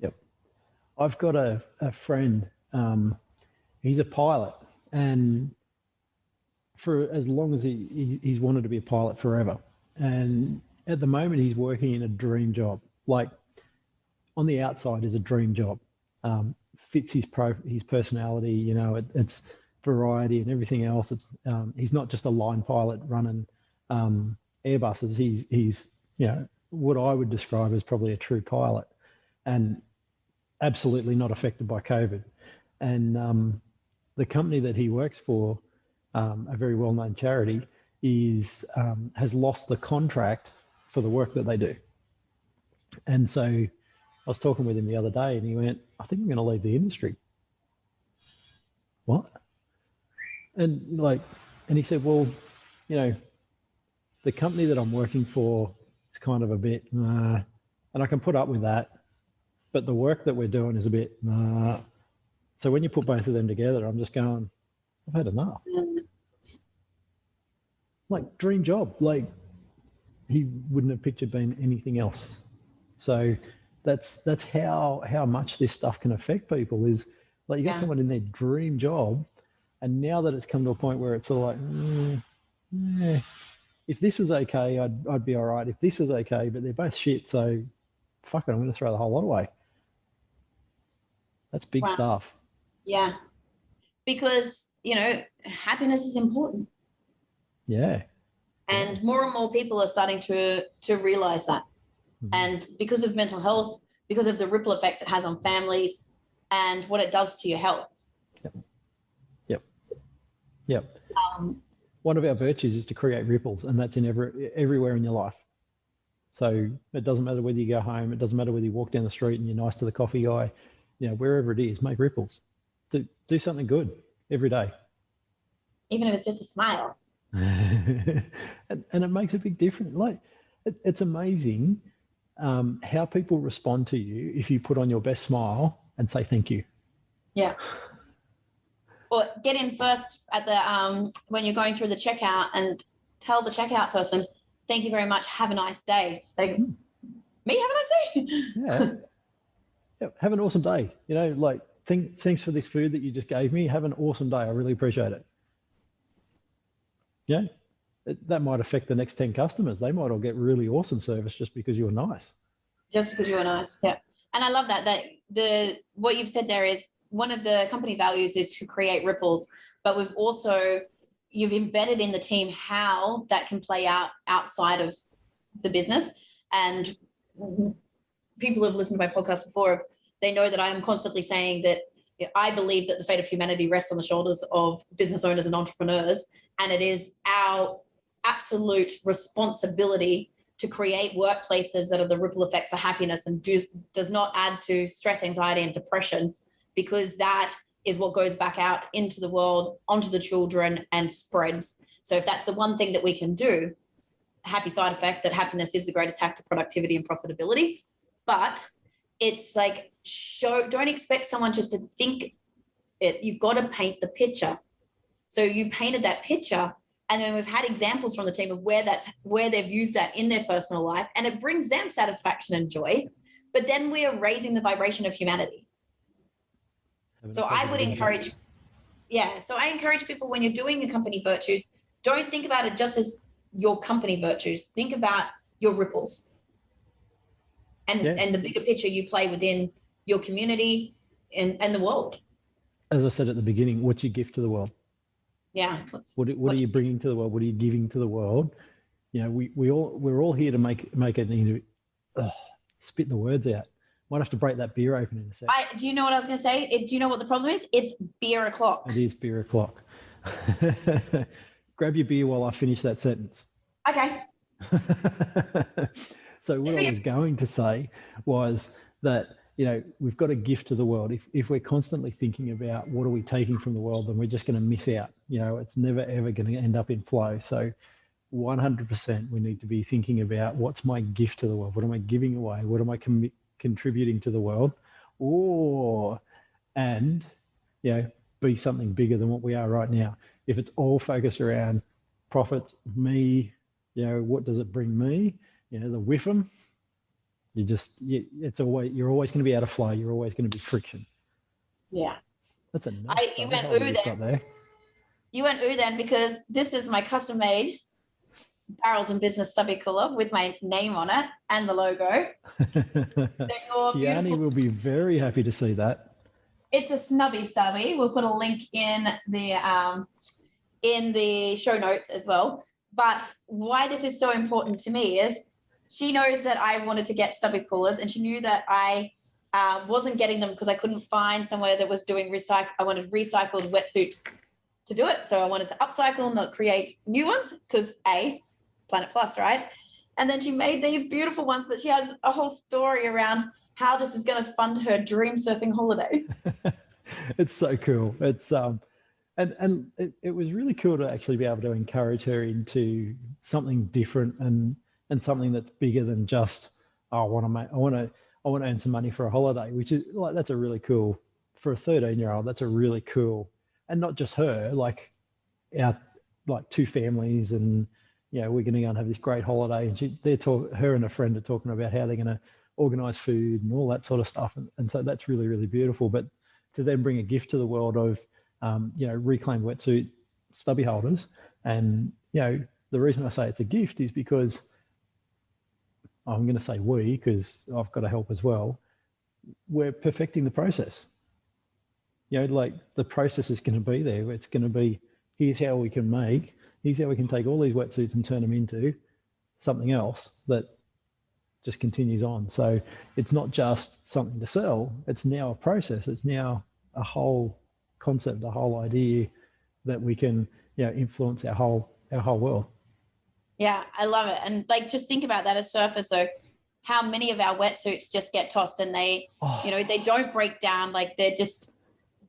Yep. I've got a friend, he's a pilot, and for as long as he's wanted to be a pilot forever. And at the moment he's working in a dream job. Like on the outside is a dream job. Fits his personality, you know, it's variety and everything else. It's he's not just a line pilot running Airbuses. He's you know, what I would describe as probably a true pilot, and absolutely not affected by COVID. And the company that he works for, a very well-known charity, has lost the contract for the work that they do. And so I was talking with him the other day, and he went, I think I'm going to leave the industry. What? And he said, well, you know, the company that I'm working for is kind of a bit, and I can put up with that, but the work that we're doing is a bit, So when you put both of them together, I'm just going, I've had enough. Like, dream job. Like, he wouldn't have pictured being anything else. So that's how much this stuff can affect people. Is like, you got someone in their dream job, and now that it's come to a point where it's all like, if this was okay, I'd be all right. If this was okay, but they're both shit, so fuck it, I'm going to throw the whole lot away. That's big stuff. Yeah, because, you know, happiness is important. Yeah. And more people are starting to realize that. Mm-hmm. And because of mental health, because of the ripple effects it has on families and what it does to your health. Yep. One of our virtues is to create ripples, and that's in everywhere in your life. So it doesn't matter whether you go home, it doesn't matter whether you walk down the street and you're nice to the coffee guy, you know, wherever it is, make ripples. Do something good every day. Even if it's just a smile. and it makes a big difference. Like, it's amazing how people respond to you if you put on your best smile and say thank you. Yeah. Or get in first at the when you're going through the checkout and tell the checkout person, thank you very much, have a nice day. They go, me have a nice day? Yeah. Have an awesome day. You know, like, thanks for this food that you just gave me. Have an awesome day. I really appreciate it. Yeah. That might affect the next 10 customers. They might all get really awesome service just because you were nice. Just because you were nice. Yeah. And I love that what you've said there is, one of the company values is to create ripples, but you've embedded in the team how that can play out outside of the business. And people who have listened to my podcast before, they know that I am constantly saying that I believe that the fate of humanity rests on the shoulders of business owners and entrepreneurs, and it is our absolute responsibility to create workplaces that are the ripple effect for happiness and does not add to stress, anxiety, and depression, because that is what goes back out into the world, onto the children, and spreads. So if that's the one thing that we can do, happy side effect, that happiness is the greatest hack to productivity and profitability. But it's like, don't expect someone just to think it. You've got to paint the picture. So you painted that picture, and then we've had examples from the team of where they've used that in their personal life, and it brings them satisfaction and joy. but then we are raising the vibration of humanity. So I would encourage, so I encourage people, when you're doing your company virtues, don't think about it just as your company virtues. Think about your ripples and the bigger picture you play within your community and the world. As I said at the beginning, what's your gift to the world? Yeah. What are you bringing to the world? What are you giving to the world? You know, we're all here to make it. Spit the words out. Might have to break that beer open in a second. Do you know what I was going to say? Do you know what the problem is? It's beer o'clock. It is beer o'clock. Grab your beer while I finish that sentence. Okay. So what I was going to say was that, you know, we've got a gift to the world. If we're constantly thinking about what are we taking from the world, then we're just going to miss out. You know, it's never, ever going to end up in flow. So 100% we need to be thinking about what's my gift to the world? What am I giving away? What am I contributing to the world? And, you know, be something bigger than what we are right now. If it's all focused around profits, me, you know, what does it bring me? You know, the whiffum, you're always going to be out of flow. You're always going to be friction. Yeah. That's a nice you went ooh then. You went ooh then, because this is my custom made Barrels and Business stubby cooler with my name on it and the logo. Kiani will be very happy to see that. It's a snubby stubby. We'll put a link in the show notes as well. But why this is so important to me is she knows that I wanted to get stubby coolers, and she knew that I wasn't getting them because I couldn't find somewhere that was doing I wanted recycled wetsuits to do it. So I wanted to upcycle, not create new ones, because Planet Plus, right? And then she made these beautiful ones, but she has a whole story around how this is going to fund her dream surfing holiday. It's so cool. It's and it was really cool to actually be able to encourage her into something different and something that's bigger than just, I want to earn some money for a holiday, which is like, that's a really cool, for a 13-year-old, that's a really cool, and not just her, like our, like 2 families, and, you know, we're going to go and have this great holiday, and her and a friend are talking about how they're going to organize food and all that sort of stuff. And so that's really, really beautiful. But to then bring a gift to the world of, you know, reclaimed wetsuit stubby holders. And, you know, the reason I say it's a gift is because I'm going to say we, because I've got to help as well. We're perfecting the process. You know, like the process is going to be there. It's going to be, here's how we can take all these wetsuits and turn them into something else that just continues on. So it's not just something to sell. It's now a process. It's now a whole concept, a whole idea that we can, you know, influence our whole world. Yeah, I love it. And like, just think about that as surfers. So how many of our wetsuits just get tossed and they, you know, they don't break down, like they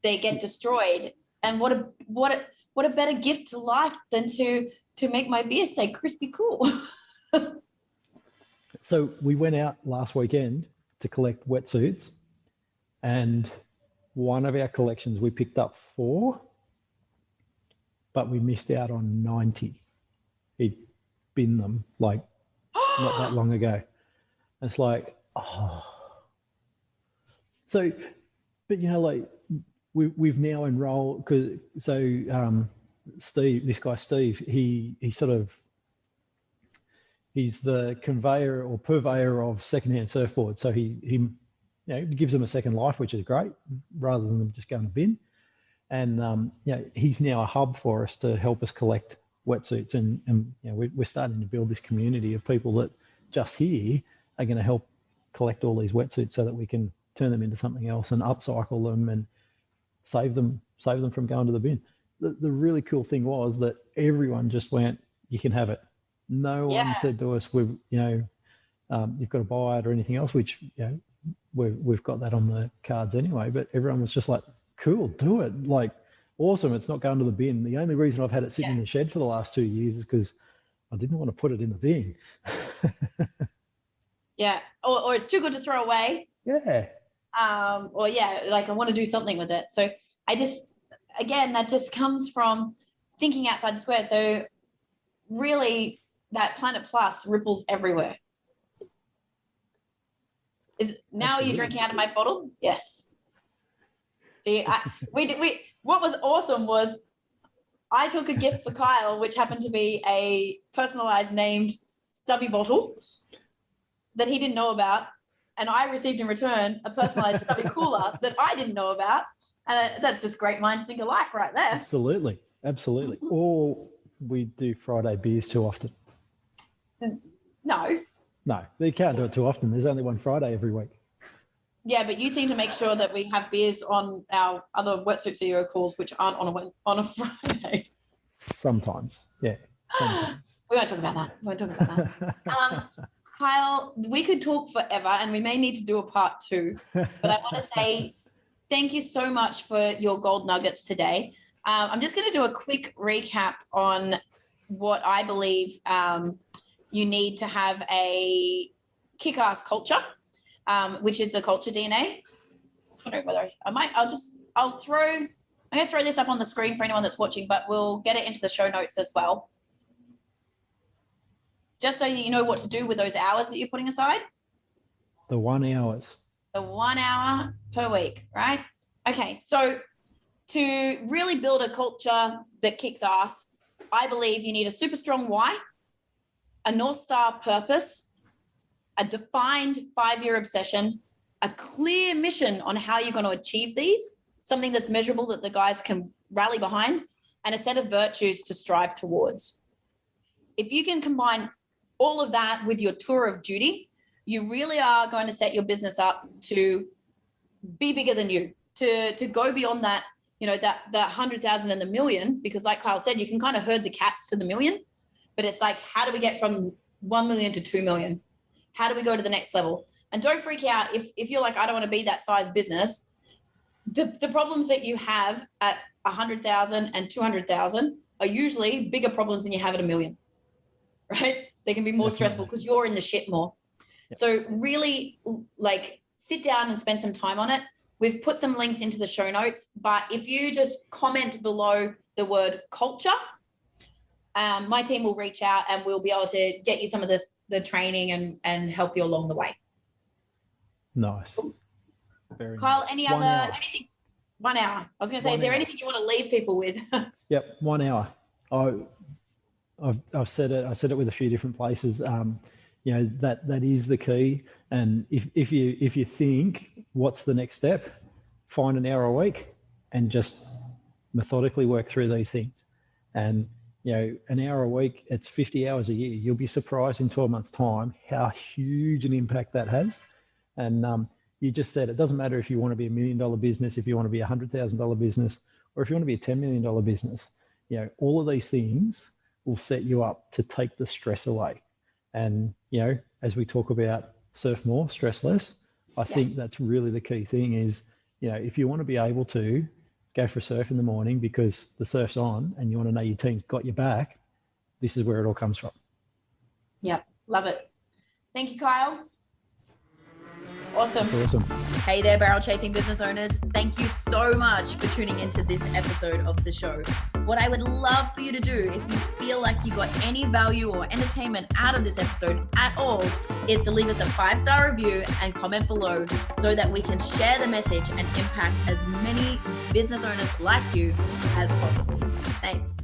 get destroyed. And what a better gift to life than to make my beer stay crispy cool. So we went out last weekend to collect wetsuits, and one of our collections we picked up 4, but we missed out on 90. He'd binned them like not that long ago. It's like, so, but you know, like we've now enrolled, Steve, this guy Steve, he's the conveyor or purveyor of secondhand surfboards. So he you know, gives them a second life, which is great, rather than them just going to bin. And you know, he's now a hub for us to help us collect wetsuits, and you know, we're starting to build this community of people that just here are going to help collect all these wetsuits so that we can turn them into something else and upcycle them and save them from going to the bin. The really cool thing was that everyone just went, you can have it. No one said to us, you've got to buy it or anything else, which, you know, we've got that on the cards anyway, but everyone was just like, cool, do it. Like, awesome. It's not going to the bin. The only reason I've had it sitting in the shed for the last 2 years is because I didn't want to put it in the bin. Yeah. Or it's too good to throw away. Yeah. Like I want to do something with it. So that just comes from thinking outside the square. So really that Planet Plus ripples everywhere. Now are you drinking out of my bottle? Yes. See, what was awesome was I took a gift for Kyle, which happened to be a personalized named stubby bottle that he didn't know about. And I received in return a personalized stubby cooler that I didn't know about. And that's just great minds think alike right there. Absolutely. Or we do Friday beers too often. No, you can't do it too often. There's only one Friday every week. Yeah, but you seem to make sure that we have beers on our other Wetsuit CEO calls, which aren't on a Friday. Sometimes, yeah. Sometimes. We won't talk about that. Kyle, we could talk forever, and we may need to do a part 2. But I want to say thank you so much for your gold nuggets today. I'm just going to do a quick recap on what I believe you need to have a kick-ass culture. Which is the culture DNA. I was wondering whether I'm going to throw this up on the screen for anyone that's watching, but we'll get it into the show notes as well. Just so you know what to do with those hours that you're putting aside. The 1 hours. The 1 hour per week, right? Okay, so to really build a culture that kicks ass, I believe you need a super strong why, a North Star purpose, a defined 5-year obsession, a clear mission on how you're going to achieve these, something that's measurable that the guys can rally behind, and a set of virtues to strive towards. If you can combine all of that with your tour of duty, you really are going to set your business up to be bigger than you, to go beyond that, that 100,000 and the million, because like Kyle said, you can kind of herd the cats to the million, but it's like, how do we get from 1 million to 2 million? How do we go to the next level? And don't freak out if you're like, I don't want to be that size business. The problems that you have at 100,000 and 200,000 are usually bigger problems than you have at 1 million, right? They can be more stressful because you're in the shit more. Yep. So really sit down and spend some time on it. We've put some links into the show notes, but if you just comment below the word culture, my team will reach out and we'll be able to get you some of the training and help you along the way. Nice. Very Kyle, nice. Anything? 1 hour. I was going to say, is there anything you want to leave people with? Yep, 1 hour. I've said it. I said it with a few different places. That is the key. And if you think what's the next step, find an hour a week and just methodically work through these things. And an hour a week, it's 50 hours a year. You'll be surprised in 12 months' time how huge an impact that has. And you just said it doesn't matter if you want to be $1 million business, if you want to be a $100,000 business, or if you want to be a $10 million business. All of these things will set you up to take the stress away. And as we talk about surf more, stress less, I think that's really the key thing is, if you want to be able to go for a surf in the morning because the surf's on and you want to know your team's got your back, this is where it all comes from. Yep, love it. Thank you, Kyle. Awesome. That's awesome. Hey there, barrel chasing business owners. Thank you so much for tuning into this episode of the show. What I would love for you to do, if you feel like you got any value or entertainment out of this episode at all, is to leave us a 5-star review and comment below so that we can share the message and impact as many business owners like you as possible. Thanks.